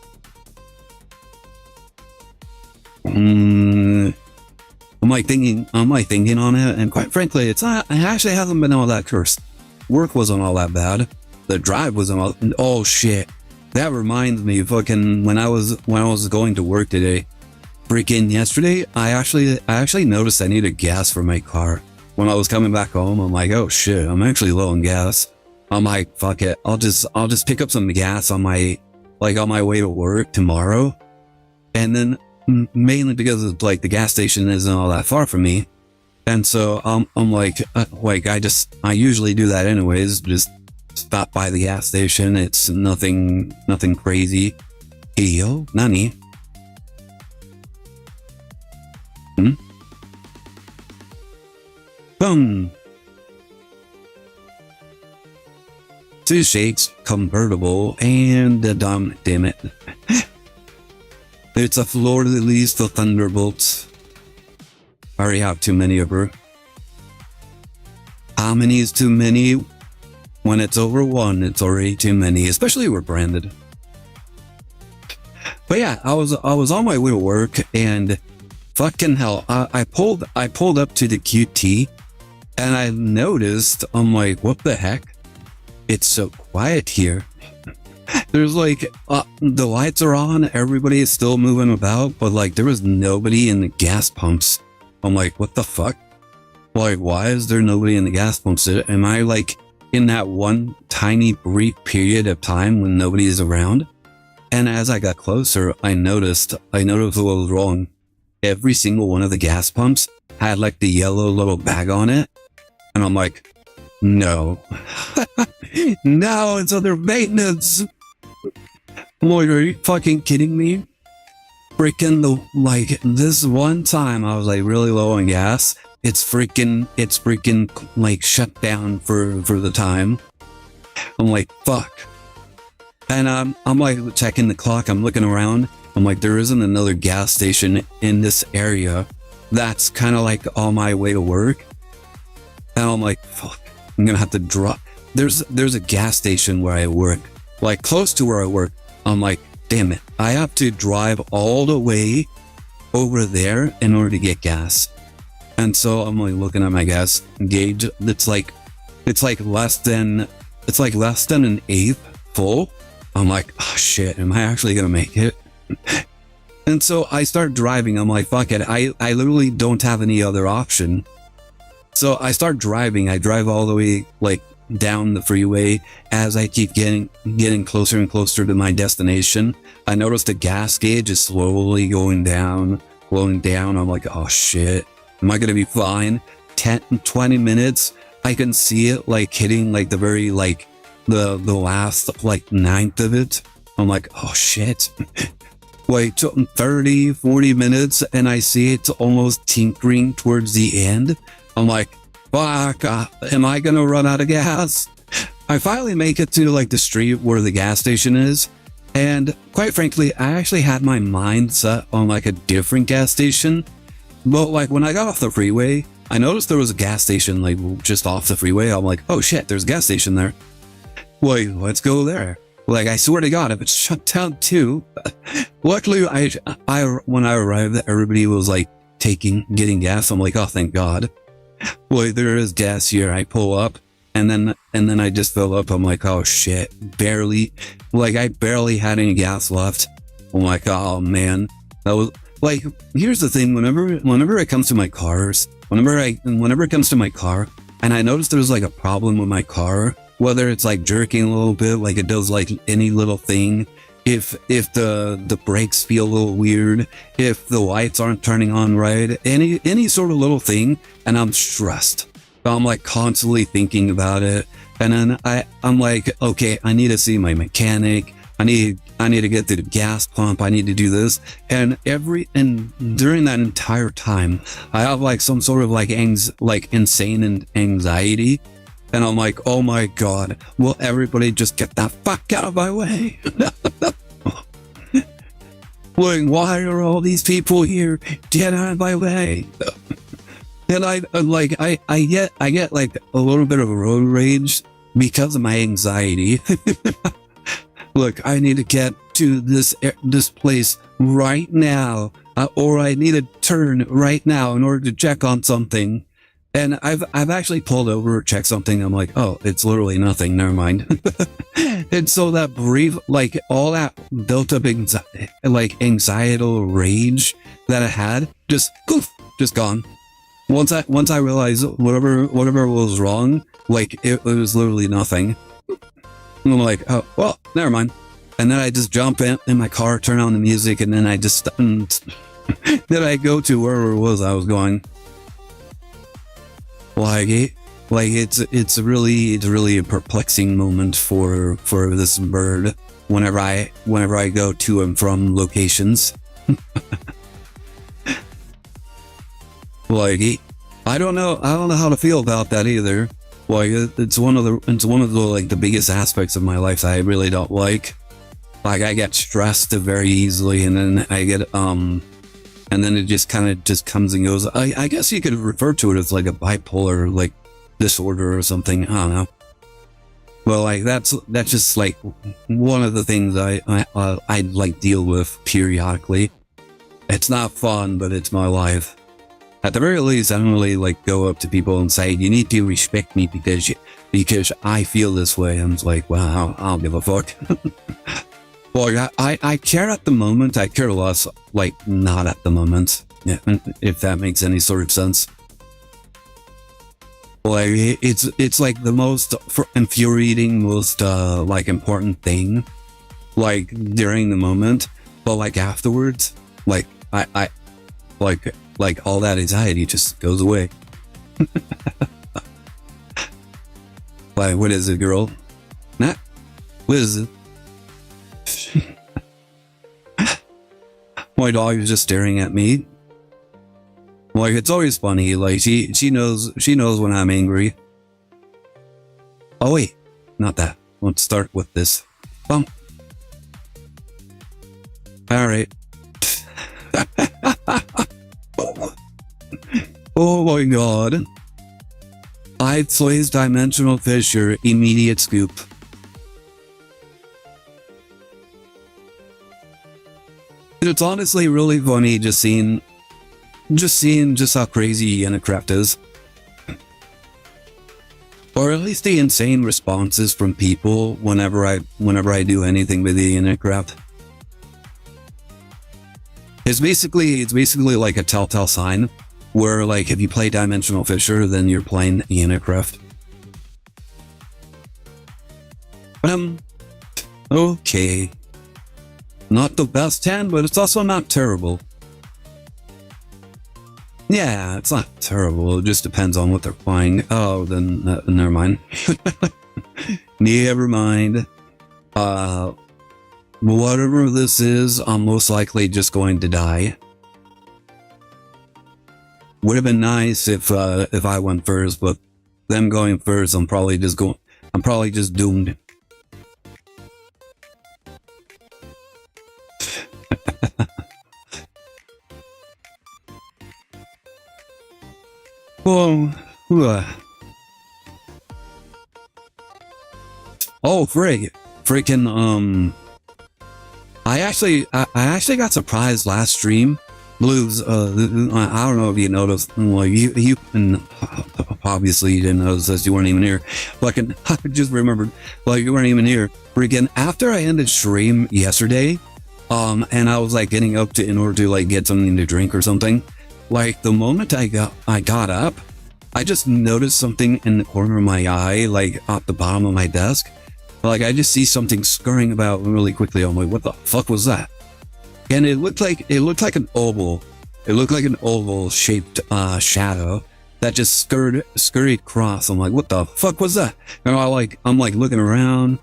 I'm like thinking on it, and quite frankly, it actually hasn't been all that cursed. Work wasn't all that bad. The drive wasn't all. Oh shit! That reminds me, fucking when I was going to work today, freaking yesterday, I actually noticed I needed gas for my car. When I was coming back home, I'm like, oh shit, I'm actually low on gas. I'm like, fuck it, I'll just pick up some gas on my way to work tomorrow, and then. Mainly because it's like the gas station isn't all that far from me, and so I'm like I usually do that anyways. Just stop by the gas station. It's nothing crazy. Hey yo, nani? Boom. 2 shakes, convertible, and a damn it. It's a floor that leads to Thunderbolts. I already have too many of her. How many is too many? When it's over 1, it's already too many, especially with branded. But yeah, I was on my way to work, and fucking hell, I pulled up to the QT, and I noticed, I'm like, what the heck? It's so quiet here. There's like, the lights are on, everybody is still moving about, but like there was nobody in the gas pumps. I'm like, what the fuck? Like, why is there nobody in the gas pumps? Am I like in that one tiny brief period of time when nobody is around? And as I got closer, I noticed what was wrong. Every single one of the gas pumps had like the yellow little bag on it. And I'm like, no. No, it's under maintenance. Lloyd, are you fucking kidding me? Freaking this one time I was like really low on gas. It's freaking like shut down for the time. I'm like, fuck. And I'm like checking the clock. I'm looking around. I'm like, there isn't another gas station in this area that's kind of like on my way to work. And I'm like, fuck, I'm gonna have to drop. There's a gas station where I work, like close to where I work. I'm like, damn it, I have to drive all the way over there in order to get gas. And so I'm like looking at my gas gauge. It's like less than an eighth full. I'm like, oh shit, am I actually gonna make it? And so I start driving. I'm like, fuck it, I literally don't have any other option. So I start driving. I drive all the way like down the freeway. As I keep getting closer and closer to my destination, I notice the gas gauge is slowly going down. I'm like, oh shit, am I gonna be fine? 10-20 minutes, I can see it like hitting like the very like the last like ninth of it. I'm like, oh shit. Wait 30, 40 minutes and I see it's almost tinkering towards the end. I'm like, fuck, am I gonna run out of gas? I finally make it to like the street where the gas station is. And quite frankly, I actually had my mind set on like a different gas station. But like when I got off the freeway, I noticed there was a gas station like just off the freeway. I'm like, oh shit, there's a gas station there. Wait, let's go there. Like, I swear to God, if it's shut down too. Luckily, I when I arrived, everybody was like getting gas. I'm like, oh, thank God. Wait, there is gas here. I pull up. And then I just fill up. I'm like, oh shit, I barely had any gas left. I'm like, oh man, that was like, here's the thing. Whenever it comes to my cars, whenever it comes to my car, and I notice there's like a problem with my car, whether it's like jerking a little bit, like it does like any little thing, if the brakes feel a little weird, if the lights aren't turning on right, any sort of little thing, and I'm stressed. I'm like constantly thinking about it, and then I'm like, okay, I need to see my mechanic. I need to get to the gas pump. I need to do this, and during that entire time, I have like some sort of like insane anxiety, and I'm like, oh my God, will everybody just get the fuck out of my way? Like, why are all these people here? Get out of my way. And I get like a little bit of a road rage because of my anxiety. Look, I need to get to this place right now, or I need to turn right now in order to check on something. And I've actually pulled over, checked something. I'm like, oh, it's literally nothing. Never mind. And so that brief, like all that built up anxiety rage that I had, just poof, just gone. Once I realized whatever was wrong, like it was literally nothing. And I'm like, oh well, never mind. And then I just jump in my car, turn on the music, and then I just then I go to wherever it was I was going. It's really a perplexing moment for this bird whenever I go to and from locations. Like, I don't know how to feel about that either. Like, it's one of the like the biggest aspects of my life that I really don't like. Like, I get stressed very easily, and then I get and then it just kind of just comes and goes. I guess you could refer to it as like a bipolar like disorder or something. I don't know. Well, like that's just like one of the things I like deal with periodically. It's not fun, but it's my life. At the very least, I don't really like go up to people and say, you need to respect me because I feel this way. I'm just like, wow, I don't give a fuck. Well, I care at the moment. I care less, like, not at the moment. Yeah, if that makes any sort of sense. Like, it's like the most infuriating, most, like, important thing, like, during the moment. But, like, afterwards, like, I like all that anxiety just goes away. Like, what is it, girl? Nah, what is it? My dog is just staring at me. Like, it's always funny. Like, she knows when I'm angry. Oh wait, not that. Let's start with this. Bump. All right. Oh my God. I plays Dimensional Fissure, immediate scoop. It's honestly really funny just seeing how crazy Unicraft is. Or at least the insane responses from people whenever I do anything with the Unicraft. It's basically like a telltale sign where, like, if you play Dimensional Fissure, then you're playing Unicraft. Okay. Not the best hand, but it's also not terrible. Yeah, it's not terrible. It just depends on what they're playing. Oh, then never mind. Never mind. Whatever this is, I'm most likely just going to die. Would have been nice if I went first, but them going first, I'm probably just doomed. Well, oh, freaking, I actually got surprised last stream. Blues, I don't know if you noticed, well, you obviously you didn't notice this, you weren't even here. Like, I just remembered, like, you weren't even here. Freaking, after I ended stream yesterday, and I was like getting up in order to like get something to drink or something, like the moment I got up, I just noticed something in the corner of my eye, like at the bottom of my desk. Like I just see something scurrying about really quickly. I'm like, what the fuck was that? And it looked like an oval. It looked like an oval shaped shadow that just scurried across. I'm like, what the fuck was that? And I'm like looking around,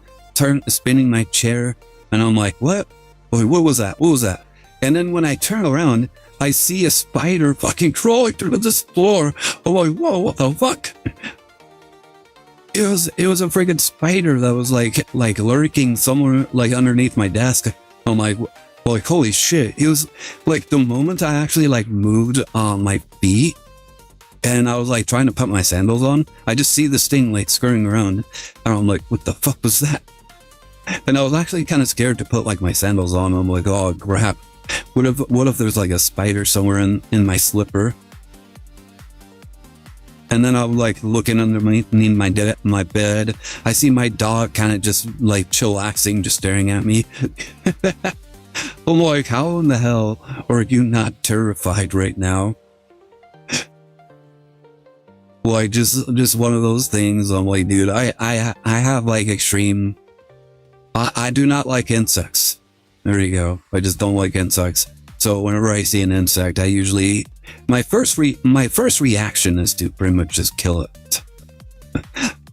spinning my chair, and I'm like, what? Wait, what was that? What was that? And then when I turn around, I see a spider fucking crawling through this floor. I'm like, whoa, what the fuck? It was a freaking spider that was like lurking somewhere like underneath my desk. I'm like, holy shit. It was like the moment I actually like moved my feet and I was like trying to put my sandals on, I just see this thing like scurrying around and I'm like, what the fuck was that? And I was actually kind of scared to put like my sandals on. I'm like, oh crap. What if there's like a spider somewhere in my slipper? And then I'm like looking underneath my bed. I see my dog kind of just like chillaxing, just staring at me. I'm like, how in the hell are you not terrified right now? Like just one of those things. I'm like, dude, I have like extreme. I do not like insects. There you go. I just don't like insects. So whenever I see an insect, I usually my first reaction is to pretty much just kill it.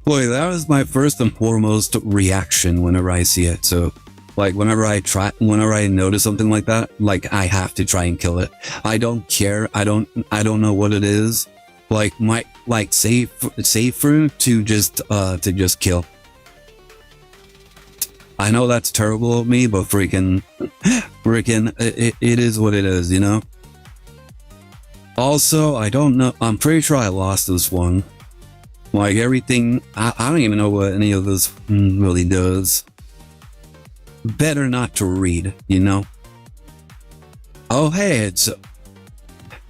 Boy, that was my first and foremost reaction whenever I see it. So like whenever I notice something like that, like I have to try and kill it. I don't care. I don't know what it is. Like safer to just kill. I know that's terrible of me, but freaking, it is what it is, you know? Also, I don't know, I'm pretty sure I lost this one. Like everything, I don't even know what any of this really does. Better not to read, you know? Oh hey, it's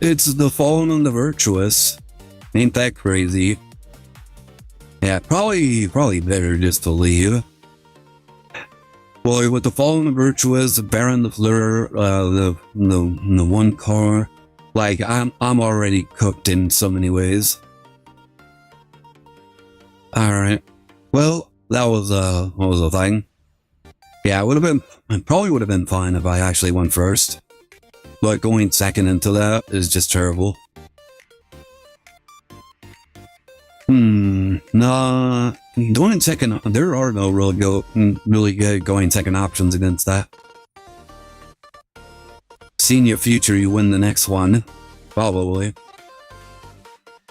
the Fallen and the Virtuous. Ain't that crazy? Yeah, probably better just to leave. Boy, with the Fallen and the Virtuous, the Baron, the Fleur, the one car, like I'm already cooked in so many ways. All right, well that was a thing. Yeah, it probably would have been fine if I actually went first, but going second into that is just terrible. Nah, going second, there are no really good going second options against that. Seeing your future, you win the next one. Probably.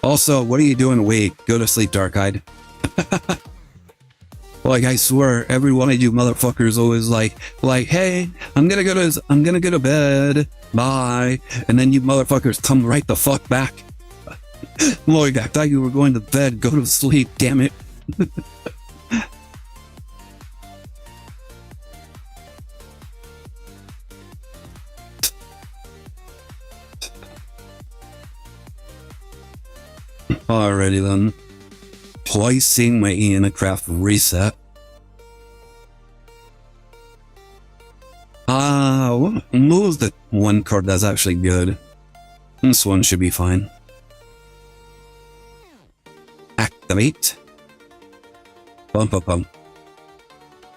Also, what are you doing awake? Go to sleep, Dark-Eyed. Like, I swear, every one of you motherfuckers always like, hey, I'm gonna go to bed, bye, and then you motherfuckers come right the fuck back. Lloyd, I thought you were going to bed. Go to sleep, damn it. Alrighty then. Placing my Ianacraft reset. What was the one card that's actually good? This one should be fine. Activate. Bum bum bum.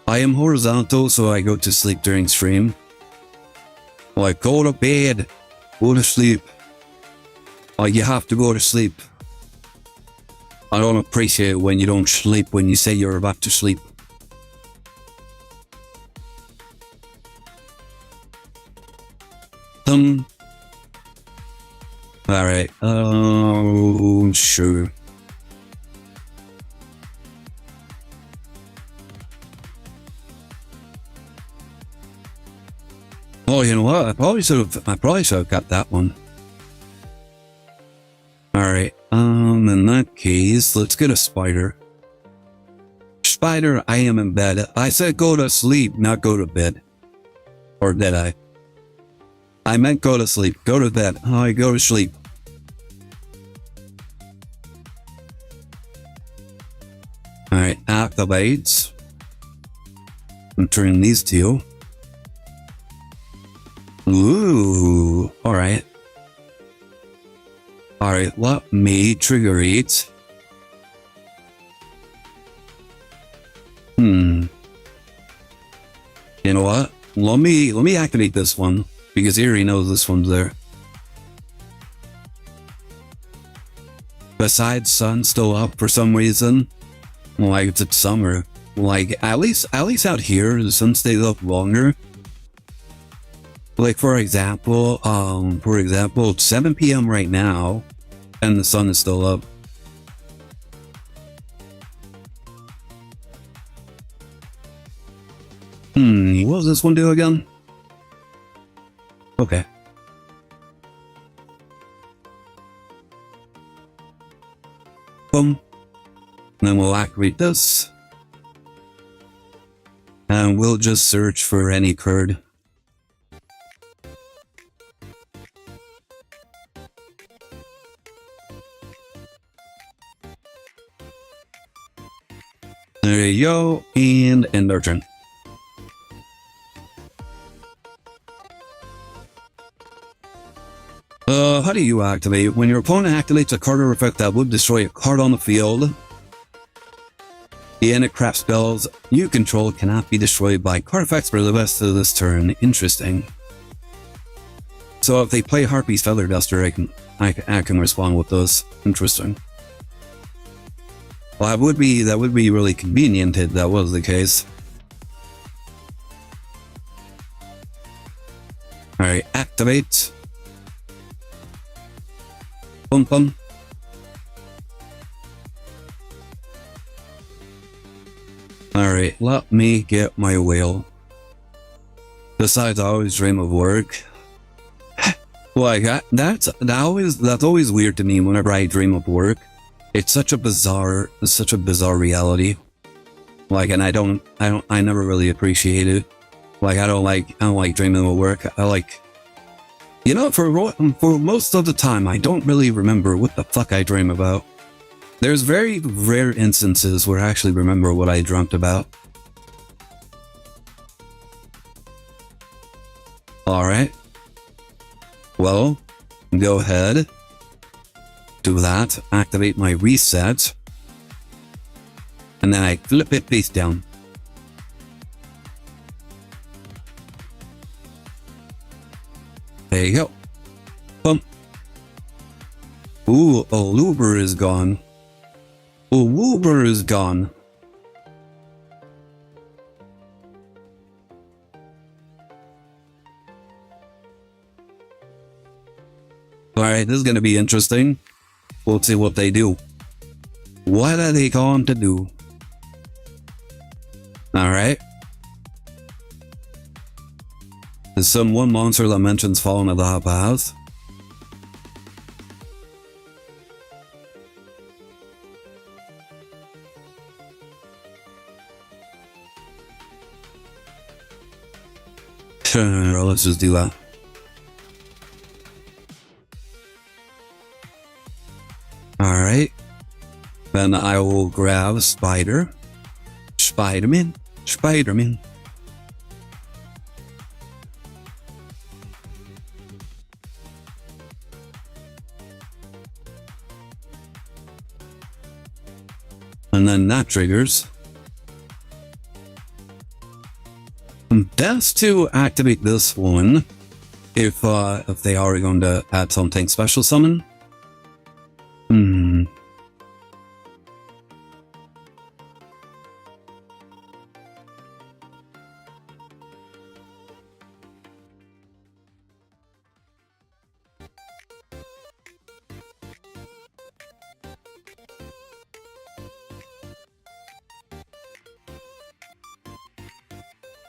I am horizontal, so I go to sleep during stream. Like, go to bed. Go to sleep. Like, you have to go to sleep. I don't appreciate it when you don't sleep when you say you're about to sleep. Alright, oh, sure. Oh, you know what? I probably should have got that one. Alright, in that case, let's get a spider. Spider, I am in bed. I said go to sleep, not go to bed. Or did I? I meant go to sleep. Go to bed. Oh, I go to sleep. Alright, activates. I'm turning these two. Ooh, alright. Alright, let me trigger it. You know what? Let me activate this one, because he already knows this one's there. Besides, sun's still up for some reason. Like it's summer. Like at least out here, the sun stays up longer. Like for example, it's 7 p.m. right now, and the sun is still up. What does this one do again? Okay. Boom. And then we'll activate this. And we'll just search for any card. There you go, and end our turn. How do you activate? When your opponent activates a card or effect that would destroy a card on the field, the end of craft spells you control cannot be destroyed by card effects for the rest of this turn. Interesting. So if they play Harpy's Feather Duster, I can respond with those. Interesting. Well, that would be really convenient if that was the case. Alright, activate. Boom, boom. Alright, let me get my whale. Besides, I always dream of work. Like, that's always weird to me whenever I dream of work. It's such a bizarre reality. Like, and I never really appreciate it. Like, I don't like dreaming of work. I like, you know, for most of the time, I don't really remember what the fuck I dream about. There's very rare instances where I actually remember what I dreamt about. Alright. Well, go ahead. Do that. Activate my reset. And then I flip it face down. There you go. Boom. Ooh, Vtuber is gone. Vtuber is gone. Alright, this is gonna be interesting. We'll see what they do. What are they going to do? Alright. There's some one monster that mentions falling of the hot path. Let's just do that. Alright. Then I will grab Spider. Spider-Man. Spider-Man. And then that triggers. Best to activate this one if they are going to add something special summon.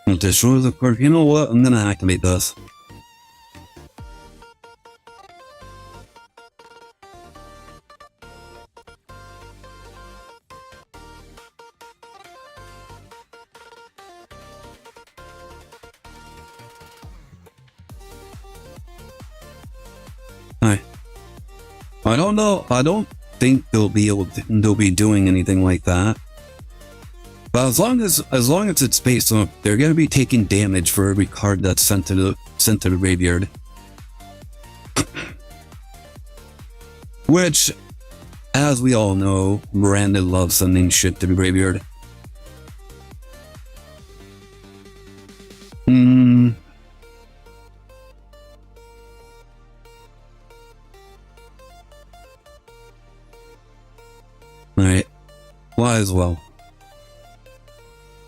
Destroy the card. You know what? I'm gonna activate this. I don't know. I don't think they'll be doing anything like that. But as long as it's based on, they're gonna be taking damage for every card that's sent to the graveyard. Which, as we all know, Brandon loves sending shit to the graveyard. Alright. Why as well.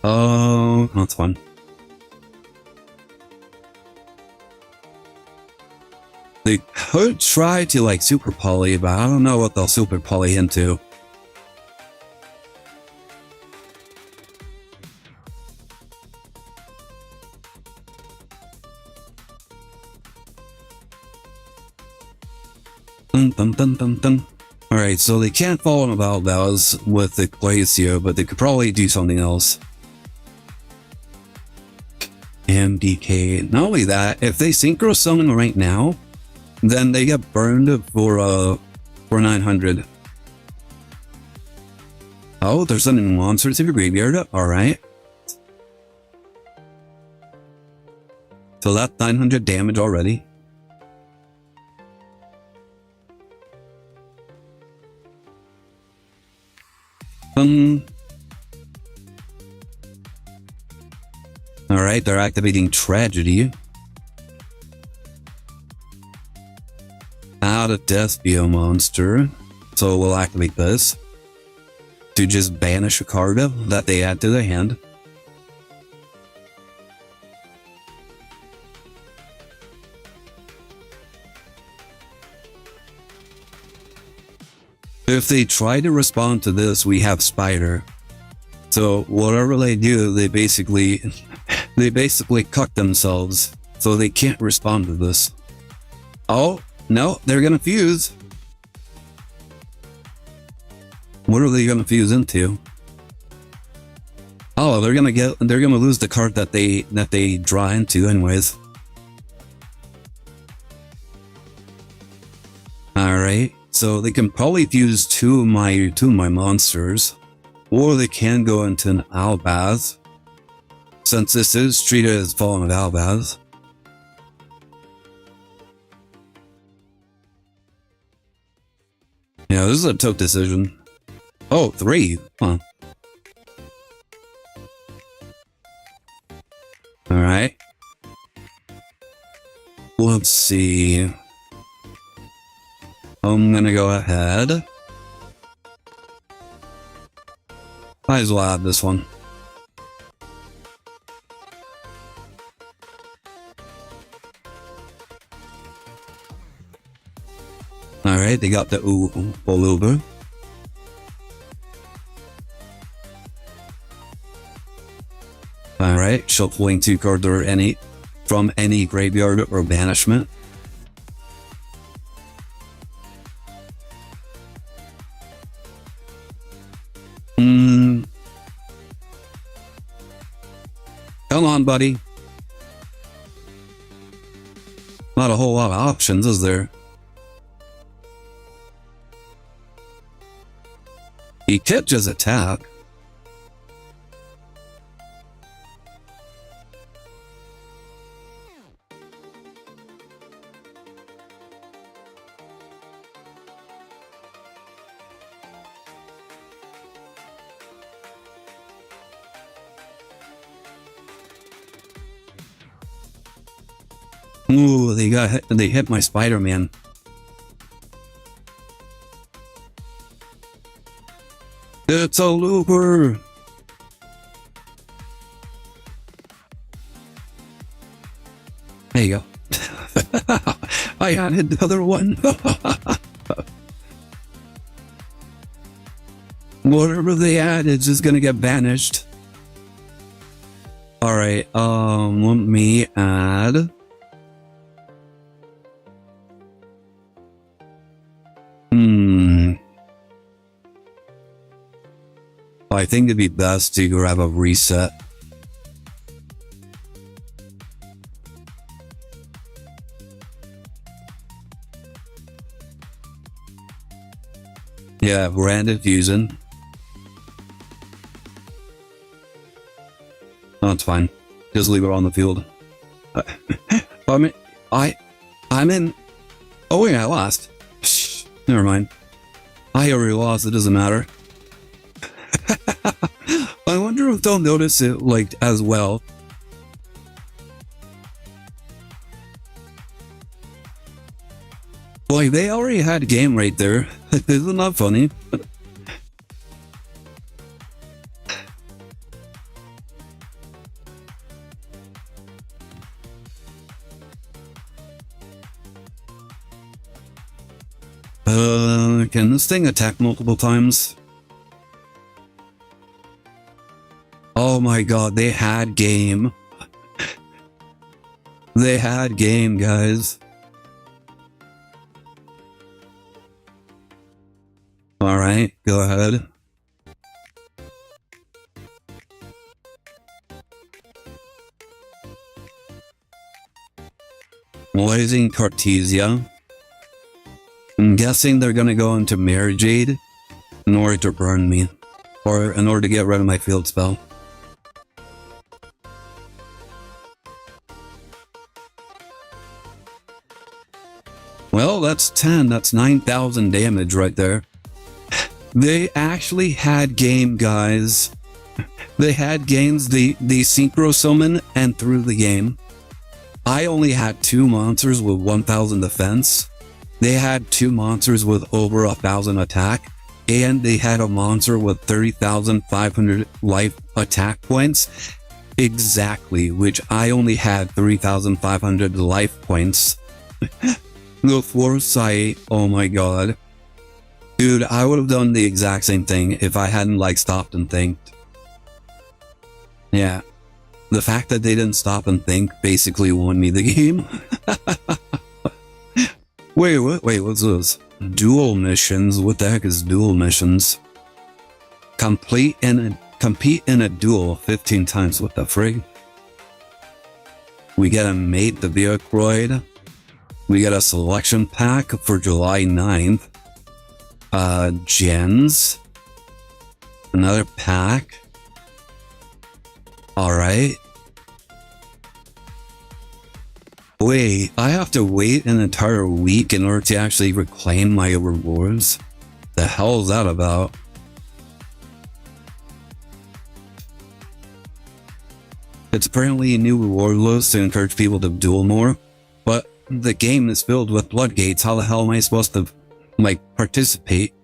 Oh, that's fun. They could try to like super poly, but I don't know what they'll super poly into. Dun dun dun dun dun. Alright, so they can't follow on Valval's with the Glacio, but they could probably do something else. MDK. Not only that, if they synchro summon right now, then they get burned for 900. Oh, they're sending monsters to your graveyard. Alright. So that's 900 damage already. Alright, they're activating Tragedy. Out of Death be a monster. So we'll activate this to just banish a card that they add to their hand. If they try to respond to this, we have Spider. So whatever they do, they basically cuck themselves, so they can't respond to this. Oh, no, they're gonna fuse. What are they gonna fuse into? Oh, they're gonna lose the card that they draw into anyways. Alright. So they can probably fuse two of my monsters, or they can go into an Albaz, since this is treated as Fallen of Albaz. Yeah, this is a tough decision. Oh, 3. Huh. Alright. Let's see. I'm gonna go ahead. Might as well add this one. Alright, they got the Uluber. Alright, shuffling 2 cards or from any graveyard or banishment. Come on, buddy. Not a whole lot of options, is there? He could just attack. Ooh, they hit my Spider-Man. It's a looper. There you go. I added the other one. Whatever they add is just gonna get banished. Alright, let me add. I think it'd be best to grab a reset. Yeah, branded fusion. Oh, it's fine. Just leave it on the field. I mean, I'm in. Oh wait, I lost. Shh, never mind. I already lost. It doesn't matter. I wonder if they'll notice it like as well. Like they already had a game right there. Isn't that funny? Can this thing attack multiple times? Oh my god, they had game. They had game, guys. Alright, go ahead. Blazing Cartesia. I'm guessing they're gonna go into Mary Jade in order to burn me. Or in order to get rid of my field spell. Well, that's 10. That's 9,000 damage right there. They actually had game, guys. They had games. They synchro summon and threw the game. I only had 2 monsters with 1,000 defense. They had 2 monsters with over 1,000 attack. And they had a monster with 30,500 life attack points. Exactly, which I only had 3,500 life points. The foresight, oh my god. Dude, I would have done the exact same thing if I hadn't like stopped and thinked. Yeah. The fact that they didn't stop and think basically won me the game. Wait, what's this? Duel missions? What the heck is duel missions? Compete in a duel 15 times. What the frig? We get a mate, the Viacroid. We get a selection pack for July 9th. Gens. Another pack. Alright. Wait, I have to wait an entire week in order to actually reclaim my rewards? The hell is that about? It's apparently a new reward list to encourage people to duel more, but the game is filled with floodgates. How the hell am I supposed to, like, participate?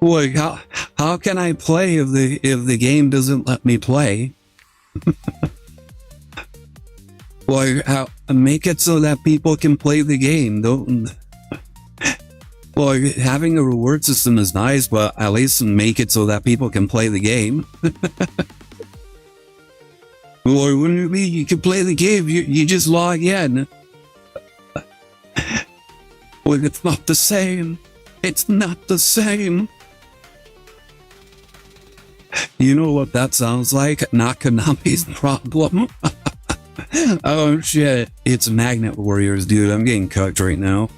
Like, how can I play if the game doesn't let me play? Like, how make it so that people can play the game? Don't. Well, having a reward system is nice, but at least make it so that people can play the game. Or wouldn't it be you can play the game? You just log in. Well, it's not the same. It's not the same. You know what that sounds like? Not Konami's problem. Oh shit, it's Magnet Warriors, dude. I'm getting cooked right now.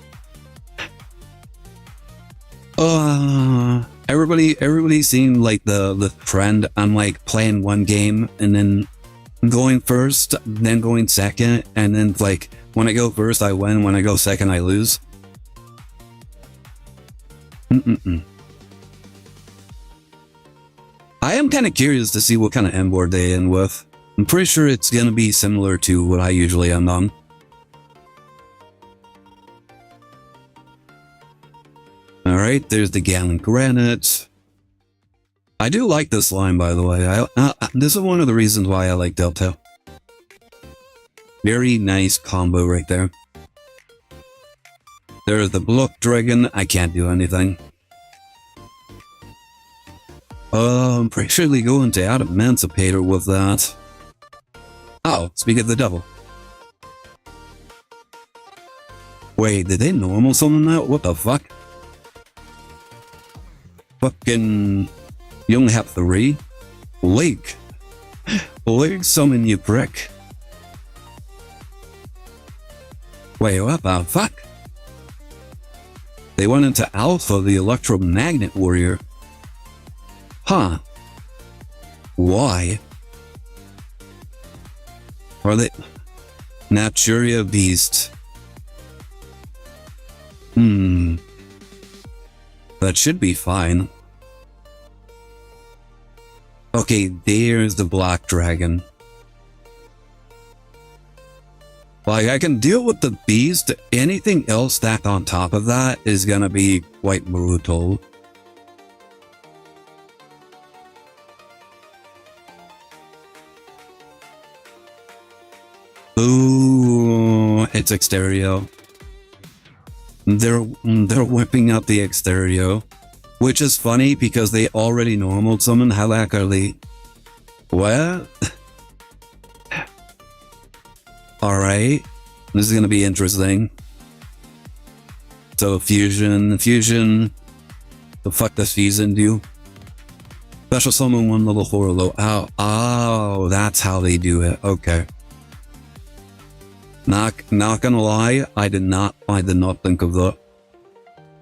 Everybody seemed like the trend. I'm like playing one game and then going first, then going second, and then like when I go first I win, when I go second I lose. I am kind of curious to see what kind of end board they end with. I'm pretty sure it's going to be similar to what I usually end on. Alright, there's the Gallon Granite. I do like this line, by the way. This is one of the reasons why I like Delta. Very nice combo right there. There's the Block Dragon. I can't do anything. I'm pretty sure they go into Emancipator with that. Oh, speak of the devil. Wait, did they normal summon that? What the fuck? Fucking... You only have 3? Lake. Lake summon, you prick. Wait, what the fuck? They went into Alpha, the Electromagnet Warrior. Huh. Why? Are they... Naturia Beast. That should be fine. Okay, there's the Black Dragon. Like, I can deal with the Beast. Anything else stacked on top of that is gonna be quite brutal. Ooh, it's Exterio. They're whipping out the Exterio, which is funny because they already normal summon. How the heck are they? What? All right, this is gonna be interesting. So fusion. The fuck does fusion do? Special summon 1 level 4 low. Oh, that's how they do it. Okay. Not gonna lie, I did not think of that.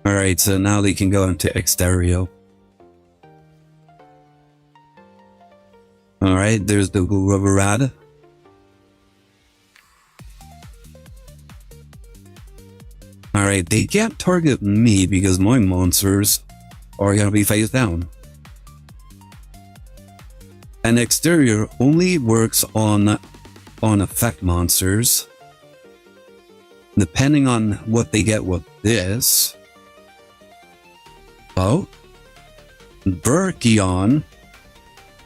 Alright, so now they can go into Exterio. Alright, there's the Rubber Rad. Alright, they can't target me because my monsters are gonna be phased down. And Exterior only works on effect monsters. Depending on what they get with this. Oh. Berkion.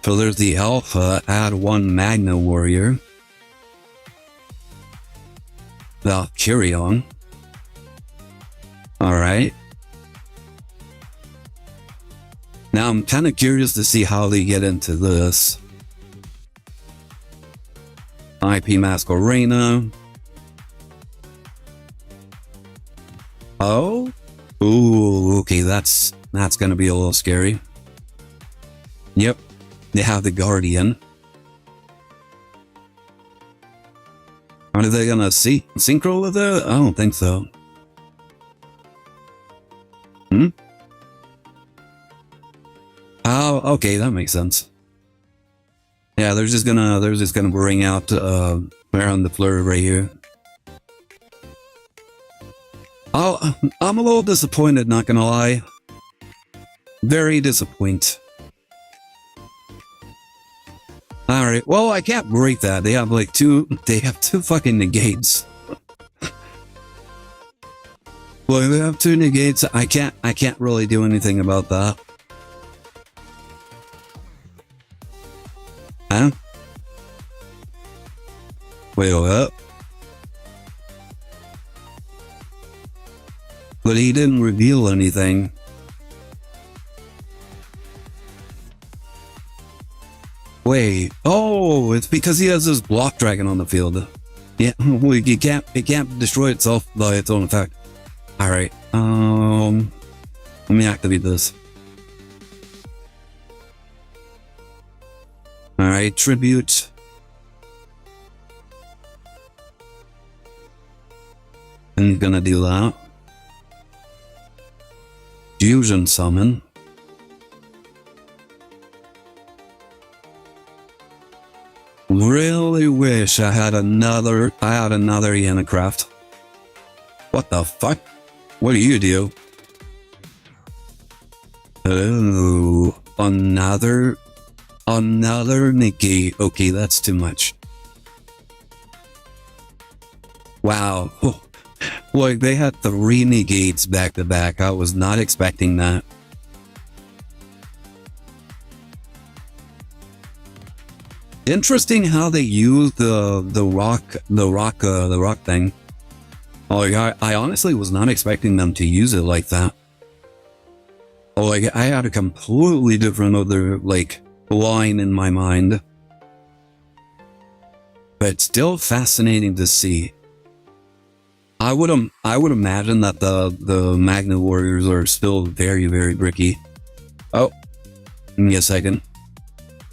So there's the Alpha. Add 1 Magna Warrior. Valkyrion. Alright. Now I'm kind of curious to see how they get into this. IP Masquerena. Oh? Ooh, okay, that's gonna be a little scary. Yep, they have the Guardian. Are they gonna synchro with it? I don't think so. Oh, okay, that makes sense. Yeah, they're just gonna bring out around the fleur right here. Oh, I'm a little disappointed, not gonna lie. Very disappointed. Alright, well, I can't break that. They have like two fucking negates. Well, they have 2 negates. I can't really do anything about that. Huh? Wait, what? But he didn't reveal anything. Wait, oh, it's because he has this block dragon on the field. Yeah, well, it can't destroy itself by its own effect. Alright, let me activate this. Alright, tribute. And he's gonna do that. Fusion summon. Really wish I had another Yanacraft. What the fuck? What do you do? Oh, another negate. Okay, that's too much. Wow. Oh, like they had 3 negates back to back. I was not expecting that. Interesting how they use the rock thing. Like I honestly was not expecting them to use it like that. Oh, like, I had a completely different other, like, line in my mind. But still fascinating to see. I would imagine that the Magna Warriors are still very, very bricky. Oh, give me a second.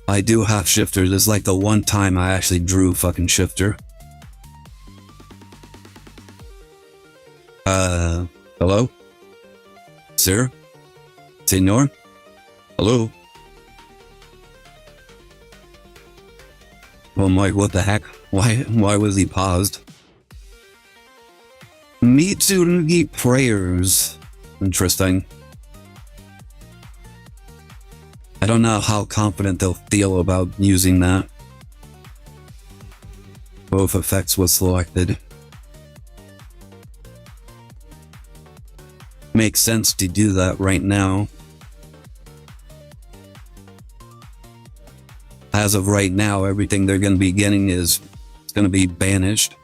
I do have Shifter. This is like the one time I actually drew fucking Shifter. Hello? Sir? Senor? Hello? Oh my, what the heck? Why was he paused? Mitsurugi prayers. Interesting. I don't know how confident they'll feel about using that. Both effects was selected. Makes sense to do that right now. As of right now, everything they're going to be getting is going to be banished.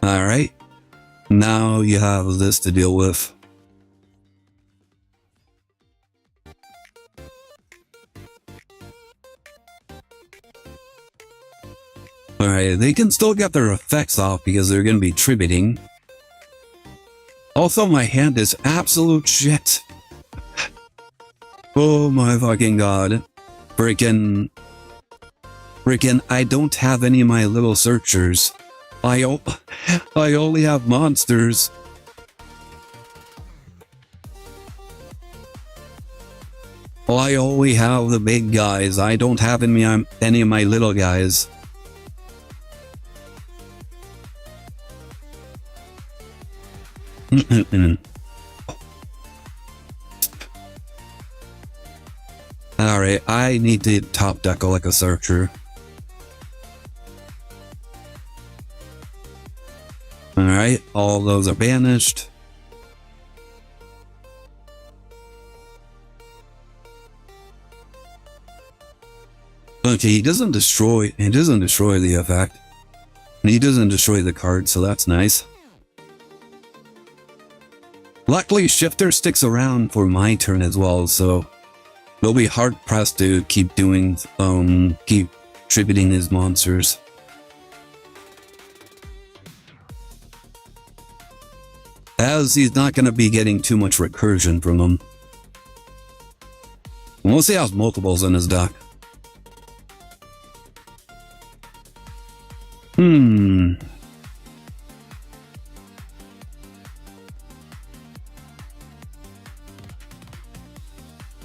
Alright. Now you have this to deal with. Alright, they can still get their effects off because they're going to be tributing. Also, my hand is absolute shit. Oh my fucking god. Freaking, I don't have any of my little searchers. I only have monsters. I only have the big guys. I don't have any of my little guys. Alright, I need to top deck like a searcher. Alright, all those are banished. Okay, he doesn't destroy the effect. And he doesn't destroy the card, so that's nice. Luckily, Shifter sticks around for my turn as well, so they'll be hard pressed to keep tributing his monsters. As he's not going to be getting too much recursion from them. We'll see he has multiples in his deck.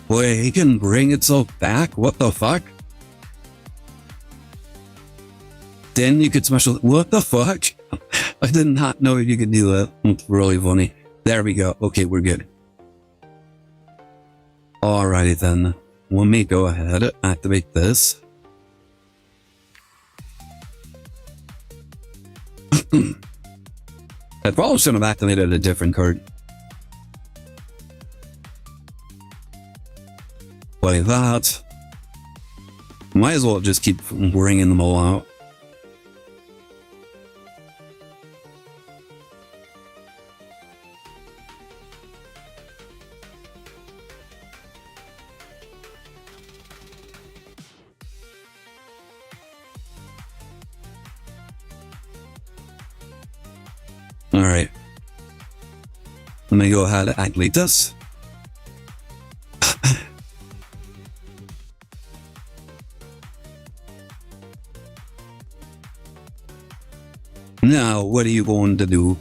Wait, he can bring itself back? What the fuck? Then you could smash it. What the fuck? I did not know you could do that. It's really funny. There we go. Okay, we're good. Alrighty then. Let me go ahead, activate this. I probably should have activated a different card. Like that. Might as well just keep bringing them all out. Alright. Let me go ahead and activate this. Now, what are you going to do?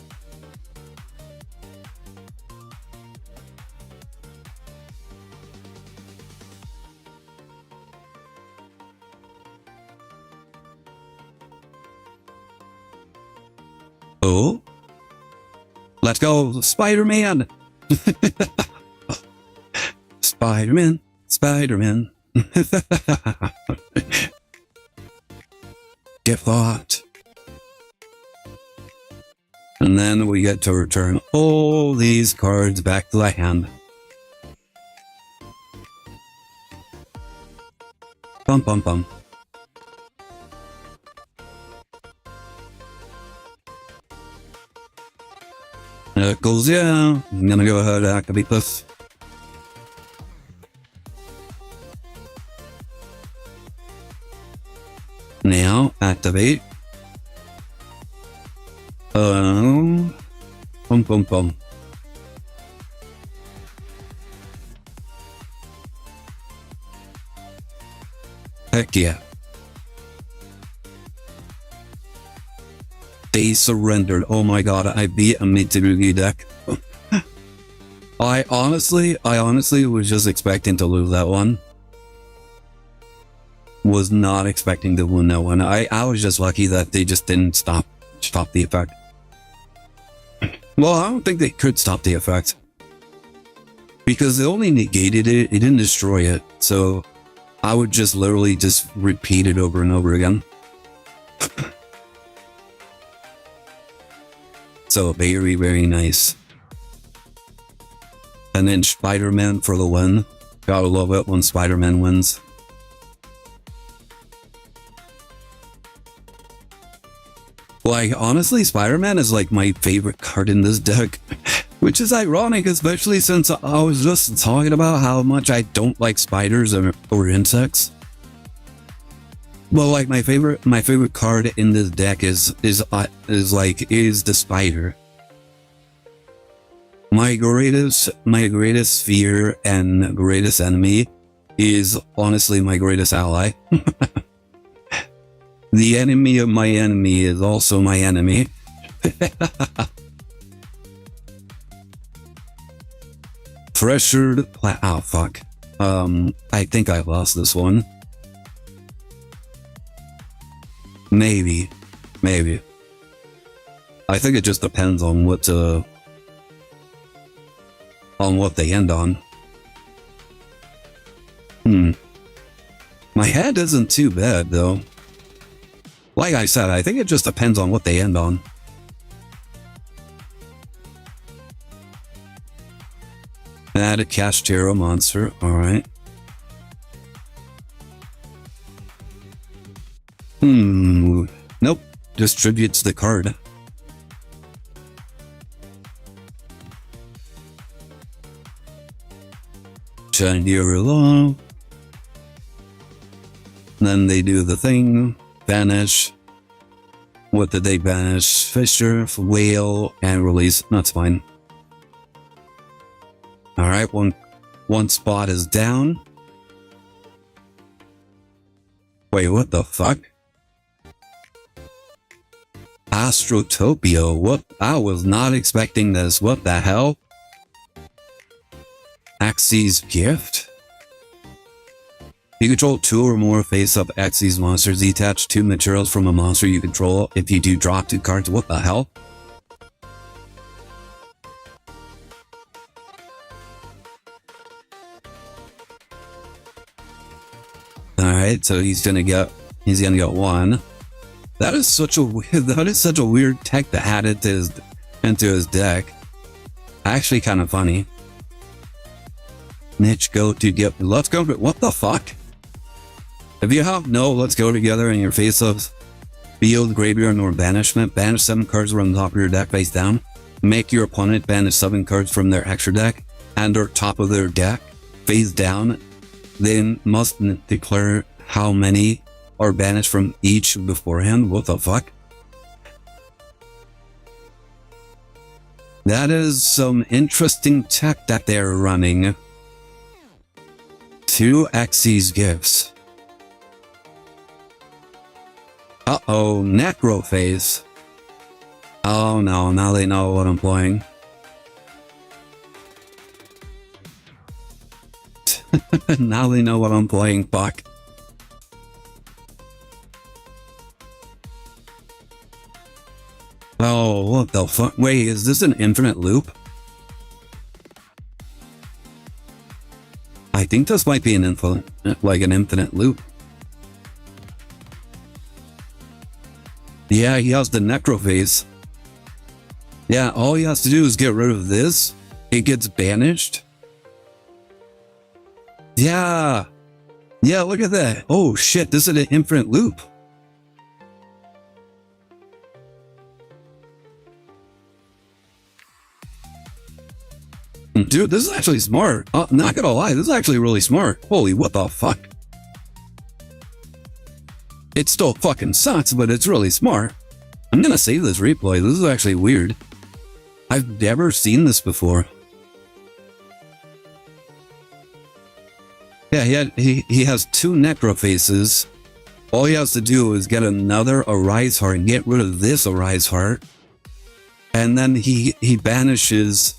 Oh? Let's go, Spider-Man! Spider-Man, Spider-Man. Get fucked. And then we get to return all these cards back to the hand. Bum bum bum. Knuckles, yeah. I'm gonna go ahead and activate this. Now, activate. Boom, boom, boom. Heck yeah. They surrendered. Oh my god, I beat a Mitsurugi deck. I honestly was just expecting to lose that one. Was not expecting to win that one. I was just lucky that they just didn't stop the effect. Well, I don't think they could stop the effect. Because they only negated it, it didn't destroy it. So I would just literally just repeat it over and over again. So very, very nice. And then Spider-Man for the win. Gotta love it when Spider-Man wins. Like, honestly, Spider-Man is like my favorite card in this deck. Which is ironic, especially since I was just talking about how much I don't like spiders or insects. Well, like my favorite card in this deck is the spider. My greatest fear and greatest enemy is honestly my greatest ally. The enemy of my enemy is also my enemy. Pressured oh fuck. I think I lost this one. Maybe. I think it just depends on what they end on. My head isn't too bad though. Like I said, I think it just depends on what they end on. Add a Cashtero monster, alright. Nope. Distributes the card. Chandiru. Then they do the thing. Banish. What did they banish? Fisher, Whale, and release. That's fine. Alright, one spot is down. Wait, what the fuck? Astrotopia, what? I was not expecting this. What the hell? Axie's Gift? You control 2 or more face-up Axie's monsters. Detach 2 materials from a monster you control. If you do, draw 2 cards. What the hell? Alright, so he's gonna get 1. That is such a weird tech to add into his deck. Actually kind of funny. Niche go to get let's go. What the fuck? If you have no let's go together in your face-ups, field, graveyard, or banishment, banish 7 cards from the top of your deck face down. Make your opponent banish 7 cards from their extra deck and or top of their deck face down. Then must declare how many are banished from each beforehand. What the fuck? That is some interesting tech that they're running. 2 Axie's Gifts. Uh-oh, Necrophase. Oh no, now they know what I'm playing. Now they know what I'm playing, fuck. Oh, what the fuck? Wait, is this an infinite loop? I think this might be an infinite loop. Yeah, he has the Necrophase. Yeah, all he has to do is get rid of this. It gets banished. Yeah. Yeah, look at that. Oh shit, this is an infinite loop. Dude, this is actually smart. Not gonna lie, this is actually really smart. Holy, what the fuck? It still fucking sucks, but it's really smart. I'm gonna save this replay. This is actually weird. I've never seen this before. Yeah, he has 2 necrofaces. All he has to do is get another Arise Heart and get rid of this Arise Heart. And then he banishes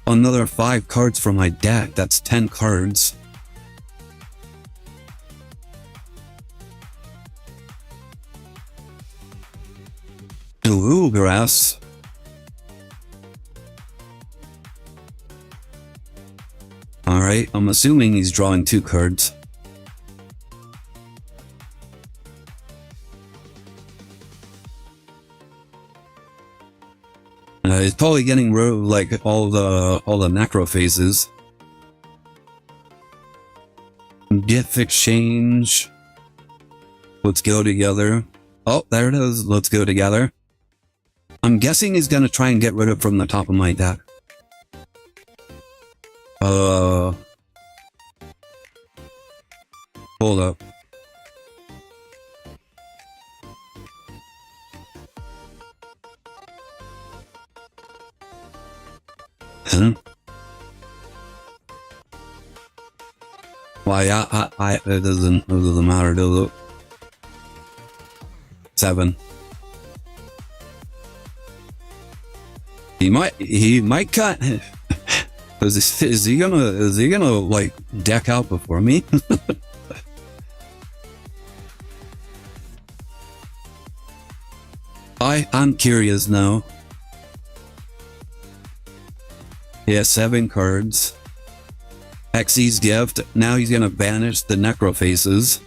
another 5 cards from my deck. That's 10 cards. Bluegrass. Alright, I'm assuming he's drawing 2 cards. He's probably getting rid of like all the necrophases. Gift exchange. Let's go together. Oh, there it is. Let's go together. I'm guessing he's gonna try and get rid of from the top of my deck. Hold up. Huh? Why, it doesn't matter, does it? 7. He might cut. Is he gonna like deck out before me? I'm curious now. Yeah, 7 cards. Xyz's gift. Now he's gonna banish the necrofaces.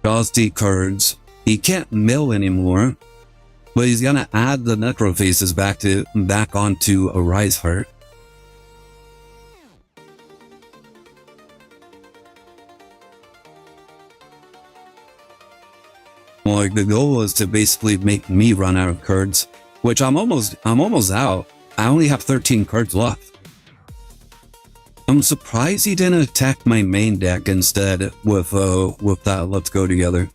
Draws 2 cards. He can't mill anymore, but he's gonna add the necrofaces back onto a Rise Heart. Like, the goal was to basically make me run out of cards, which I'm almost out. I only have 13 cards left. I'm surprised he didn't attack my main deck instead with that Let's Go Together.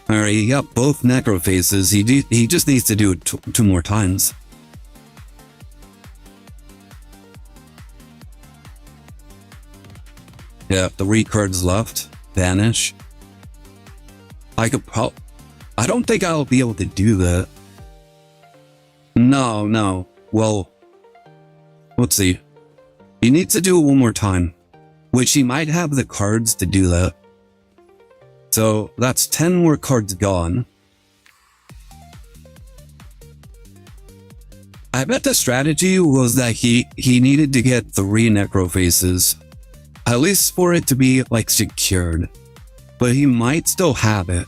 Alright, he got both necrofaces. He just needs to do it 2 more times. Yeah, 3 cards left. Vanish. I don't think I'll be able to do that. No. Well, let's see. He needs to do it 1 more time, which he might have the cards to do that. So that's 10 more cards gone. I bet the strategy was that he needed to get 3 necrofaces, at least for it to be like secured, but he might still have it.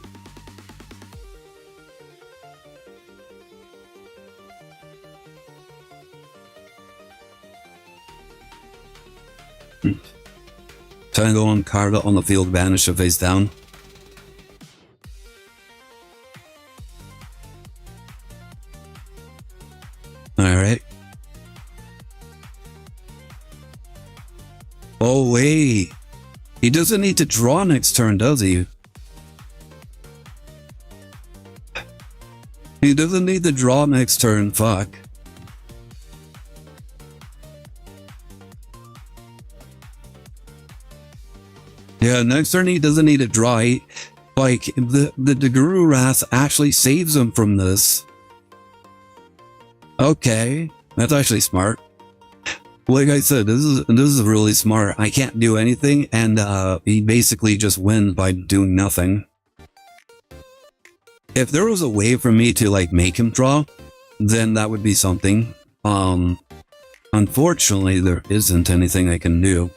Tango on card on the field, banish it face down. Alright. Oh wait. He doesn't need to draw next turn, does he? He doesn't need to draw next turn, fuck. Yeah, next turn he doesn't need to draw. Like, the Guru Wrath actually saves him from this. Okay, that's actually smart. Like I said, this is really smart. I can't do anything, and he basically just wins by doing nothing. If there was a way for me to like make him draw, then that would be something. Unfortunately, there isn't anything I can do.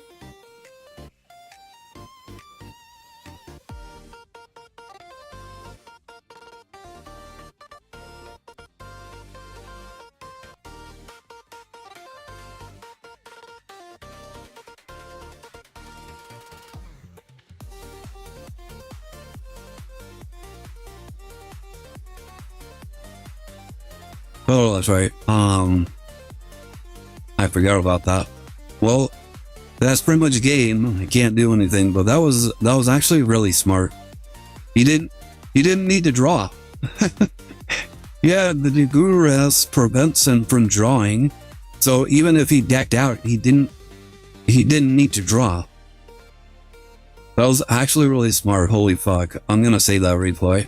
Oh, that's right. I forgot about that. Well, that's pretty much game. I can't do anything, but that was actually really smart. He didn't need to draw. Yeah, the Duress prevents him from drawing. So even if he decked out, he didn't need to draw. That was actually really smart. Holy fuck. I'm gonna say that replay.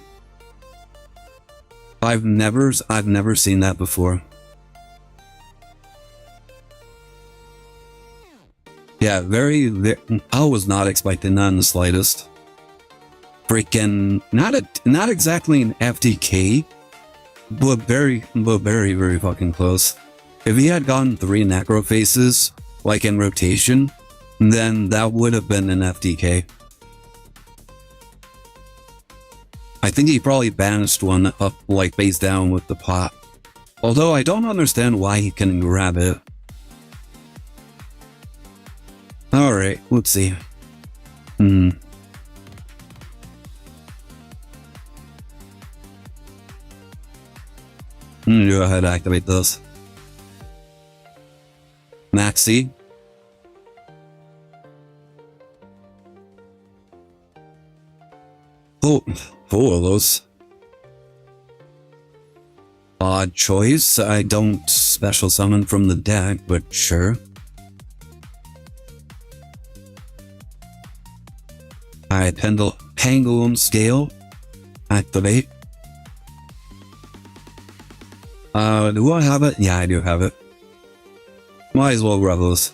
I've never seen that before. Yeah, very I was not expecting that in the slightest. Freaking not exactly an FTK, but very fucking close. If he had gotten 3 Necro Faces, like in rotation, then that would have been an FTK. I think he probably banished one up like face down with the pot. Although I don't understand why he couldn't grab it. Alright, let's see. I'm gonna go ahead and activate this. Maxi. Oh, 4 of those. Odd choice. I don't special summon from the deck, but sure. Alright, Pendulum Scale. Activate. Do I have it? Yeah, I do have it. Might as well grab those.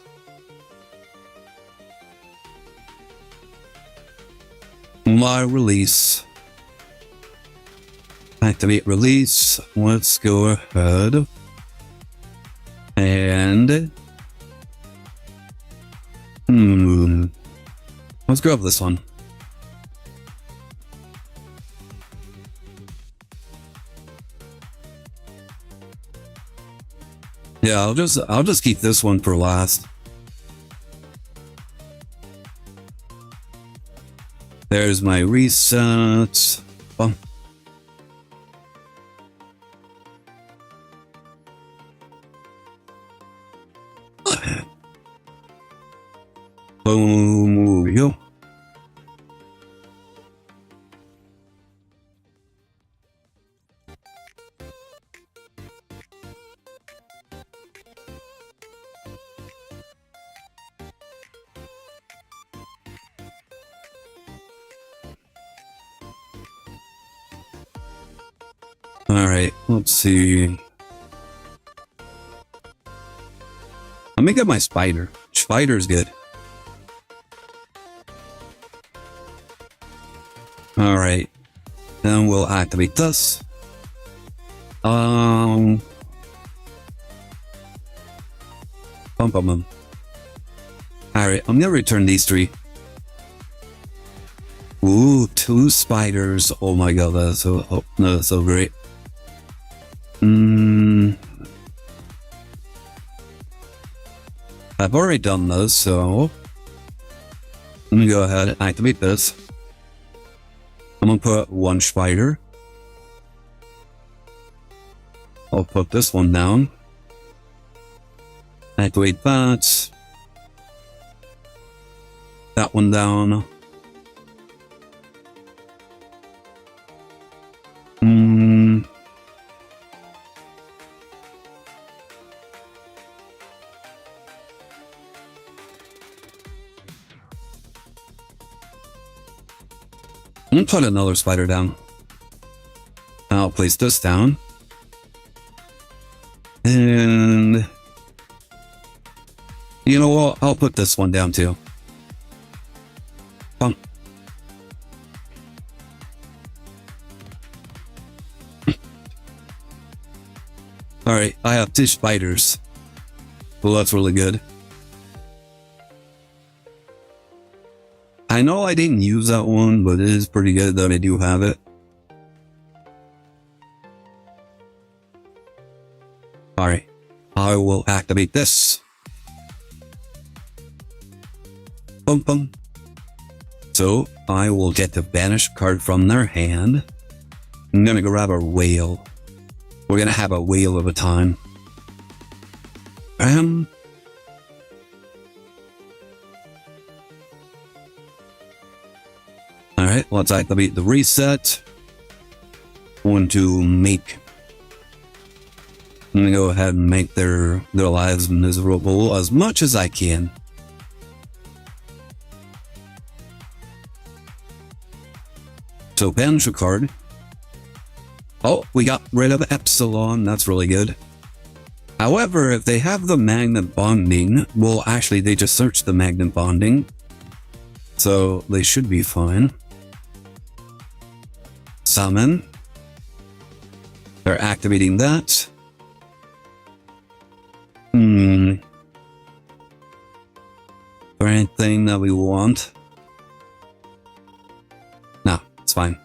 My release. Activate release. Let's go ahead. And... let's grab this one. Yeah, I'll just keep this one for last. There's my resets. Oh. Boom, yo. Alright, let's see. Let me get my spider. Spider's good. Alright. Then we'll activate this. Bum bum bum. Alright, I'm gonna return these 3. Ooh, 2 spiders. Oh my god, that's so that's so great. I've already done this, so let me go ahead and activate this. I'm gonna put 1 spider. I'll put this one down. Activate that. That one down. I'm gonna put another spider down. I'll place this down. And you know what? I'll put this one down too. Come. Alright, I have 2 spiders. Well, that's really good. I know I didn't use that one, but it is pretty good that I do have it. Alright, I will activate this. Bum bum. So, I will get the banish card from their hand. I'm gonna grab a whale. We're gonna have a wheel of a time. Alright, let's activate the reset. Going to make... I'm gonna go ahead and make their lives miserable as much as I can. So banish a card. Oh, we got rid of Epsilon, that's really good. However, if they have the magnet bonding, well actually they just searched the magnet bonding. So they should be fine. Summon. They're activating that. Or anything that we want? No, it's fine.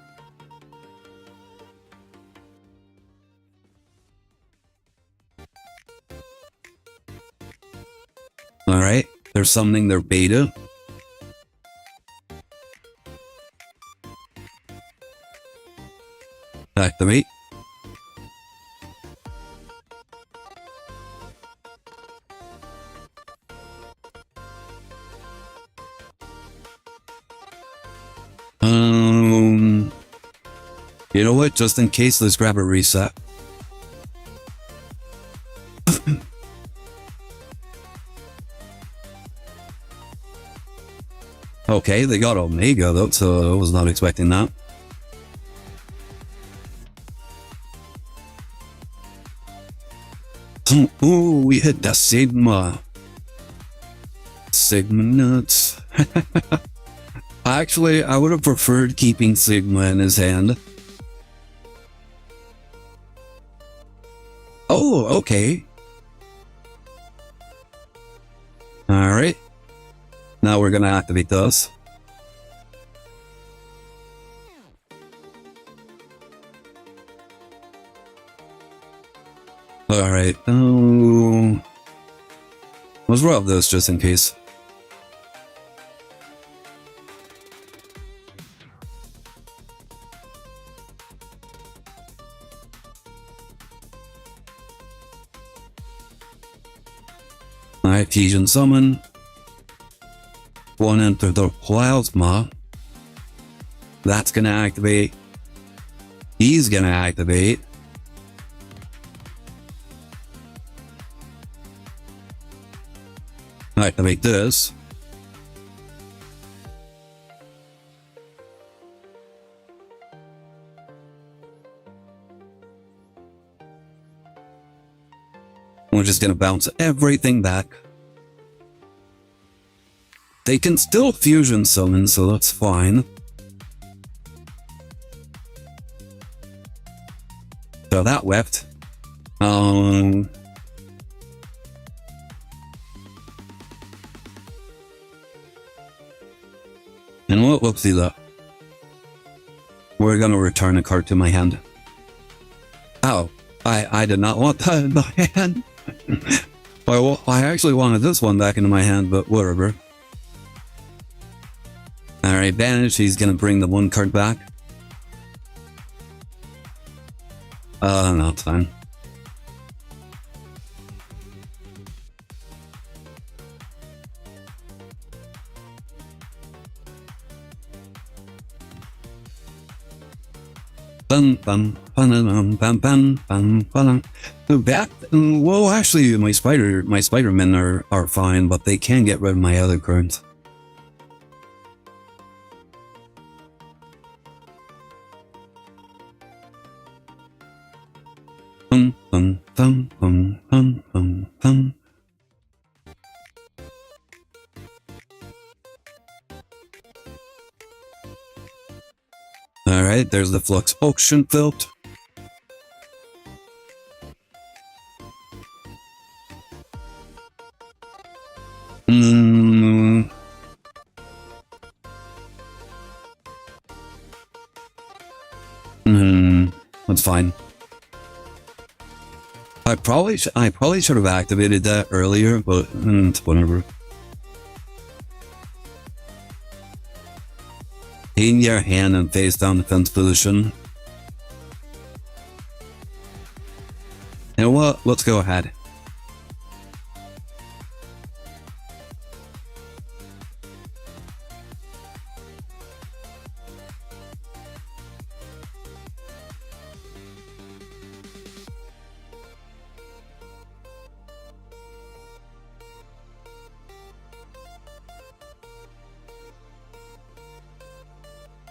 Alright, they're summoning their beta. Activate. You know what? Just in case, let's grab a reset. Okay, they got Omega though, so I was not expecting that. Ooh, we hit the Sigma. Sigma nuts. Actually, I would have preferred keeping Sigma in his hand. Oh, okay. Alright. Now we're gonna activate those. Alright. Let's rub this just in case. Alright, fusion summon. One enter the plasma. That's gonna activate. He's gonna activate. Activate this. We're just gonna bounce everything back. They can still fusion summon, so that's fine. So that wept. And we'll see that. We're gonna return a card to my hand. Oh, I did not want that in my hand. Well, I actually wanted this one back into my hand, but whatever. Alright, banish, he's gonna bring the one card back. No, it's fine. Well, actually, my Spider-Men are fine, but they can get rid of my other cards. Alright, there's the Flux Auction Filter. That's fine. I probably should have activated that earlier, but whatever. In your hand and face down defense position. You know what? Let's go ahead.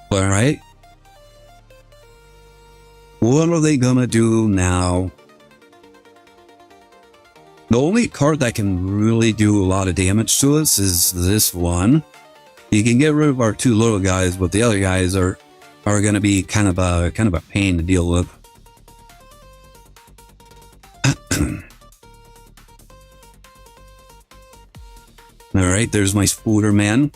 Alright. What are they gonna do now? The only card that can really do a lot of damage to us is this one. You can get rid of our two little guys, but the other guys are gonna be kind of a pain to deal with. Alright, there's my Spooder man.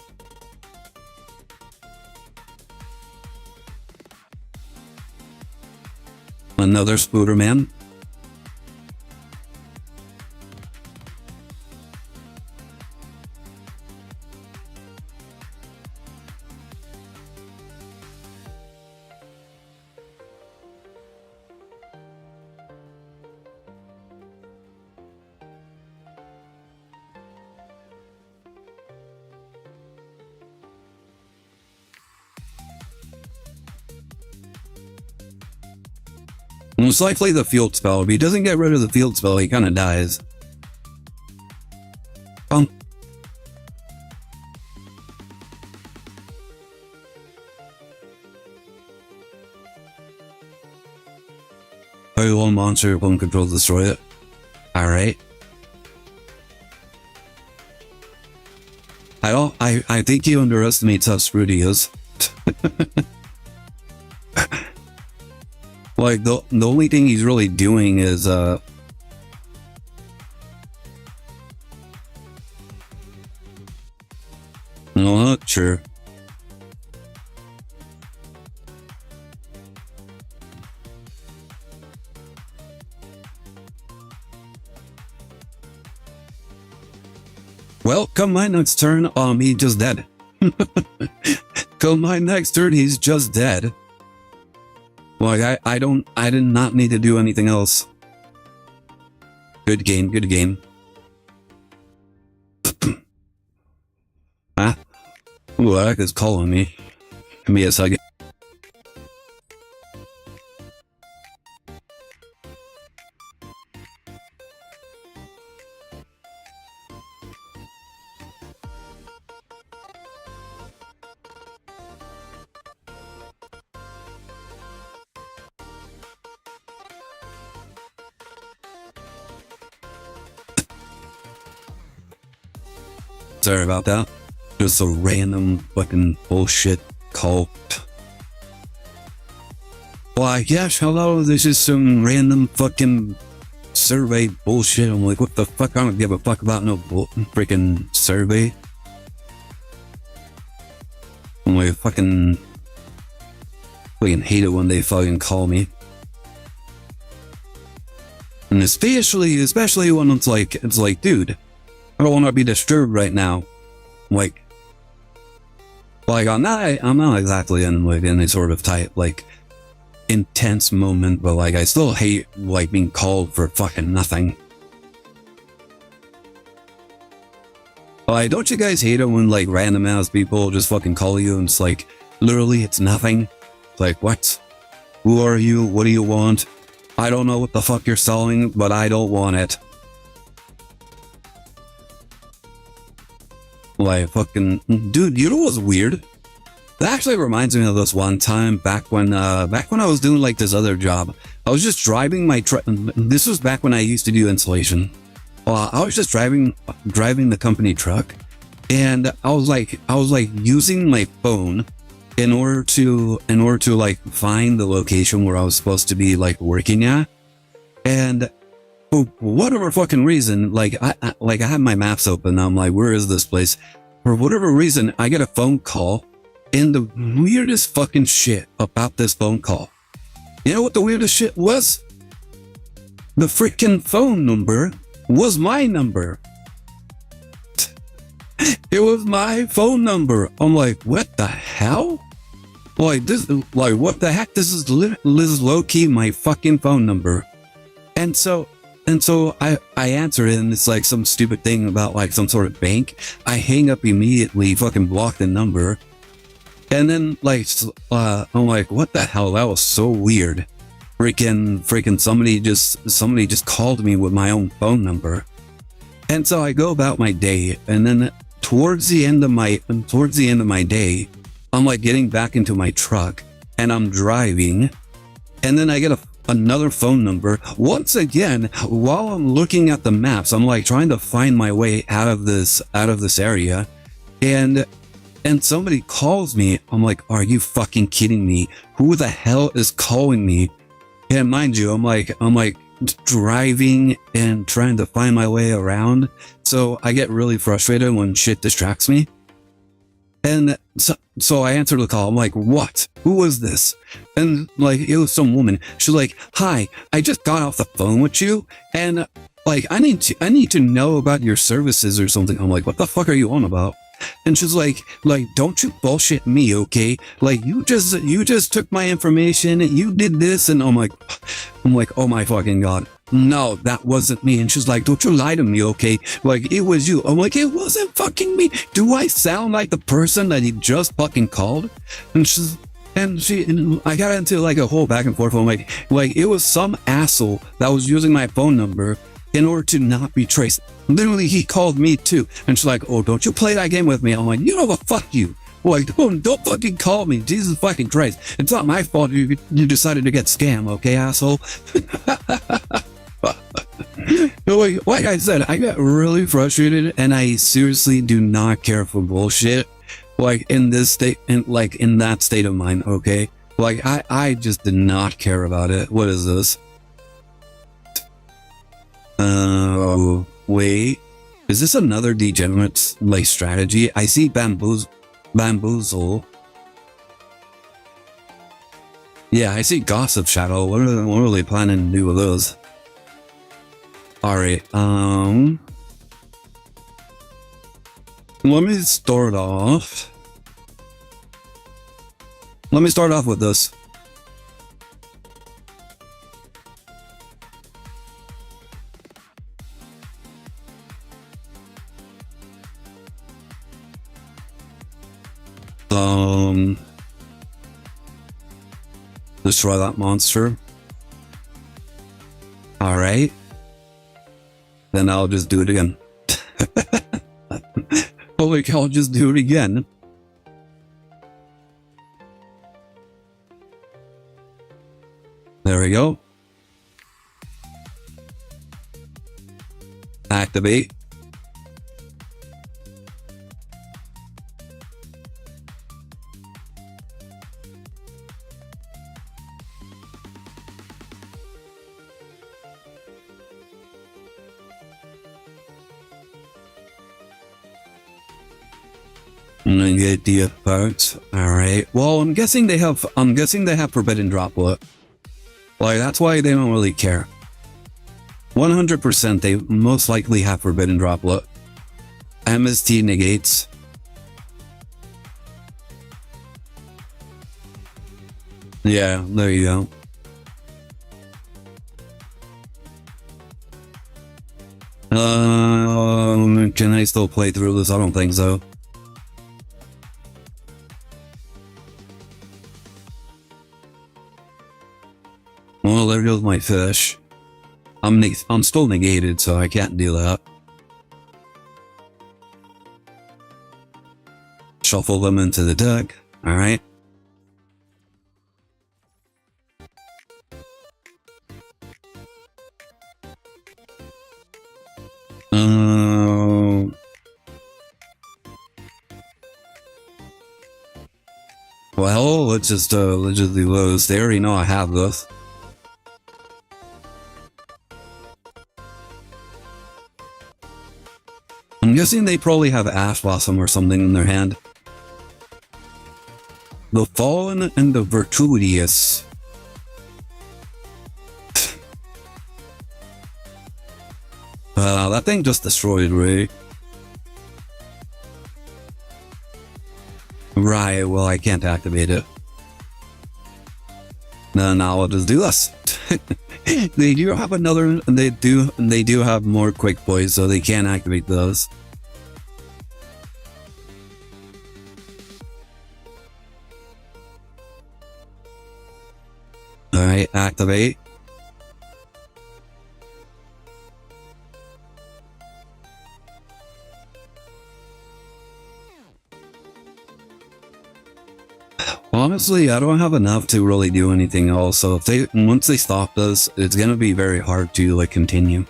Another Spooder man. Most likely the field spell. If he doesn't get rid of the field spell, he kind of dies. One monster, one control, destroy it. Alright. I think he underestimates how screwed he is. Like, the only thing he's really doing is, I'm not sure. Well, come my next turn, he's just dead. Come my next turn, he's just dead. Like, I did not need to do anything else. Good game, good game. Ah? Ooh, the heck is calling me. Give me a second. Sorry about that. Just a random fucking bullshit call. Why, yes, hello, this is some random fucking survey bullshit. I'm like, what the fuck? I don't give a fuck about no freaking survey. I'm like, fucking hate it when they fucking call me. And especially when it's like, dude, I don't want to be disturbed right now. Like I'm not exactly in like any sort of type like intense moment, but like I still hate like being called for fucking nothing. Like, don't you guys hate it when like random ass people just fucking call you and it's like literally it's nothing? It's like, what? Who are you? What do you want? I don't know what the fuck you're selling, but I don't want it. Like, fucking, dude, you know what's weird? That actually reminds me of this one time back when I was doing like this other job. I was just driving my truck. This was back when I used to do insulation. I was just driving the company truck, and I was like using my phone in order to like find the location where I was supposed to be like working at, and for whatever fucking reason, like I had my maps open. I'm like, where is this place? For whatever reason, I get a phone call, and the weirdest fucking shit about this phone call. You know what the weirdest shit was? The freaking phone number was my number. It was my phone number. I'm like, what the hell? Like this, like what the heck? This is low key my fucking phone number. And so And so I answer it, and it's like some stupid thing about like some sort of bank. I hang up immediately, fucking block the number. And then like, I'm like, what the hell? That was so weird. Freaking somebody just called me with my own phone number. And so I go about my day, and then towards the end of my day, I'm like getting back into my truck, and I'm driving, and then I get another phone number. Once again, while I'm looking at the maps, I'm like trying to find my way out of this area, and somebody calls me. I'm like, are you fucking kidding me? Who the hell is calling me? And mind you, I'm like driving and trying to find my way around. So I get really frustrated when shit distracts me. And so I answered the call. I'm like, what? Who was this? And like, it was some woman. She's like, hi, I just got off the phone with you, and like, I need to know about your services or something. I'm like, what the fuck are you on about? And she's like, don't you bullshit me, okay? Like, you just took my information, you did this, and I'm like, oh my fucking god. No, that wasn't me. And she's like, don't you lie to me, okay? Like, it was you. I'm like, it wasn't fucking me. Do I sound like the person that he just fucking called? And I got into like a whole back and forth. I'm like, it was some asshole that was using my phone number in order to not be traced. Literally, he called me too. And she's like, oh, don't you play that game with me? I'm like, you know what, fuck you. Like, don't fucking call me. Jesus fucking Christ. It's not my fault you decided to get scammed, okay, asshole? Like I said, I get really frustrated, and I seriously do not care for bullshit. Like, in this state, in that state of mind, okay? Like, I just did not care about it. What is this? Wait. Is this another degenerate, like, strategy? I see bamboozle. Yeah, I see gossip shadow. What are they planning to do with those? Alright, let me start off. With this. Destroy that monster. Alright. Then I'll just do it again. Holy cow, I'll just do it again. There we go. Activate. And then get the effects. Alright. Well, I'm guessing they have forbidden droplet. Like, that's why they don't really care. 100% they most likely have forbidden droplet. MST negates. Yeah, there you go. Can I still play through this? I don't think so. Well, there goes my fish. I'm still negated, so I can't do that. Shuffle them into the deck. Alright. Well, let's just do those. They already know I have this. I'm guessing they probably have Ash Blossom or something in their hand. The Fallen and the Virtuous. That thing just destroyed Ray. Right, well, I can't activate it. Now I'll just do this. They do have another, they do have more quick boys, so they can activate those. Alright, activate. Honestly, I don't have enough to really do anything else, so if once they stop this, it's gonna be very hard to like continue.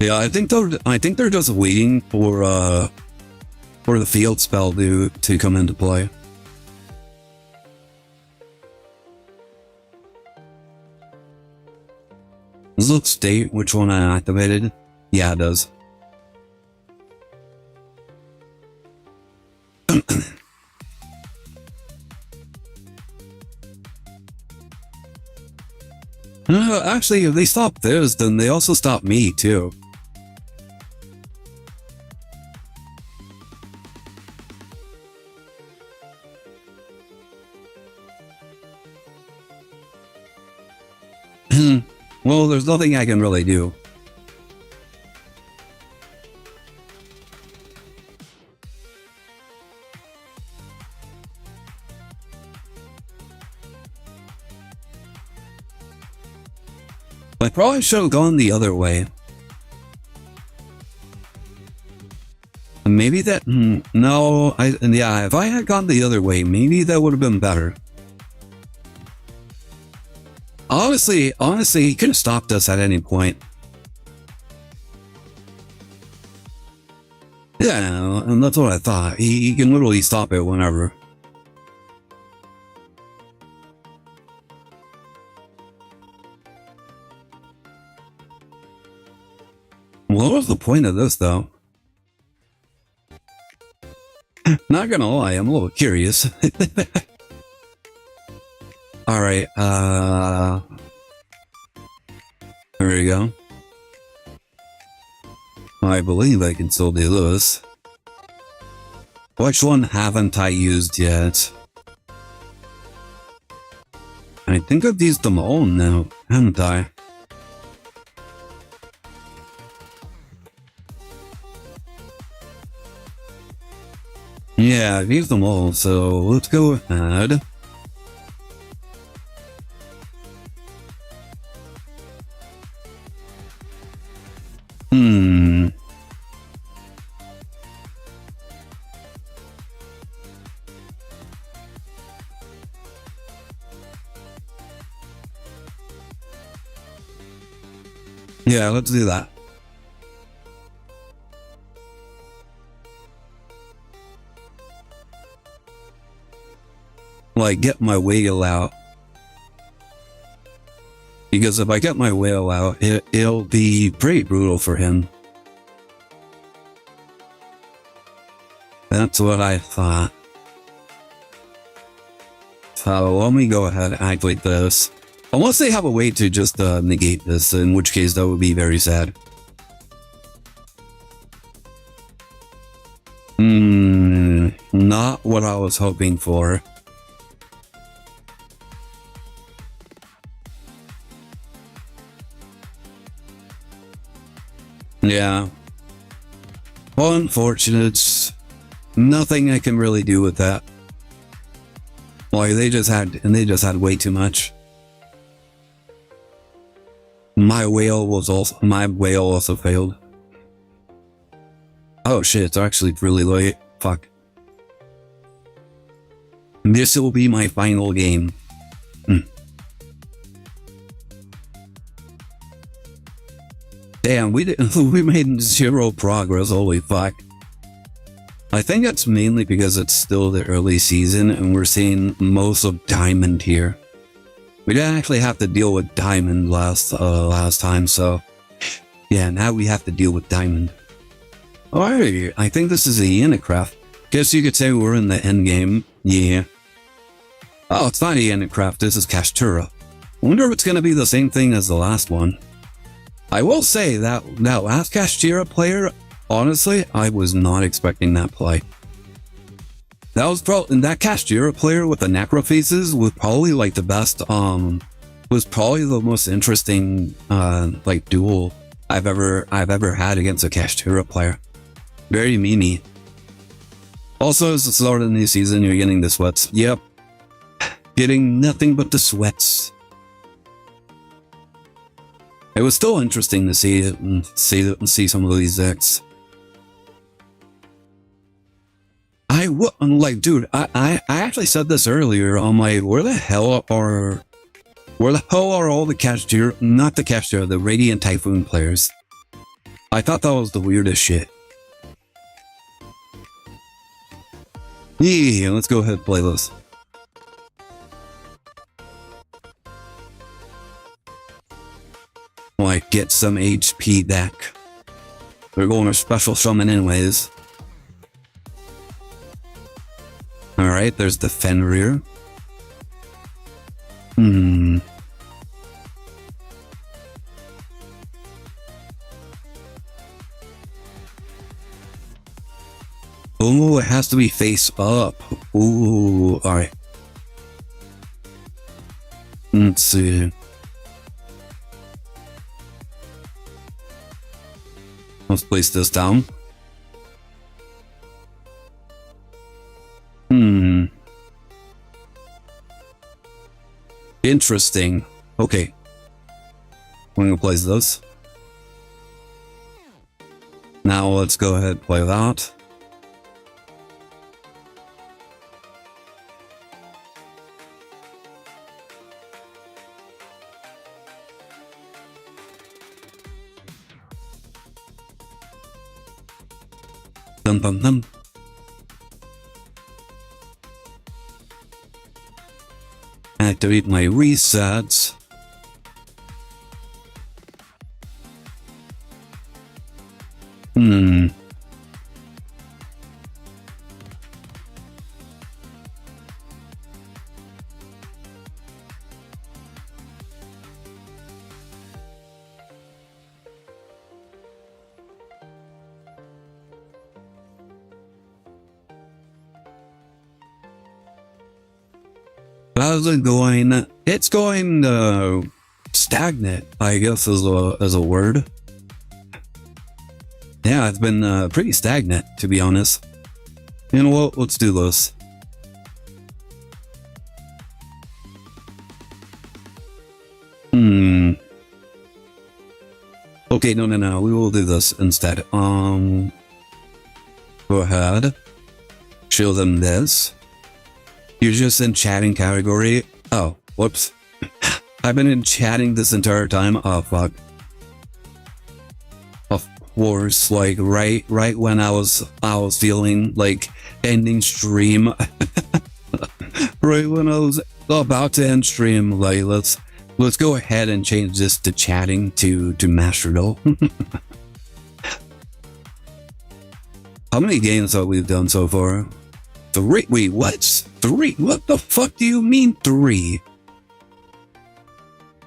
Yeah, I think they're just waiting for the field spell to come into play. Does it state which one I activated? Yeah, it does. Actually, if they stop this, then they also stop me too. Well, there's nothing I can really do. I probably should have gone the other way. Maybe that... no, yeah, if I had gone the other way, maybe that would have been better. Honestly, he could have stopped us at any point. Yeah, and that's what I thought. He can literally stop it whenever. What was the point of this, though? Not gonna lie, I'm a little curious. Alright, there we go. I believe I can still do this. Which one haven't I used yet? I think I've used them all now, haven't I? Yeah, I've used them all, so let's go ahead. Yeah, let's do that. Like, get my whale out. Because if I get my whale out, it'll be pretty brutal for him. That's what I thought. So let me go ahead and activate this. Unless they have a way to just negate this, in which case that would be very sad. Not what I was hoping for. Yeah. Well, unfortunate. Nothing I can really do with that. Like, they just had way too much. My whale also failed. Oh shit, it's actually really late. Fuck. This will be my final game. Damn, we made zero progress, holy fuck. I think that's mainly because it's still the early season and we're seeing most of Diamond here. We didn't actually have to deal with Diamond last time, so yeah, now we have to deal with Diamond. Alright, I think this is the Unicraft. Guess you could say we're in the end game. Yeah. Oh, it's not the Unicraft, this is Kastura. Wonder if it's gonna be the same thing as the last one. I will say that last Kastura player, honestly, I was not expecting that play. That was probably that Kastura player with the Necrofaces was probably like the best, was probably the most interesting like duel I've ever had against a Kastura player. Very memey. Also, as the start of the new season, you're getting the sweats. Yep. Getting nothing but the sweats. It was still interesting to see it and see some of these decks. Dude, I actually said this earlier. I'm like, where the hell are all the Kastura, not the Kastura, the Radiant Typhoon players? I thought that was the weirdest shit. Yeah, let's go ahead and play this. Like, get some HP deck. They're going to special summon anyways. Alright, there's the Fenrir. Oh, it has to be face up. Ooh, alright. Let's see. Let's place this down. Interesting. Okay. I'm gonna place this. Now let's go ahead and play that. Dum dum dum. Activate my resets. How's it going? It's going stagnant, I guess is a word. Yeah, it's been pretty stagnant, to be honest. You know what? Let's do this. Okay, no. We will do this instead. Go ahead. Show them this. You're just in chatting category. Oh, whoops. I've been in chatting this entire time. Oh, fuck. Of course, like right when I was feeling like ending stream. Right when I was about to end stream, like let's go ahead and change this to chatting to Master Duel. How many games have we done so far? 3? Wait, what? 3? What the fuck do you mean 3?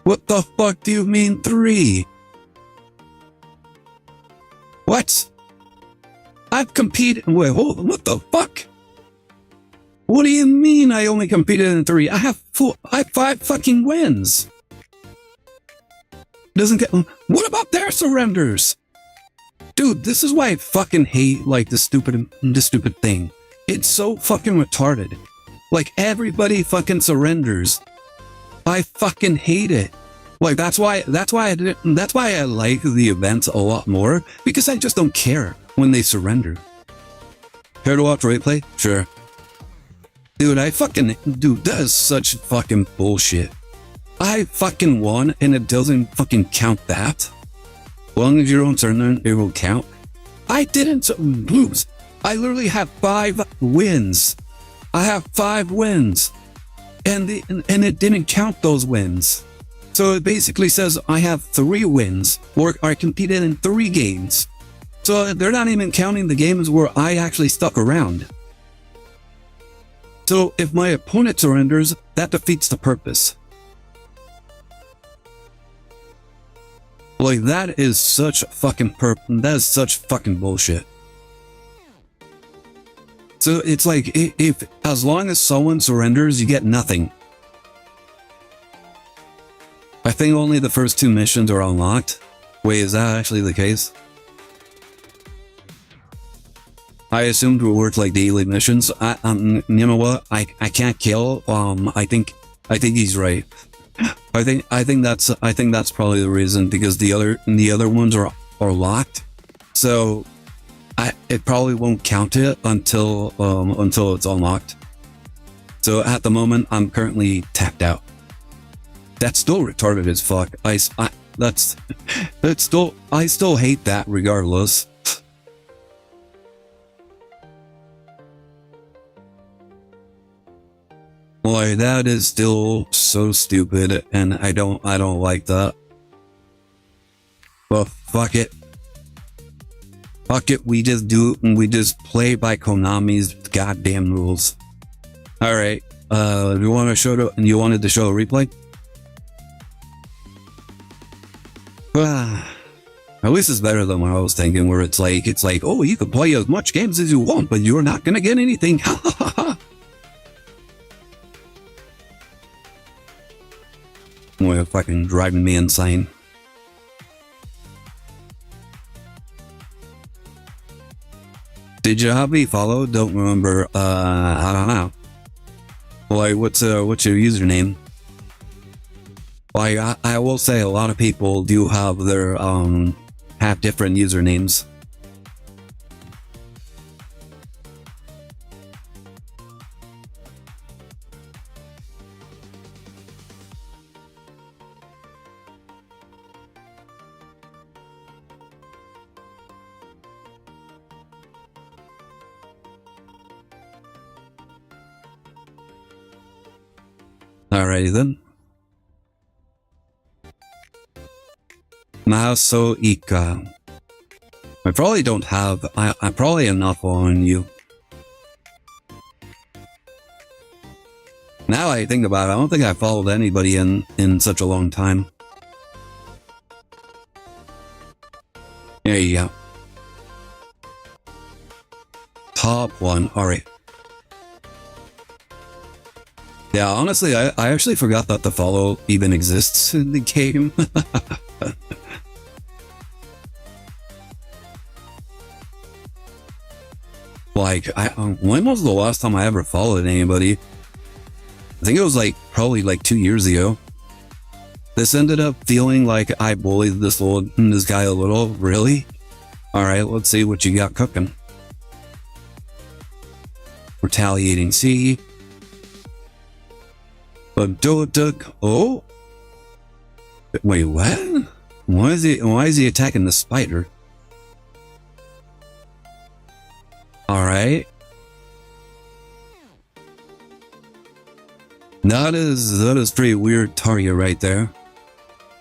What the fuck do you mean 3? What? I've competed. Wait, hold on. What the fuck? What do you mean I only competed in 3? I have 5 fucking wins. Doesn't get. What about their surrenders? Dude, this is why I fucking hate like this stupid thing. It's so fucking retarded. Like everybody fucking surrenders. I fucking hate it. Like that's why I like the events a lot more, because I just don't care when they surrender. Care to watch replay? Sure. Dude, that is such fucking bullshit. I fucking won and it doesn't fucking count that. As long as you don't surrender, it will count. I didn't lose. I literally have 5 wins. I have 5 wins. And it didn't count those wins. So it basically says I have 3 wins, or I competed in 3 games. So they're not even counting the games where I actually stuck around. So if my opponent surrenders, that defeats the purpose. Like, that is such fucking bullshit. So it's like, if as long as someone surrenders, you get nothing. I think only the first 2 missions are unlocked. Wait, is that actually the case? I assumed it worked like daily missions. You know what? I can't kill. I think he's right. I think that's probably the reason, because the other ones are locked. So it probably won't count it until it's unlocked. So at the moment, I'm currently tapped out. That's still retarded as fuck. I still hate that regardless. Like, that is still so stupid, and I don't like that. Well, fuck it. Fuck it, we just play by Konami's goddamn rules. Alright, you wanted to show a replay? At least it's better than what I was thinking, where it's like, oh, you can play as much games as you want, but you're not gonna get anything. Ha ha ha ha. Boy, fucking driving me insane. Did you have me follow? Don't remember. I don't know. Like, what's your username? Like, I will say a lot of people do have their have different usernames. Alrighty then. Maso Ika. I probably don't have. I probably am not following you. Now I think about it, I don't think I followed anybody in such a long time. There you go. Top 1. Alright. Yeah, honestly, I actually forgot that the follow even exists in the game. Like, when was the last time I ever followed anybody? I think it was probably 2 years ago. This ended up feeling like I bullied this guy a little. Really? Alright, let's see what you got cooking. Retaliating C. Oh? Wait, what? Why is he attacking the spider? Alright. That is pretty weird target right there.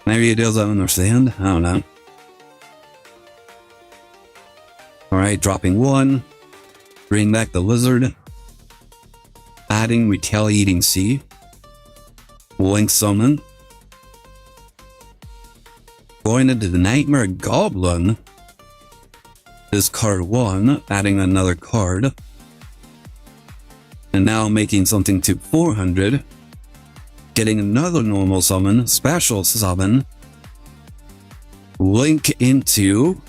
Maybe he doesn't understand. I don't know. Alright, dropping 1. Bring back the lizard. Adding retaliating C. Link summon. Going into the Nightmare Goblin. Discard 1, adding another card. And now making something to 400. Getting another normal summon, special summon. Link into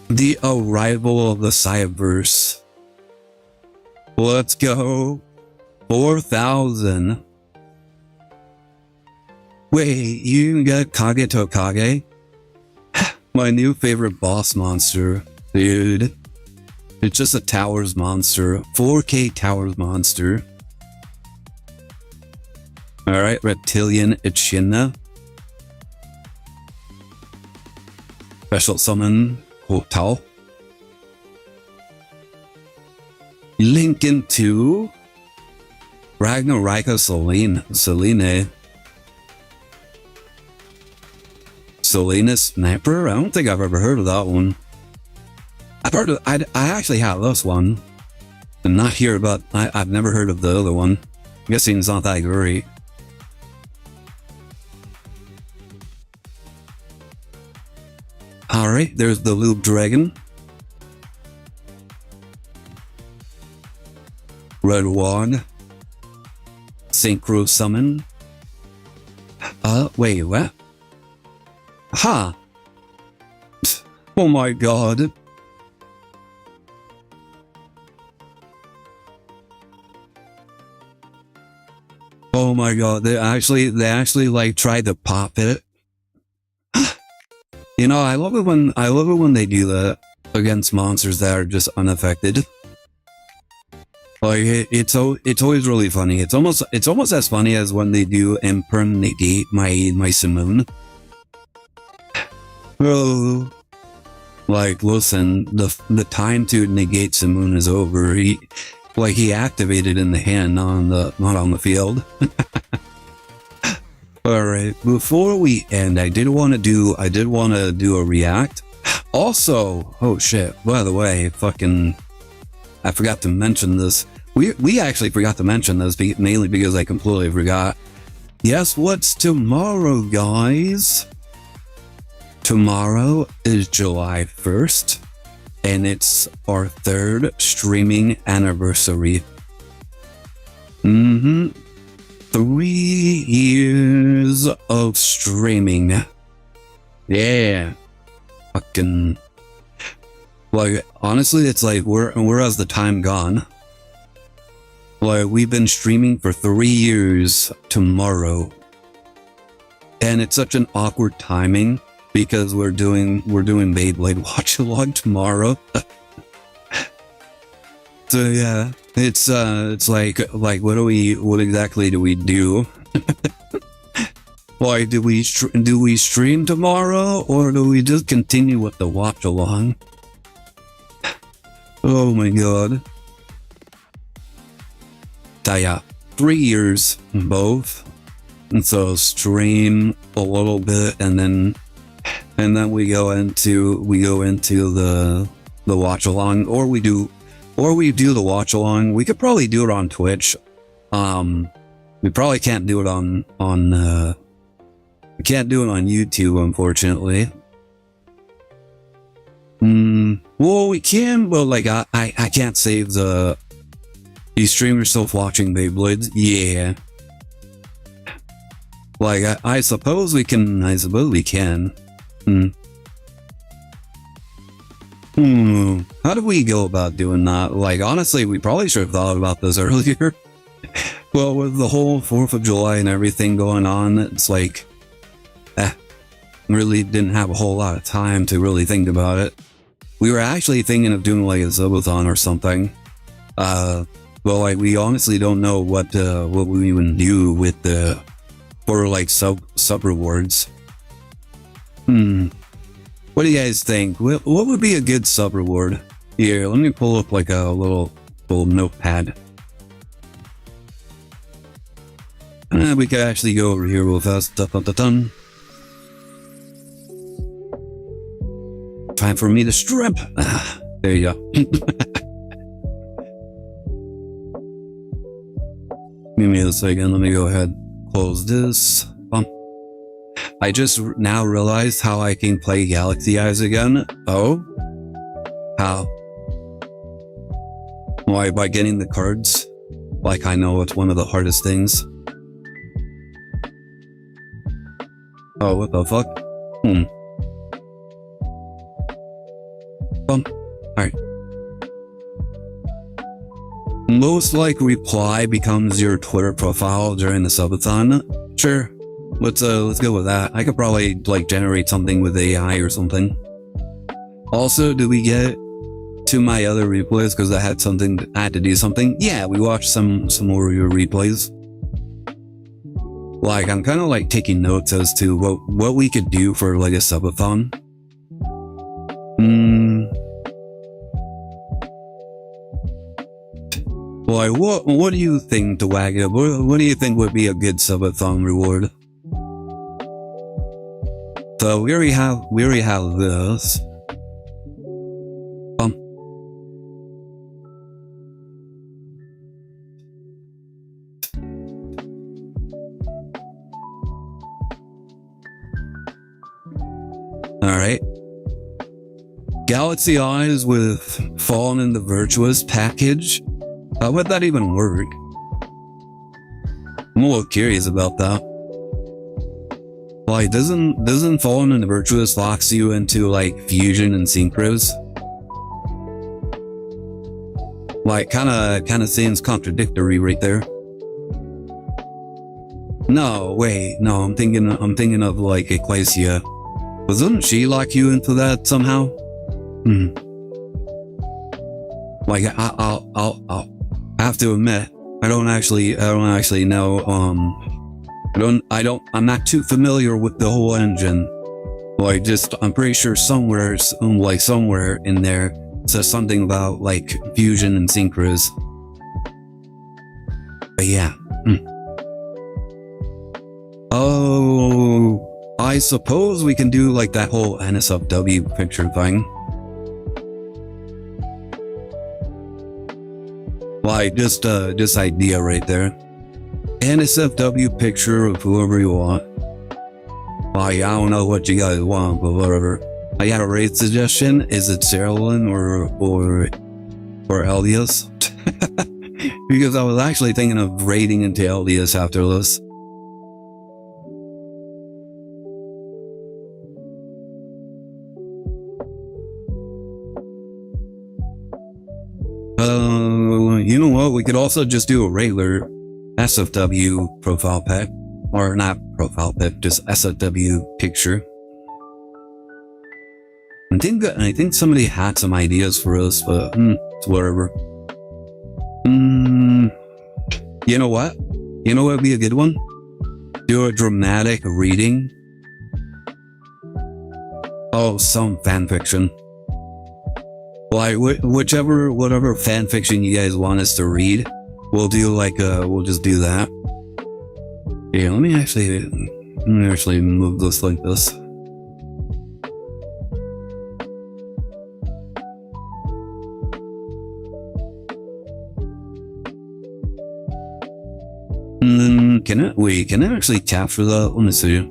the arrival of the Cyberverse. Let's go. 4,000. Wait, you got Kage Tokage? My new favorite boss monster, dude. It's just a Towers monster, 4K Towers monster. Alright, Reptilian Echidna. Special summon, Hotel. Link into Ragnaraka Selene. Salinas Sniper? I don't think I've ever heard of that one. I actually have this one. And not here, but I've never heard of the other one. I'm guessing it's not that great. Alright, there's the Loop Dragon. Red Wand. Synchro Summon. Wait, what? Ha! Oh my god. Oh my god, they actually like tried to pop it. You know, I love it when they do that against monsters that are just unaffected. Like it's always really funny. It's almost as funny as when they do imperm negate my Simoon. Oh, like listen, the time to negate Simoon is over. He activated in the hand, not on the field. Alright, before we end, I did want to do a react. Also, oh shit, by the way, I forgot to mention this. We actually forgot to mention this, mainly because I completely forgot. Guess what's tomorrow, guys? Tomorrow is July 1st, and it's our 3rd streaming anniversary. 3 years of streaming. Yeah. Fucking. Like, honestly, it's like, where has the time gone? Like, we've been streaming for 3 years tomorrow. And it's such an awkward timing because we're doing Beyblade watch along tomorrow. So yeah, it's like what exactly do we do? Like, do we stream tomorrow, or do we just continue with the watch along? Oh my god. So yeah, 3 years both. And so stream a little bit, and then we go into the watch along, or we do the watch along. We could probably do it on Twitch. We probably can't do it on we can't do it on YouTube, unfortunately. Well, we can, but like I can't save the. You stream yourself watching Beyblades? Yeah. Like I suppose we can. How do we go about doing that? Like, honestly, we probably should have thought about this earlier. Well, with the whole 4th of July and everything going on, it's like, really didn't have a whole lot of time to really think about it. We were actually thinking of doing like a subathon or something. Well, like, we honestly don't know what we even do with for like sub rewards. What do you guys think? What would be a good sub reward? Here, let me pull up like a little notepad. We could actually go over here real fast. Time for me to strip. There you go. Give me a second. Let me go ahead. Close this. I just now realized how I can play Galaxy Eyes again. Oh? How? Why? By getting the cards? Like, I know it's one of the hardest things. Oh, what the fuck? Alright. Most like reply becomes your Twitter profile during the subathon. Sure. Let's go with that. I could probably like generate something with AI or something. Also, do we get to my other replays because I had to do something? Yeah, we watched some more of your replays. Like, I'm kind of like taking notes as to what we could do for like a subathon. Like, what do you think, Dwaga? What do you think would be a good subathon reward? So we already have this. Alright. Galaxy Eyes with Fallen in the Virtuous package. How would that even work? I'm a little curious about that. Like, doesn't Fallen in the Virtuous locks you into like fusion and synchros? Like, kinda seems contradictory right there. No, wait, no, I'm thinking of like Ecclesia. Doesn't she lock you into that somehow? Like, I'll have to admit, I don't actually know. I'm not too familiar with the whole engine. Like, I'm pretty sure somewhere in there says something about like fusion and synchros. But yeah. Oh, I suppose we can do like that whole NSFW picture thing. Like, just idea right there. NSFW picture of whoever you want. Like, I don't know what you guys want, but whatever. I got a raid suggestion. Is it Cerulean or Elias? Because I was actually thinking of raiding into Elias after this. You know what? We could also just do a regular SFW profile pic, or not profile pic, just SFW picture. I think somebody had some ideas for us, but it's whatever. You know what? You know what would be a good one? Do a dramatic reading. Oh, some fanfiction. Like, whatever fanfiction you guys want us to read, we'll do like we'll just do that. Yeah, let me actually move this like this. Can I actually capture that? Let me see.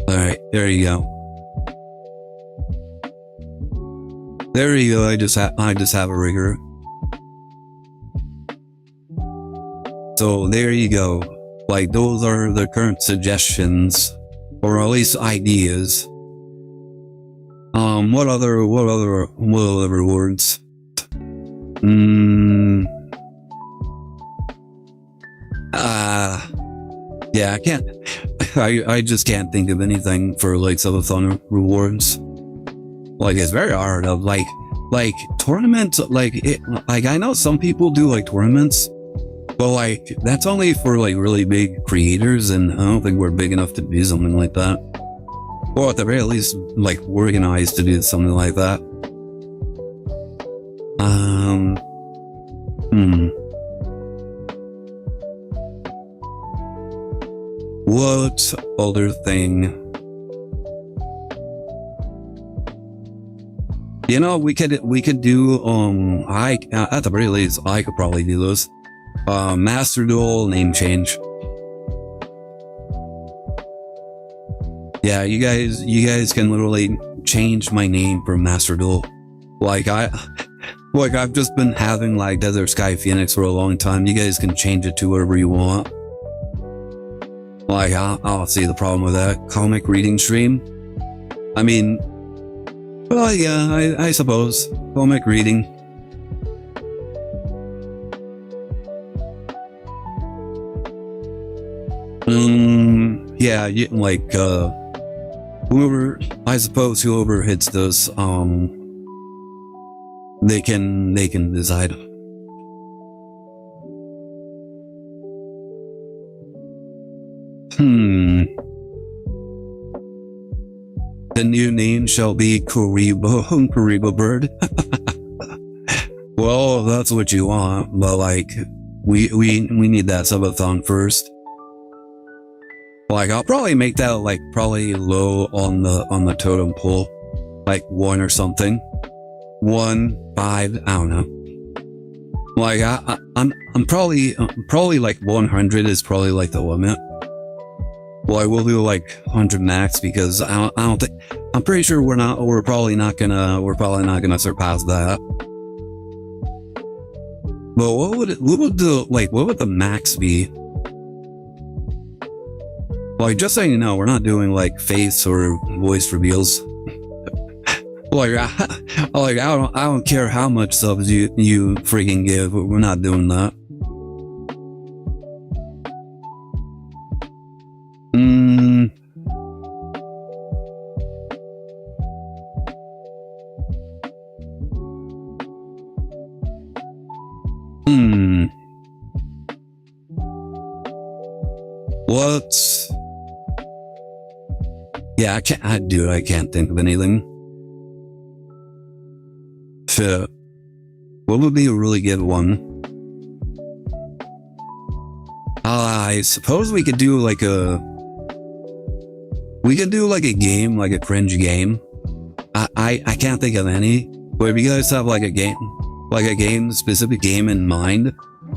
Alright, there you go. There you go, I just have a rigger. So there you go. Like, those are the current suggestions, or at least ideas. What other words? Yeah, I can't. I just can't think of anything for like subathon rewards. Like, it's very hard of like tournaments. Like I know some people do like tournaments, but like that's only for like really big creators, and I don't think we're big enough to do something like that. Or at the very least, like organized to do something like that. What other thing? You know, we could do at the very least, I could probably do this. Master Duel name change. Yeah, you guys can literally change my name from Master Duel. Like I've just been having like Desert Sky Phoenix for a long time. You guys can change it to whatever you want. Like, I'll see the problem with that. Comic reading stream? I mean, well, yeah, I suppose. Comic reading. Yeah, like, whoever hits this, they can decide. The new name shall be Karibo Bird. Well, that's what you want, but like, we need that subathon first. Like, I'll probably make that like probably low on the totem pole, like 1 or something. 1, 5, I don't know. Like I'm probably like 100 is probably like the limit. Well, I will do like 100 max because I don't think, I'm pretty sure we're probably not gonna surpass that. But what would the max be? Like, just so you know, we're not doing like face or voice reveals. Like, I don't care how much subs you freaking give, we're not doing that. What? Yeah, I can't think of anything. Shit. What would be a really good one? I suppose we could do like a game, like a cringe game. I can't think of any. But if you guys have like a specific game in mind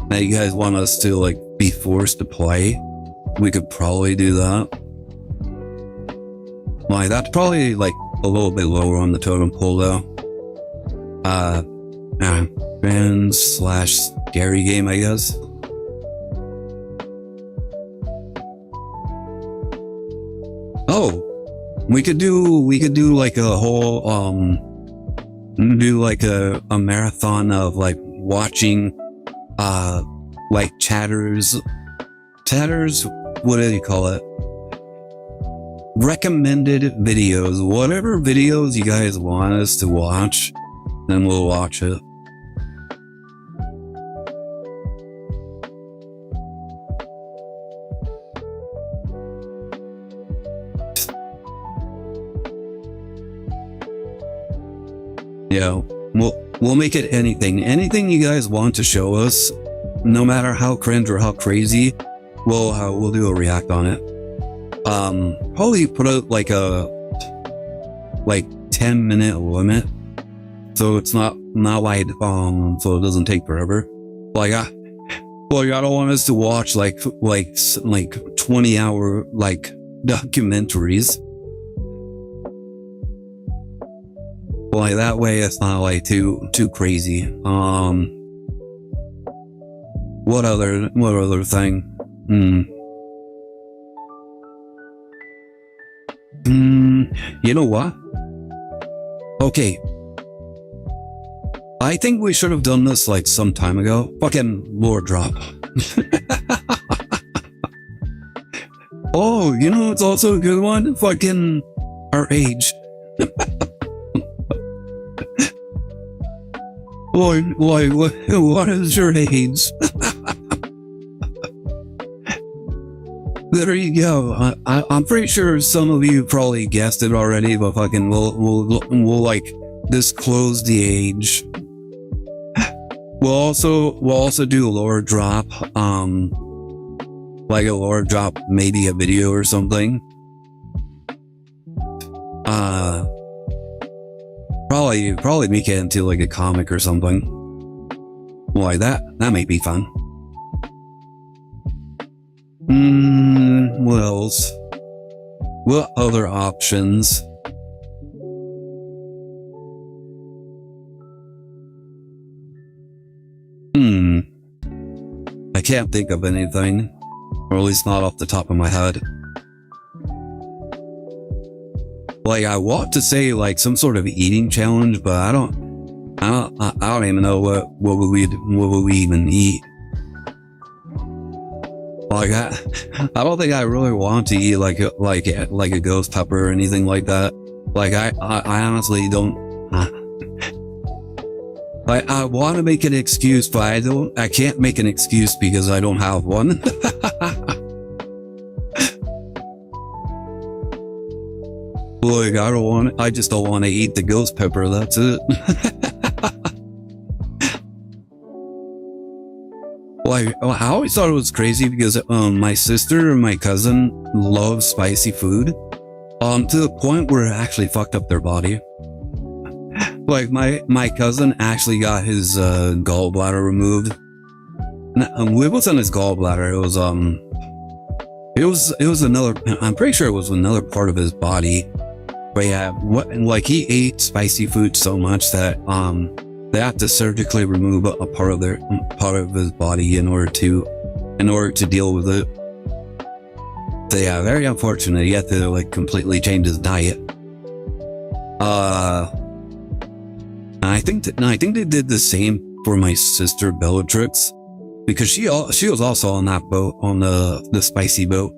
that you guys want us to like be forced to play, we could probably do that. Like, that's probably like a little bit lower on the totem pole though. Friends/scary game, I guess. Oh, we could do like a whole do like a marathon of like watching like chatters, what do you call it? Recommended videos. Whatever videos you guys want us to watch, then we'll watch it. Yeah, we'll make it anything you guys want to show us, no matter how cringe or how crazy. We'll do a react on it. Probably put out like a 10-minute limit, so it's not like so it doesn't take forever. Like I don't want us to watch like 20-hour like documentaries. Like, that way it's not like too crazy. What other thing? You know what? Okay. I think we should have done this like some time ago. Fucking lore drop. Oh, you know, it's also a good one. Fucking our age. What is your age? There you go. I'm pretty sure some of you probably guessed it already, but fucking we'll like disclose the age. We'll also do a lore drop, like a lore drop, maybe a video or something. Probably make it into like a comic or something. Like that may be fun. What else? What other options? I can't think of anything, or at least not off the top of my head. Like, I want to say like some sort of eating challenge, but I don't even know what would we even eat. Like, I don't think I really want to eat like a ghost pepper or anything like that. Like, I honestly don't. I want to make an excuse, but I can't make an excuse because I don't have one. Like, I just don't want to eat the ghost pepper, that's it. Like, I always thought it was crazy because my sister and my cousin love spicy food, to the point where it actually fucked up their body. Like my cousin actually got his gallbladder removed. And it wasn't his gallbladder. It was another. I'm pretty sure it was another part of his body. But yeah, like he ate spicy food so much that they have to surgically remove a part of his body in order to deal with it. So yeah, very unfortunate. He had to like completely change his diet. I think they did the same for my sister Bellatrix, because she was also on that boat, on the spicy boat.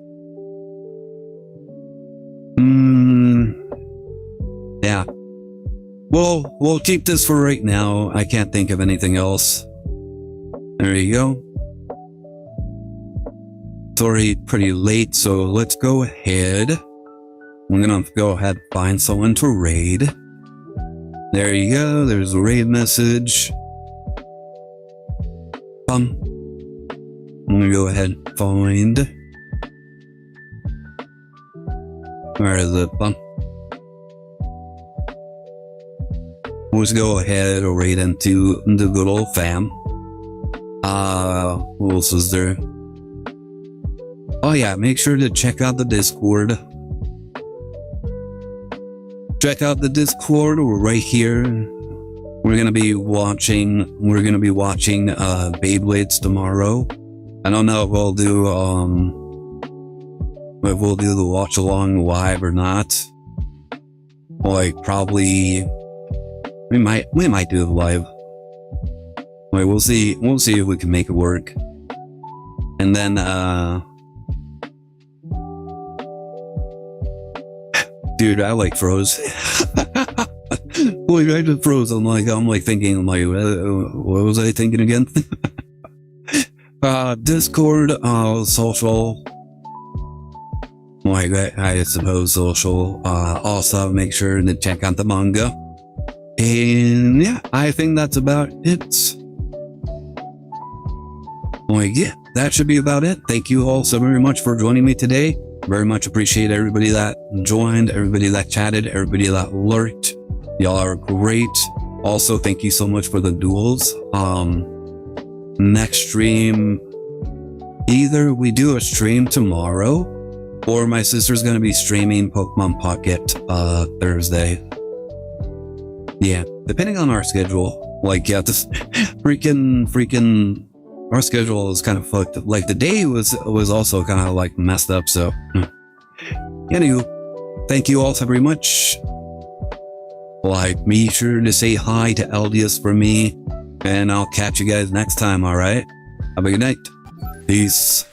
Yeah. Well, we'll keep this for right now. I can't think of anything else. There you go. It's already pretty late, so let's go ahead. I'm gonna go ahead and find someone to raid. There you go. There's a raid message. I'm gonna go ahead and find. Where is it? Let's go ahead and raid into the good old fam. What else is there? Oh yeah, make sure to check out the Discord. Check out the Discord. We're right here. We're gonna be watching Beyblades tomorrow. I don't know if we'll do the watch along live or not. Like probably we might do it live. Like we'll see if we can make it work. And then dude, I like froze. Like I just froze. I'm like thinking like what was I thinking again? Discord, social. Like I suppose social. Also make sure to check out the manga. And yeah, I think that's about it. Like yeah, that should be about it. Thank you all so very much for joining me today. Very much appreciate everybody that joined, everybody that chatted, everybody that lurked. Y'all are great. Also, thank you so much for the duels. Next stream, either we do a stream tomorrow, or my sister's gonna be streaming Pokemon Pocket Thursday. Yeah, depending on our schedule. Like yeah, this freaking our schedule is kind of fucked up. Like the day was also kind of like messed up. So anywho, thank you all so very much. Like, be sure to say hi to Eldius for me, and I'll catch you guys next time. All right, have a good night. Peace.